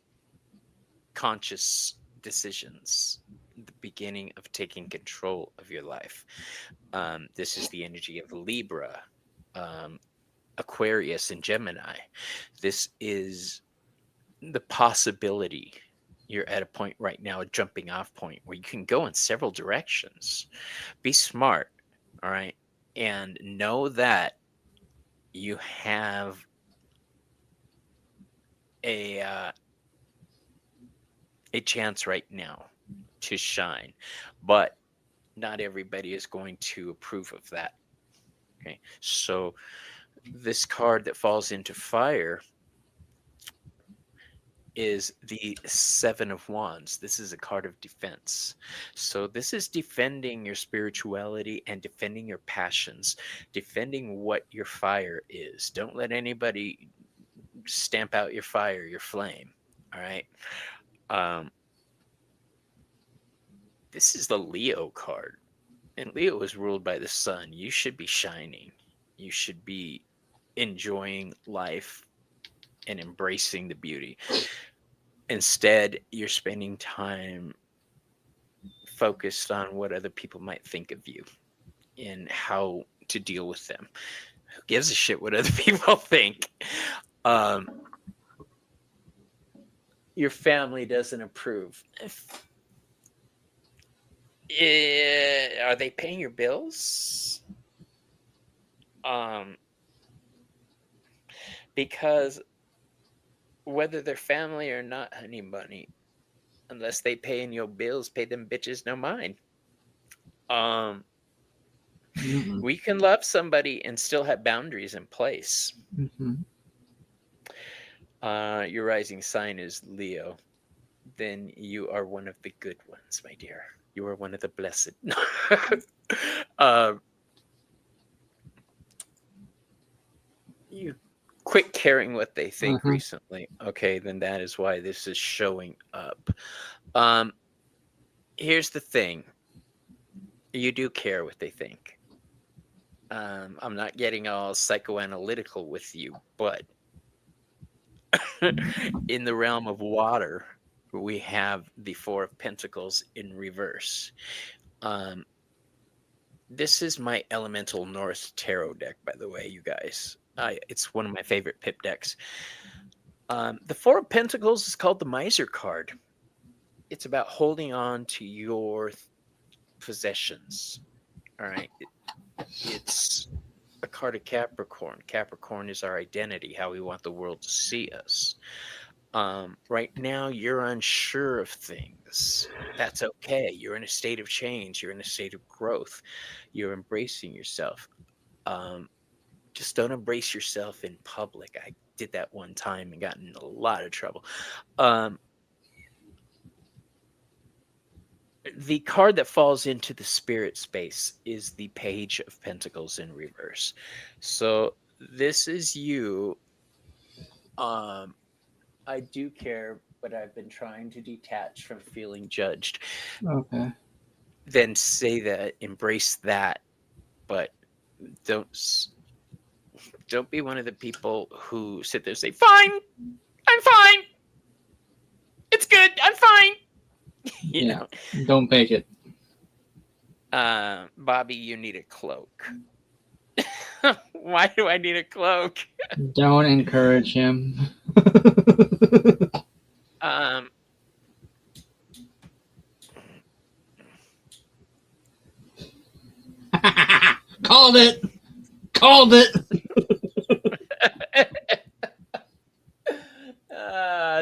conscious decisions, the beginning of taking control of your life. This is the energy of Libra, Aquarius, and Gemini. This is the possibility. You're at a point right now, a jumping off point where you can go in several directions. Be smart, all right? And know that you have a chance right now to shine, but not everybody is going to approve of that. Okay, so this card that falls into fire is the Seven of Wands. This is a card of defense. So this is defending your spirituality and defending your passions, defending what your fire is. Don't let anybody stamp out your fire, your flame. All right. This is the Leo card, and Leo is ruled by the sun. You should be shining. You should be enjoying life and embracing the beauty. Instead, you're spending time focused on what other people might think of you and how to deal with them. Who gives a shit what other people think? Your family doesn't approve. Are they paying your bills? Because whether they're family or not, honey bunny, unless they paying your bills, pay them bitches no mind. We can love somebody and still have boundaries in place. Your rising sign is Leo. Then you are one of the good ones, my dear. You are one of the blessed. You quit caring what they think recently. Okay, then that is why this is showing up. Here's the thing. You do care what they think. I'm not getting all psychoanalytical with you, but in the realm of water, we have the Four of Pentacles in reverse. This is my Elemental North Tarot deck, by the way, you guys. It's one of my favorite pip decks. The Four of Pentacles is called the Miser card. It's about holding on to your possessions. All right. It's a card of Capricorn. Capricorn is our identity, how we want the world to see us. Right now, you're unsure of things. That's okay. You're in a state of change. You're in a state of growth. You're embracing yourself. Just don't embrace yourself in public. I did that one time and got in a lot of trouble. The card that falls into the spirit space is the Page of Pentacles in reverse. So this is you. I do care, but I've been trying to detach from feeling judged. Okay. Then say that, embrace that, but don't be one of the people who sit there and say, "Fine, I'm fine. It's good. I'm fine." You know. Don't fake it. Bobby, you need a cloak. Why do I need a cloak? Don't encourage him. Called it. Called it.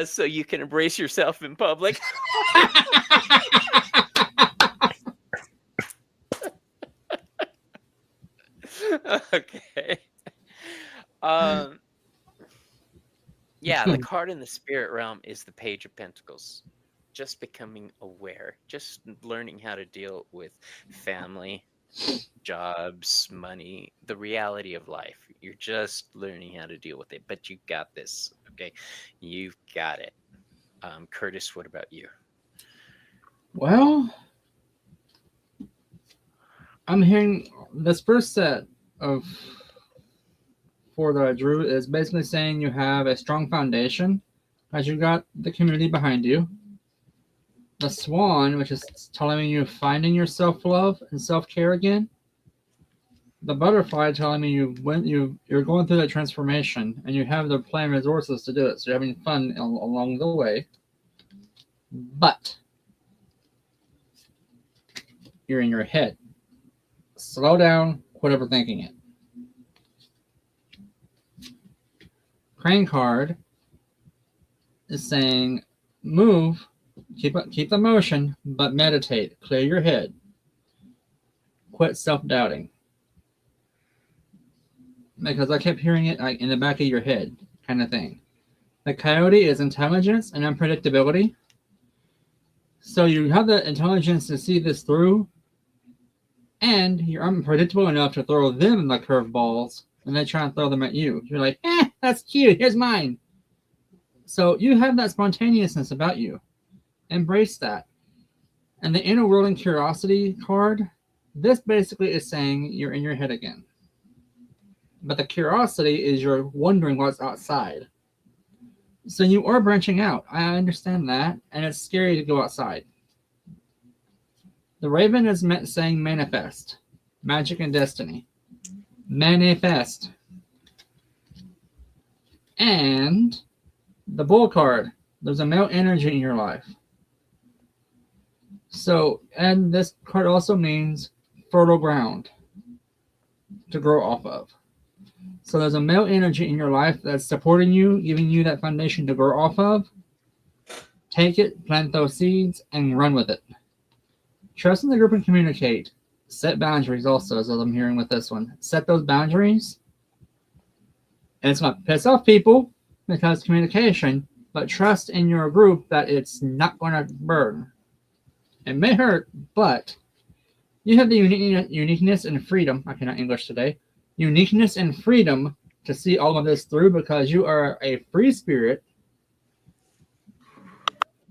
So you can embrace yourself in public. Okay. Um, yeah, the card in the spirit realm is the Page of Pentacles. Just becoming aware, just learning how to deal with family, jobs, money, the reality of life. You're just learning how to deal with it, but you got this. Okay, you've got it. Curtis, what about you? Well, I'm hearing this first set of for the Drew is basically saying you have a strong foundation as you got the community behind you. The Swan, which is telling you finding your self-love and self-care again. The Butterfly telling me you're going through that transformation and you have the plan resources to do it, so you're having fun along the way. But you're in your head. Slow down, quit overthinking it. Crane card is saying move, keep the motion, but meditate, clear your head, quit self-doubting. Because I kept hearing it like in the back of your head, kind of thing. The Coyote is intelligence and unpredictability. So you have the intelligence to see this through, and you're unpredictable enough to throw them the curveballs, and they try and throw them at you. You're like, that's cute. Here's mine. So you have that spontaneousness about you. Embrace that. And the inner world and curiosity card, this basically is saying you're in your head again. But the curiosity is you're wondering what's outside. So you are branching out. I understand that. And it's scary to go outside. The Raven is saying manifest. Magic and destiny. Manifest. And the Bull card. There's a male energy in your life. So, and this card also means fertile ground to grow off of. So there's a male energy in your life that's supporting you, giving you that foundation to grow off of. Take it, plant those seeds, and run with it. Trust in the group and communicate. Set boundaries also, as I'm hearing with this one. Set those boundaries. And it's going to piss off people because communication, but trust in your group that it's not going to burn. It may hurt, but you have the uniqueness and freedom. I cannot English today. Uniqueness and freedom to see all of this through because you are a free spirit.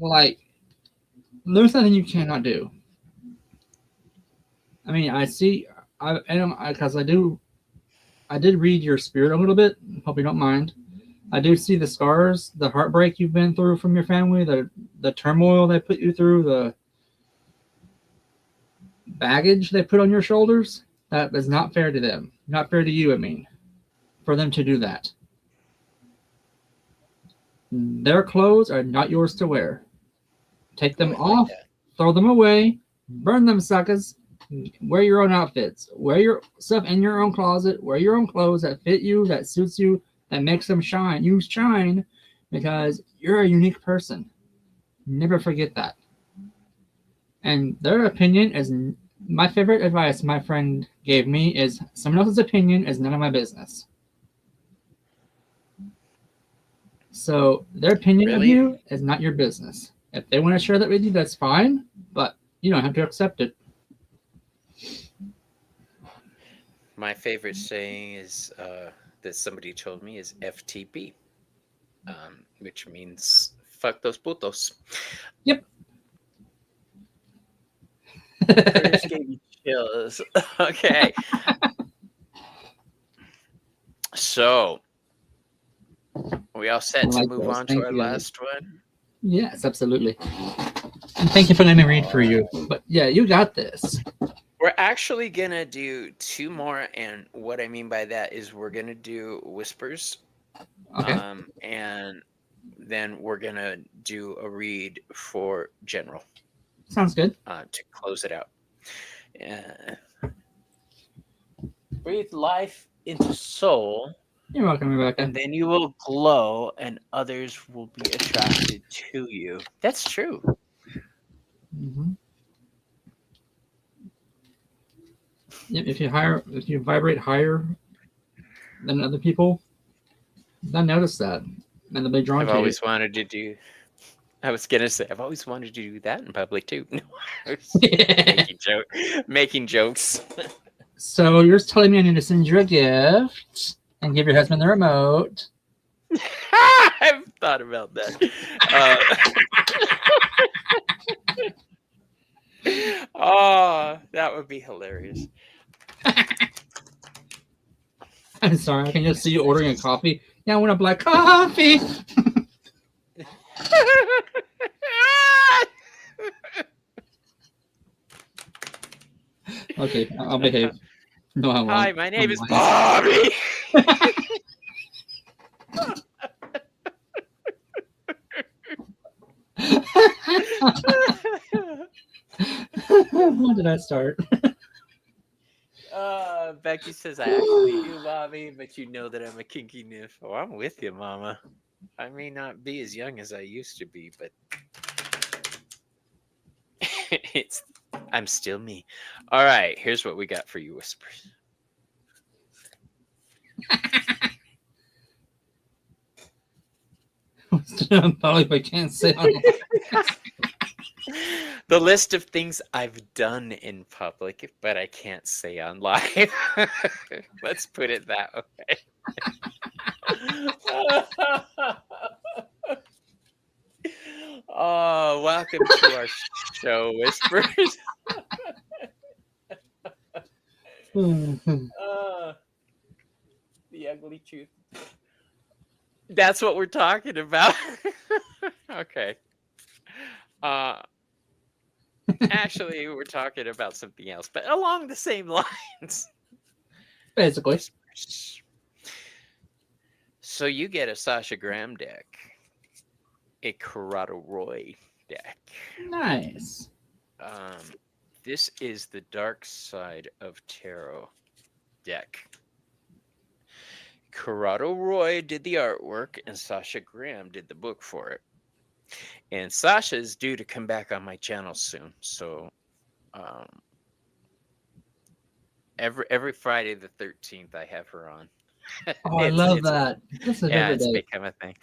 Like, there's nothing you cannot do. I mean, I see, because I did read your spirit a little bit. Hope you don't mind. I do see the scars, the heartbreak you've been through from your family, the turmoil they put you through, the baggage they put on your shoulders. That is not fair to them. Not fair to you, I mean, for them to do that. Their clothes are not yours to wear. Take them off, throw them away, burn them suckers, wear your own outfits, wear your stuff in your own closet, wear your own clothes that fit you, that suits you, that makes them shine. You shine because you're a unique person. Never forget that. And their opinion is my favorite advice my friend gave me is someone else's opinion is none of my business. So their opinion of you is not your business. If they want to share that with you, that's fine, but you don't have to accept it. My favorite saying is that somebody told me is FTP, which means fuck those putos. Yep. Curtis gave me chills. Okay. So, we all set to move on to our last one? Yes, absolutely. And thank you for letting me read for you. But yeah, you got this. We're actually going to do two more. And what I mean by that is we're going to do whispers. Okay. And then we're going to do a read for general. Sounds good. To close it out. Breathe life into soul, You're welcome, Rebecca. and then you will glow, and others will be attracted to you. That's true. Hmm. If you vibrate higher than other people, they'll notice that, and they'll be drawn I've to you. always wanted to do. I was gonna say I've always wanted to do that in public too. No, I was making jokes. So you're telling me I need to send you a gift and give your husband the remote? I've thought about that. Oh, that would be hilarious. I'm sorry, I can just see you ordering a coffee. Yeah, I want a black coffee. Okay, I'll behave. No, I won't. Hi, my name is lying. Bobby. When did I start? Becky says I actually do, Bobby, but you know that I'm a kinky nympho. I'm with you, Mama. I may not be as young as I used to be, but I'm still me. All right, here's what we got for you, Whispers. Probably if I can't say online. The list of things I've done in public, but I can't say on live. Let's put it that way. Oh, welcome to our show, Whispers. The ugly truth. That's what we're talking about. Okay. Actually, we're talking about something else, but along the same lines. Basically. So you get a Sasha Graham deck, a Corrado Roy deck. Nice. This is the Dark Side of Tarot deck. Corrado Roy did the artwork, and Sasha Graham did the book for it. And Sasha is due to come back on my channel soon, so every Friday the 13th I have her on. Oh, I love that. This is Yeah, every it's day. become a thing.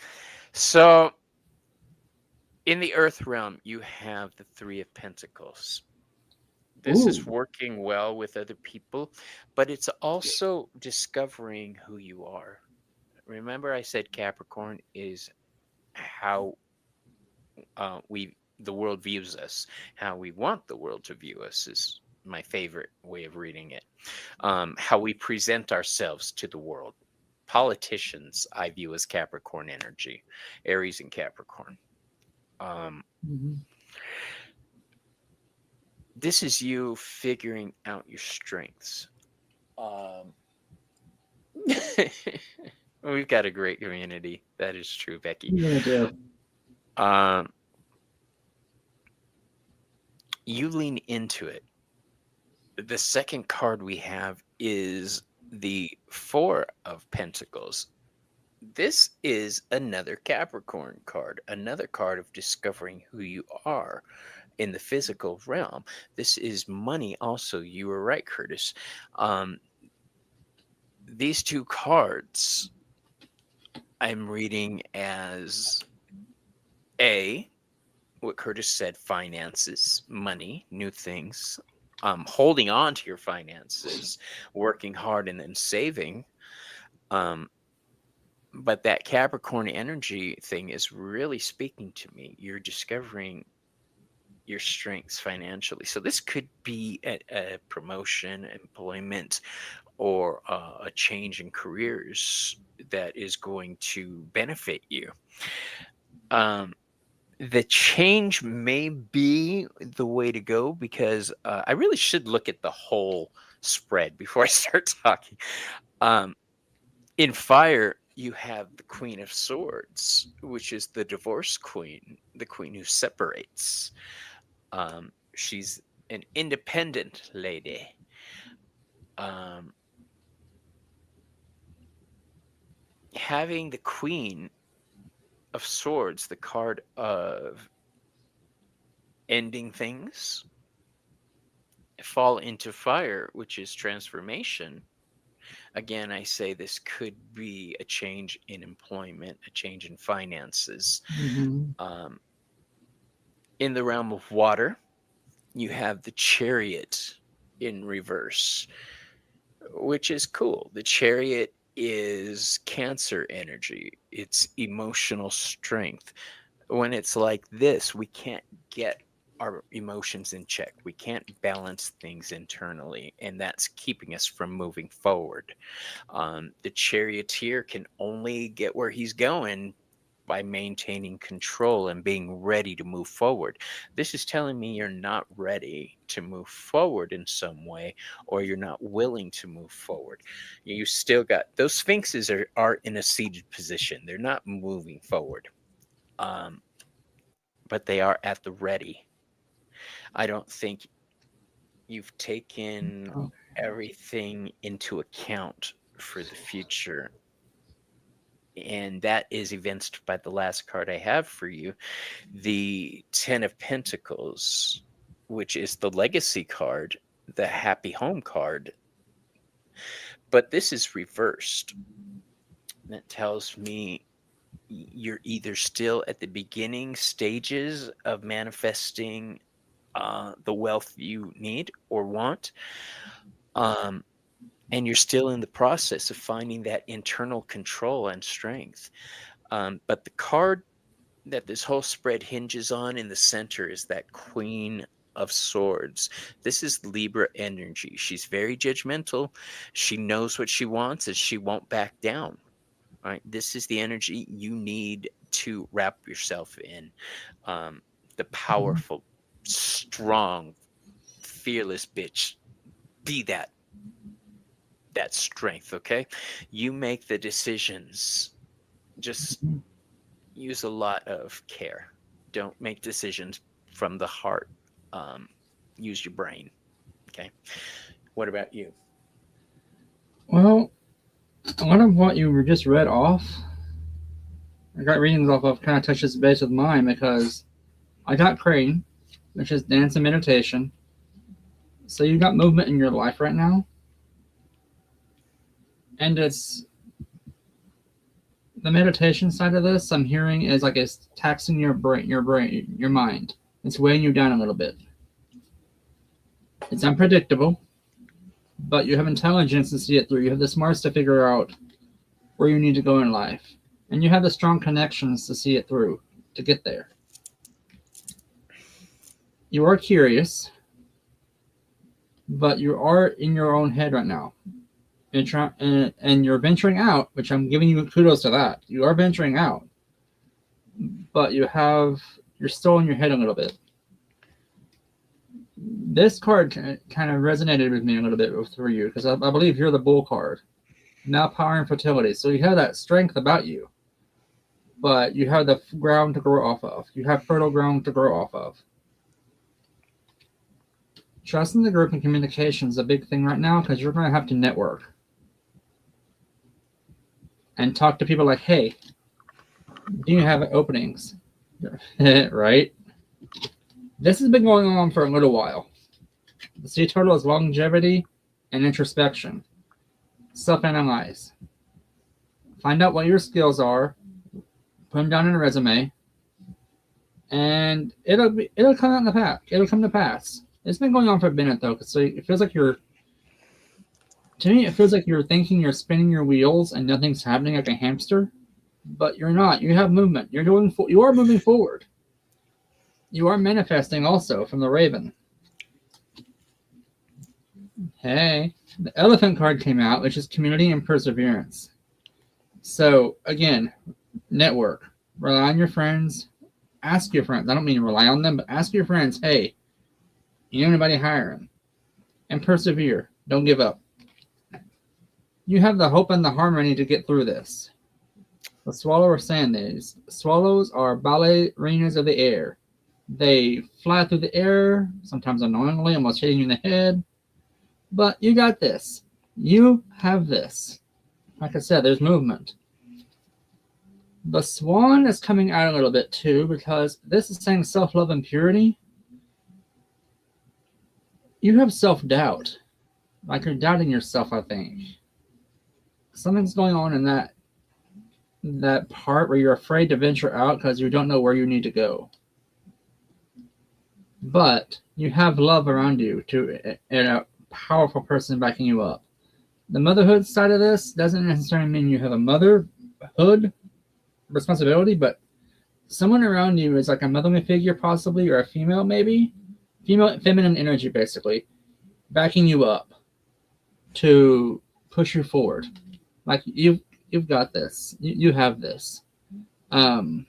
So in the Earth realm, you have the Three of Pentacles. This is Ooh. working well with other people, but it's also discovering who you are. Remember, I said Capricorn is how the world views us. How we want the world to view us is my favorite way of reading it. How we present ourselves to the world. Politicians, I view as Capricorn energy, Aries and Capricorn. This is you figuring out your strengths. We've got a great community. That is true, Becky. Yeah, I do. You lean into it. The second card we have is the Four of Pentacles. This is another Capricorn card, another card of discovering who you are in the physical realm. This is money also. You were right, Curtis. These two cards I'm reading as what Curtis said, finances, money, new things, holding on to your finances, working hard and then saving. But that Capricorn energy thing is really speaking to me. You're discovering your strengths financially. So this could be a promotion, employment, or a change in careers that is going to benefit you. The change may be the way to go because I really should look at the whole spread before I start talking. In fire, you have the Queen of Swords, which is the divorce queen, the queen who separates. She's an independent lady. having the Queen of Swords, the card of ending things, fall into fire, which is transformation. Again, I say this could be a change in employment, a change in finances. Mhm. In the realm of water, you have the Chariot in reverse, which is cool. The Chariot is Cancer energy, it's emotional strength. When it's like this, we can't get our emotions in check. We can't balance things internally, and that's keeping us from moving forward. The charioteer can only get where he's going by maintaining control and being ready to move forward. This is telling me you're not ready to move forward in some way, or you're not willing to move forward. You still got those sphinxes are in a seated position. They're not moving forward. But they are at the ready. I don't think you've taken Oh, everything into account for the future. And that is evinced by the last card I have for you, the Ten of Pentacles, which is the legacy card, the happy home card. But this is reversed. That tells me you're either still at the beginning stages of manifesting the wealth you need or want, and you're still in the process of finding that internal control and strength. But the card that this whole spread hinges on in the center is that Queen of Swords. This is Libra energy. She's very judgmental. She knows what she wants and she won't back down. Right? This is the energy you need to wrap yourself in. The powerful, strong, fearless bitch. Be that strength, okay? You make the decisions. Just use a lot of care. Don't make decisions from the heart. Use your brain, okay? What about you? well, a lot of what you were just read off, I got readings off of, kind of touches base with mine because I got Crane, which is dance and meditation. So you got movement in your life right now, and it's the meditation side of this. I'm hearing is like it's taxing your brain, your mind. It's weighing you down a little bit. It's unpredictable, but you have intelligence to see it through. You have the smarts to figure out where you need to go in life, and you have the strong connections to see it through to get there. You are curious, but you are in your own head right now. And you're venturing out, which I'm giving you kudos to that. You are venturing out, but you're still in your head a little bit. This card kind of resonated with me a little bit for you because I believe you're the Bull card. Now power and fertility. So you have that strength about you, but you have the ground to grow off of. You have fertile ground to grow off of. Trust in the group and communication is a big thing right now because you're going to have to network and talk to people like, hey, do you have openings? Right? This has been going on for a little while. The sea turtle is longevity and introspection. Self-analyze. Find out what your skills are. Put them down in a resume. And it'll come out in the path. It'll come to pass. It's been going on for a minute though, so it feels like you're thinking you're spinning your wheels and nothing's happening like a hamster, but you're not. You have movement. You are moving forward. You are manifesting also from the Raven. Hey, the Elephant card came out, which is community and perseverance. So again, network. Rely on your friends. Ask your friends. I don't mean rely on them, but ask your friends, hey, you know anybody hiring? And persevere. Don't give up. You have the hope and the harmony to get through this. The swallow are Sundays. Swallows are ballerinas of the air. They fly through the air, sometimes unknowingly, almost hitting you in the head. But you got this. You have this. Like I said, there's movement. The swan is coming out a little bit too because this is saying self-love and purity. You have self-doubt. Like you're doubting yourself, I think. Something's going on in that part where you're afraid to venture out because you don't know where you need to go. But you have love around you and a powerful person backing you up. The motherhood side of this doesn't necessarily mean you have a motherhood responsibility, but someone around you is like a motherly figure, possibly, or a female, maybe. Feminine energy, basically, backing you up to push you forward. Like you've got this. You have this. Um,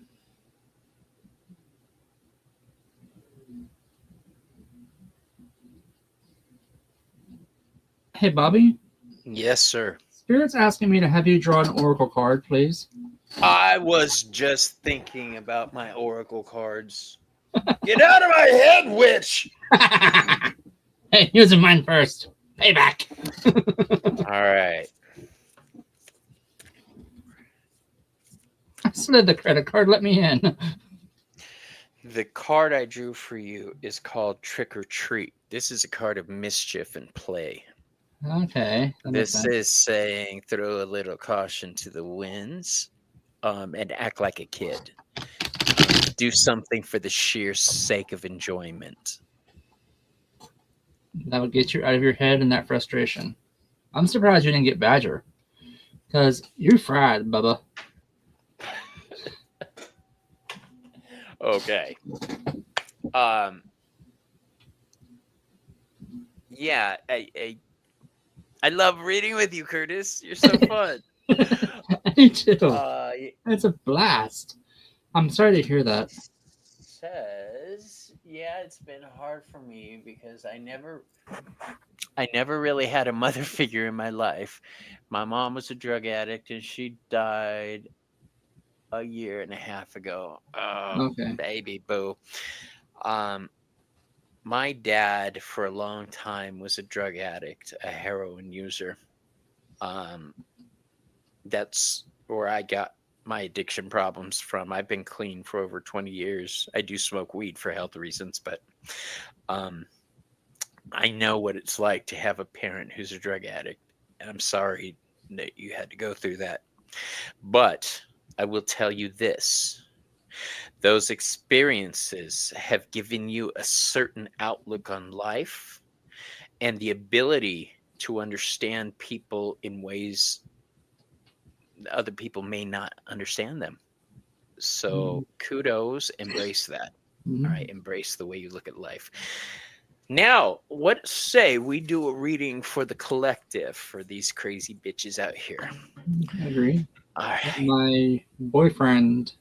hey, Bobby. Yes, sir. Spirit's asking me to have you draw an oracle card, please. I was just thinking about my oracle cards. Get out of my head, witch! Hey, using mine first. Payback. All right. I slid the credit card. Let me in. The card I drew for you is called Trick or Treat. This is a card of mischief and play. Okay. This is saying throw a little caution to the winds and act like a kid. Do something for the sheer sake of enjoyment. That would get you out of your head and that frustration. I'm surprised you didn't get Badger. Because you fried, Bubba. Okay. Yeah, I love reading with you, Curtis. You're so fun. Me too. It's a blast. I'm sorry to hear that. Says, yeah, it's been hard for me because I never really had a mother figure in my life. My mom was a drug addict and she died a year and a half ago. Oh, Okay. baby boo. My dad for a long time was a drug addict, a heroin user. That's where I got my addiction problems from. I've been clean for over 20 years. I do smoke weed for health reasons, but I know what it's like to have a parent who's a drug addict. And I'm sorry that you had to go through that. But I will tell you this. Those experiences have given you a certain outlook on life and the ability to understand people in ways other people may not understand them. So kudos, embrace that. All right, embrace the way you look at life. Now, what say we do a reading for the collective for these crazy bitches out here? I agree. All right. My boyfriend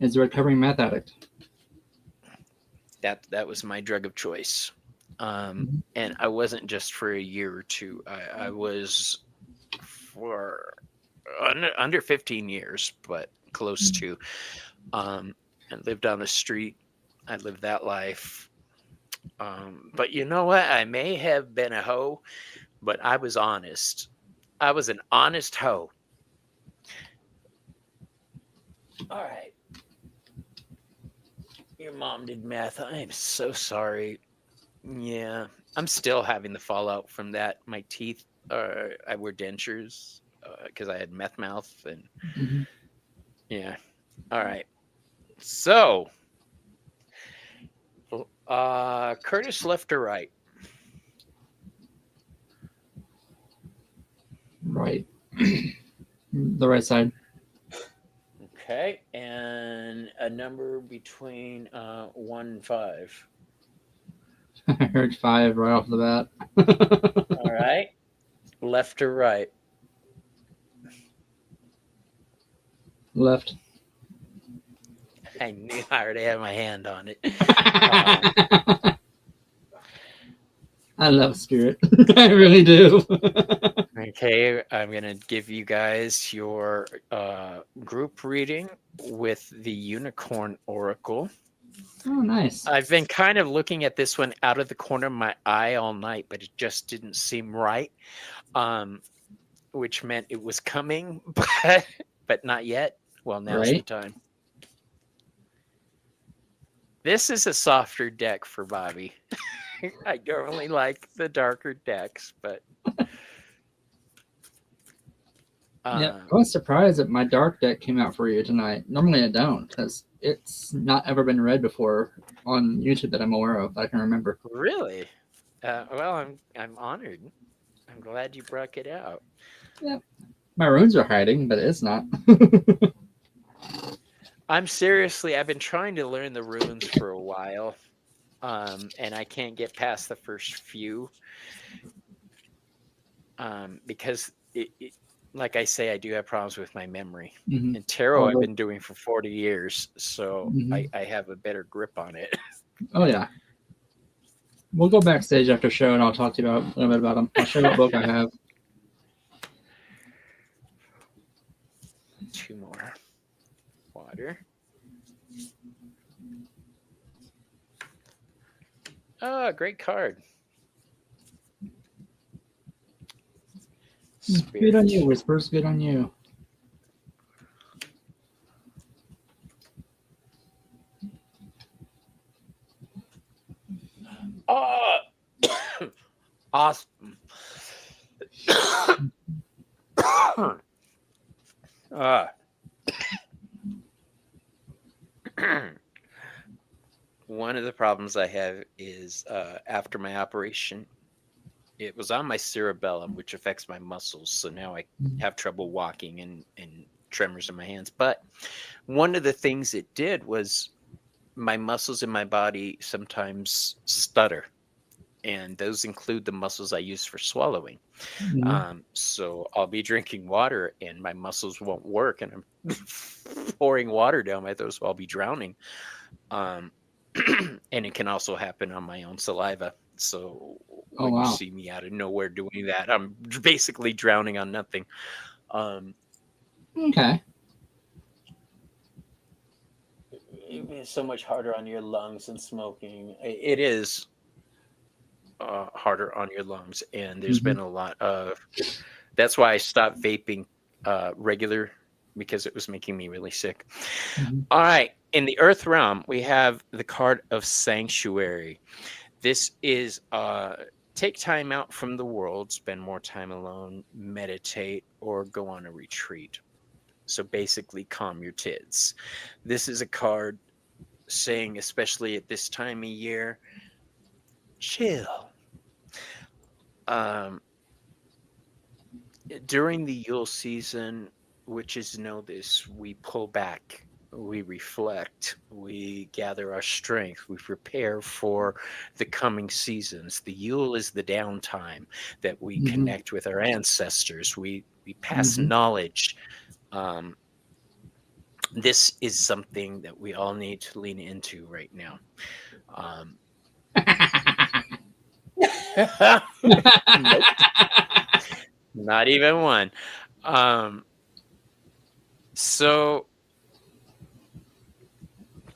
is a recovering meth addict. That was my drug of choice. And I wasn't just for a year or two. I was for under 15 years, but close to. And lived on the street. I lived that life. But you know what? I may have been a hoe, but I was honest. I was an honest hoe. All right. Your mom did meth. I am so sorry. Yeah, I'm still having the fallout from that. My teeth, I wear dentures because I had meth mouth. And yeah. All right. So, Curtis, left or right? Right. The right side. Okay, and a number between 1 and 5. I heard 5 right off the bat. All right, left or right? Left. I knew I already had my hand on it. I love Spirit. I really do. Okay, I'm going to give you guys your group reading with the Unicorn Oracle. Oh, nice. I've been kind of looking at this one out of the corner of my eye all night, but it just didn't seem right, which meant it was coming, but not yet. Well, now's the Right? time. This is a softer deck for Bobby. I normally like the darker decks, but Yeah, I was surprised that my dark deck came out for you tonight. Normally I don't, because it's not ever been read before on YouTube that I'm aware of. That I can remember. really, well, I'm honored. I'm glad you brought it out. Yeah, my runes are hiding, but it's not. I've been trying to learn the runes for a while, and I can't get past the first few, because like I say, I do have problems with my memory. Mhm. And tarot I've Oh, been doing for 40 years, so Mhm. I have a better grip on it. Oh yeah. We'll go backstage after show, and I'll talk to you about a little bit about them. I'll show you what book I have. 2 more. Water. Oh, great card. Good on you, Spirit. Whispers. Good on you. Oh, awesome. One of the problems I have is after my operation, it was on my cerebellum, which affects my muscles. So now I have trouble walking and tremors in my hands. But one of the things it did was my muscles in my body sometimes stutter. And those include the muscles I use for swallowing. Mhm. So I'll be drinking water and my muscles won't work, and I'm pouring water down my throat, so I'll be drowning. Um, and it can also happen on my own saliva. So Oh when you wow. see me out of nowhere doing that, I'm basically drowning on nothing. Um, Okay. it's so much harder on your lungs than smoking. It is harder on your lungs, and there's Mhm. been a lot of. That's why I stopped vaping regular, because it was making me really sick. Mhm. All right, in the Earth realm, we have the card of Sanctuary. This is take time out from the world, spend more time alone, meditate, or go on a retreat. So basically, calm your tits. This is a card saying, especially at this time of year, chill. Um, During the Yule season, witches know this, we pull back, we reflect, we gather our strength, we prepare for the coming seasons. The Yule is the downtime that we Mhm. connect with our ancestors, we pass Mhm. knowledge. Um, this is something that we all need to lean into right now. Um, nope, not even one. Um, so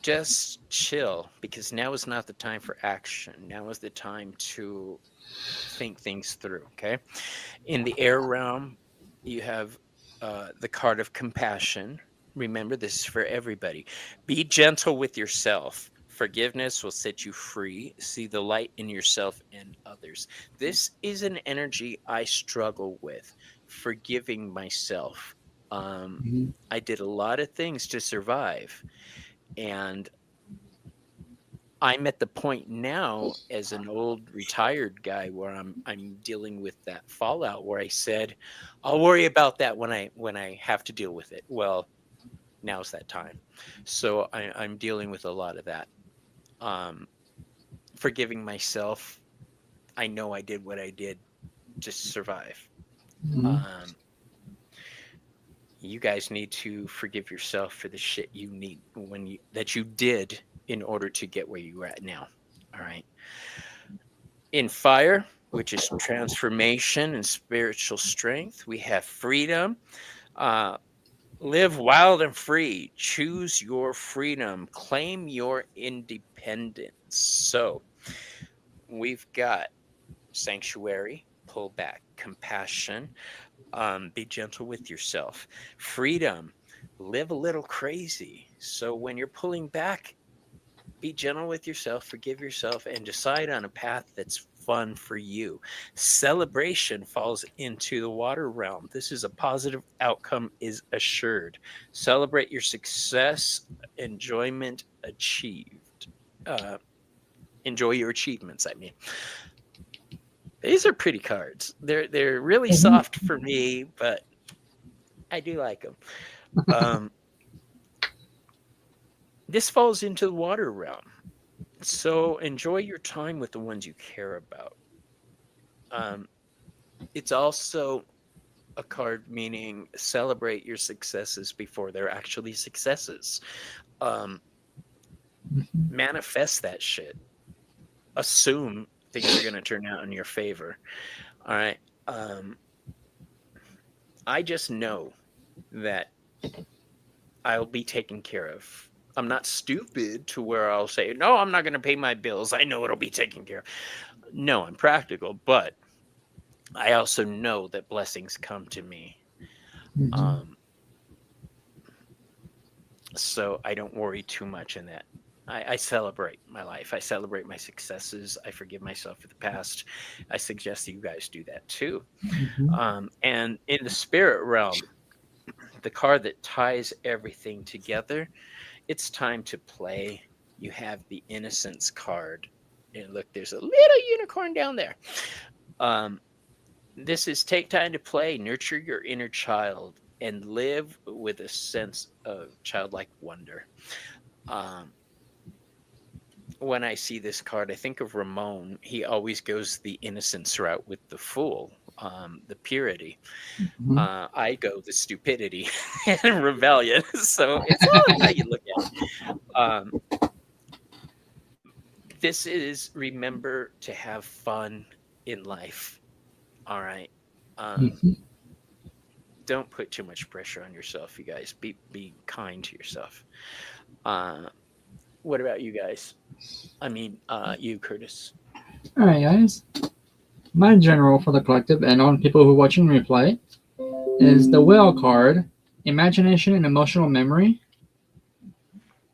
just chill, because now is not the time for action. Now is the time to think things through. Okay. In the air realm, you have the card of compassion. Remember, this is for everybody. Be gentle with yourself. Forgiveness will set you free. See the light in yourself and others. This is an energy I struggle with, forgiving myself. Mhm. I did a lot of things to survive, and I'm at the point now as an old retired guy where I'm dealing with that fallout, where I said, I'll worry about that when I have to deal with it. Well, now's that time. So I'm dealing with a lot of that. Um, Forgiving myself. I know I did what I did to survive. Mhm. Um, you guys need to forgive yourself for the shit you need that you did in order to get where you're at now. All right. In fire, which is transformation and spiritual strength, we have freedom. Uh, Live wild and free. Choose your freedom. Claim your independence. So we've got sanctuary, pull back, compassion, be gentle with yourself, freedom, live a little crazy. So when you're pulling back, be gentle with yourself, forgive yourself, and decide on a path that's fun for you. Celebration falls into the water realm. This is a positive outcome is assured. Celebrate your success, enjoyment achieved. Uh, enjoy your achievements, I mean. These are pretty cards. They're really soft for me, but I do like them. Um, this falls into the water realm. So enjoy your time with the ones you care about. Um, it's also a card meaning celebrate your successes before they're actually successes. Um, manifest that shit. Assume things are going to turn out in your favor. All right. I just know that I'll be taken care of. I'm not stupid to where I'll say, no, I'm not going to pay my bills. I know it'll be taken care of. No, I'm practical, but I also know that blessings come to me. So I don't worry too much in that. I celebrate my life. I celebrate my successes. I forgive myself for the past. I suggest that you guys do that too. And in the spirit realm, the card that ties everything together, it's time to play. You have the innocence card. And look, there's a little unicorn down there. This is take time to play, nurture your inner child, and live with a sense of childlike wonder. When I see this card, I think of Ramon. He always goes the innocence route with the fool, the purity. I go the stupidity and rebellion. So it's all how you look at it. This is remember to have fun in life. All right. Don't put too much pressure on yourself, you guys. Be kind to yourself. What about you guys? I mean, you, Curtis. All right, guys. My general for the collective and on people who are watching replay is the whale card, imagination and emotional memory.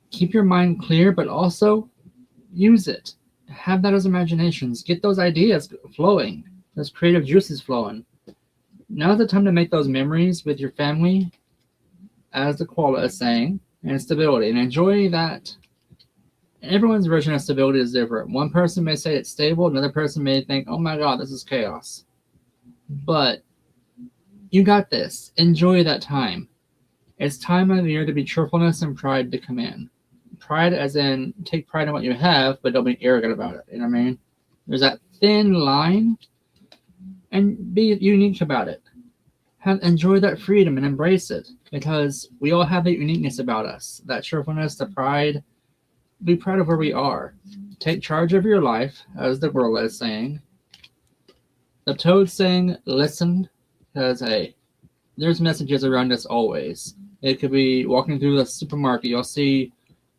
Keep your mind clear, but also use it. Have that as imaginations. Get those ideas flowing, those creative juices flowing. Now's the time to make those memories with your family, as the koala is saying, and stability. And enjoy that. Everyone's version of stability is different. One person may say it's stable, another person may think, oh my God, this is chaos. But you got this. Enjoy that time. It's time of the year to be cheerfulness and pride to come in. Pride as in take pride in what you have, but don't be arrogant about it. You know what I mean? There's that thin line, and be unique about it. Enjoy that freedom and embrace it, because we all have that uniqueness about us, that cheerfulness, the pride. Be proud of where we are. Take charge of your life, as the world is saying. The toad's saying, listen, because, hey, there's messages around us always. It could be walking through the supermarket. You'll see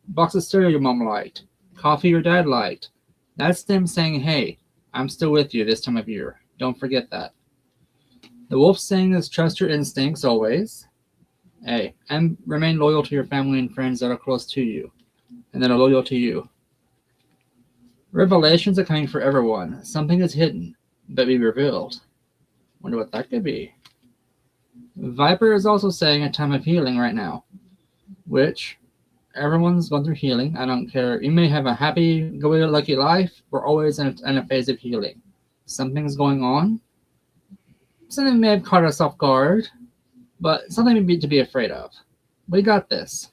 a box of cereal your mom liked, coffee your dad liked. That's them saying, hey, I'm still with you this time of year. Don't forget that. The wolf saying is trust your instincts always. Hey, and remain loyal to your family and friends that are close to you and that are loyal to you. Revelations are coming for everyone. Something is hidden, but be revealed. Wonder what that could be. Viper is also saying a time of healing right now, which everyone's going through healing. I don't care. You may have a happy, go-lucky life. We're always in a phase of healing. Something's going on. Something may have caught us off guard, but something to be afraid of. We got this.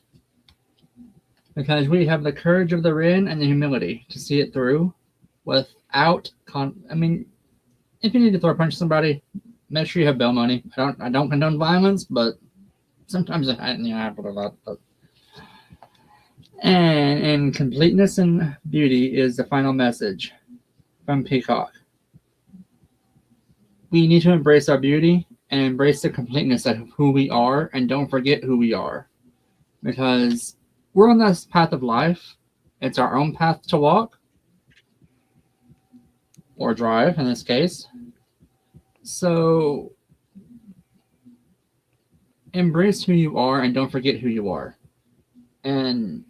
Because we have the courage of the Rin and the humility to see it through without if you need to throw a punch at somebody, make sure you have bail money. I don't condone violence, but sometimes it happens a lot. And in completeness and beauty is the final message from Peacock. We need to embrace our beauty and embrace the completeness of who we are, and don't forget who we are. Because we're on this path of life. It's our own path to walk. Or drive, in this case. So, embrace who you are and don't forget who you are. And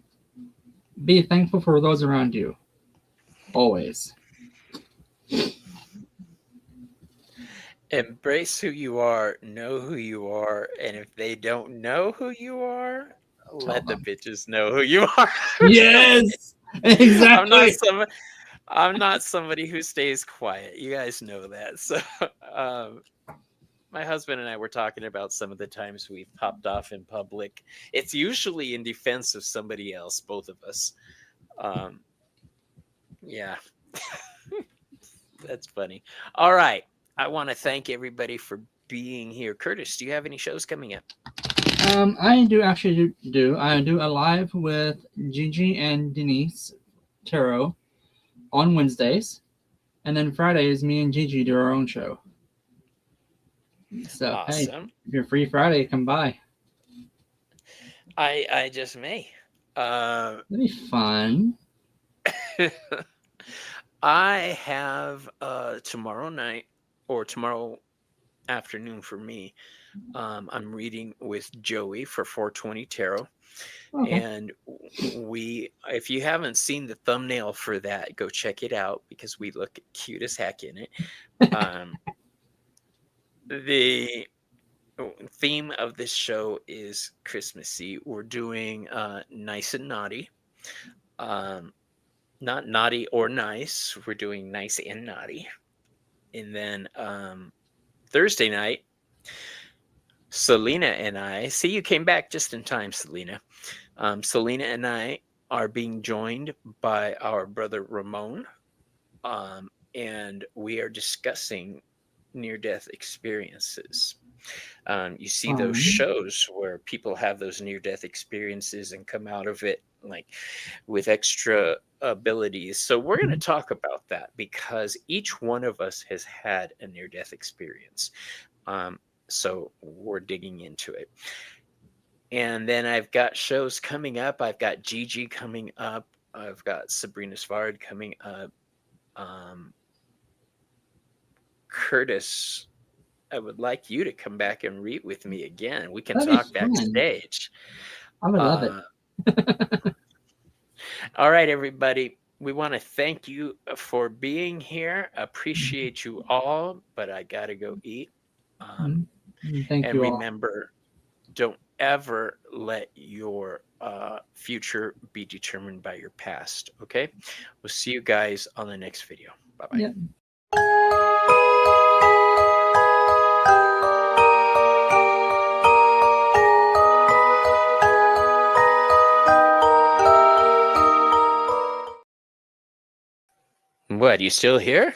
be thankful for those around you. Always. Embrace who you are, know who you are, and if they don't know who you are, let the them. bitches know who you are. Yes, exactly. I'm not somebody who stays quiet. You guys know that. So my husband and I were talking about some of the times we've popped off in public. It's usually in defense of somebody else, both of us. Yeah. That's funny. All right. I want to thank everybody for being here. Curtis, do you have any shows coming up? I do actually do. I do a live with Gigi and Denise Tarot on Wednesdays, and then Fridays, me and Gigi do our own show. So hey, Awesome. if you're free Friday, come by. I just may. That'd be fun. I have tomorrow night or tomorrow afternoon for me. I'm reading with Joey for 420 Tarot. Okay. And if you haven't seen the thumbnail for that, go check it out because we look cute as heck in it. The theme of this show is Christmassy. We're doing Nice and Naughty. Not naughty or nice. We're doing nice and naughty. And then Thursday night, Selena and I, see, you came back just in time, Selena. Selena and I are being joined by our brother Ramon, and we are discussing near-death experiences. You see those shows where people have those near-death experiences and come out of it like with extra abilities. So we're going to talk about that because each one of us has had a near-death experience. So we're digging into it. And then I've got shows coming up. I've got Gigi coming up. I've got Sabrina Svard coming up. Curtis, I would like you to come back and read with me again. We can talk backstage. I would love it. All right, everybody. We want to thank you for being here. Appreciate you all, but I got to go eat. Thank and you remember, don't ever let your future be determined by your past. Okay? We'll see you guys on the next video. Bye-bye. Yep. What, you still here?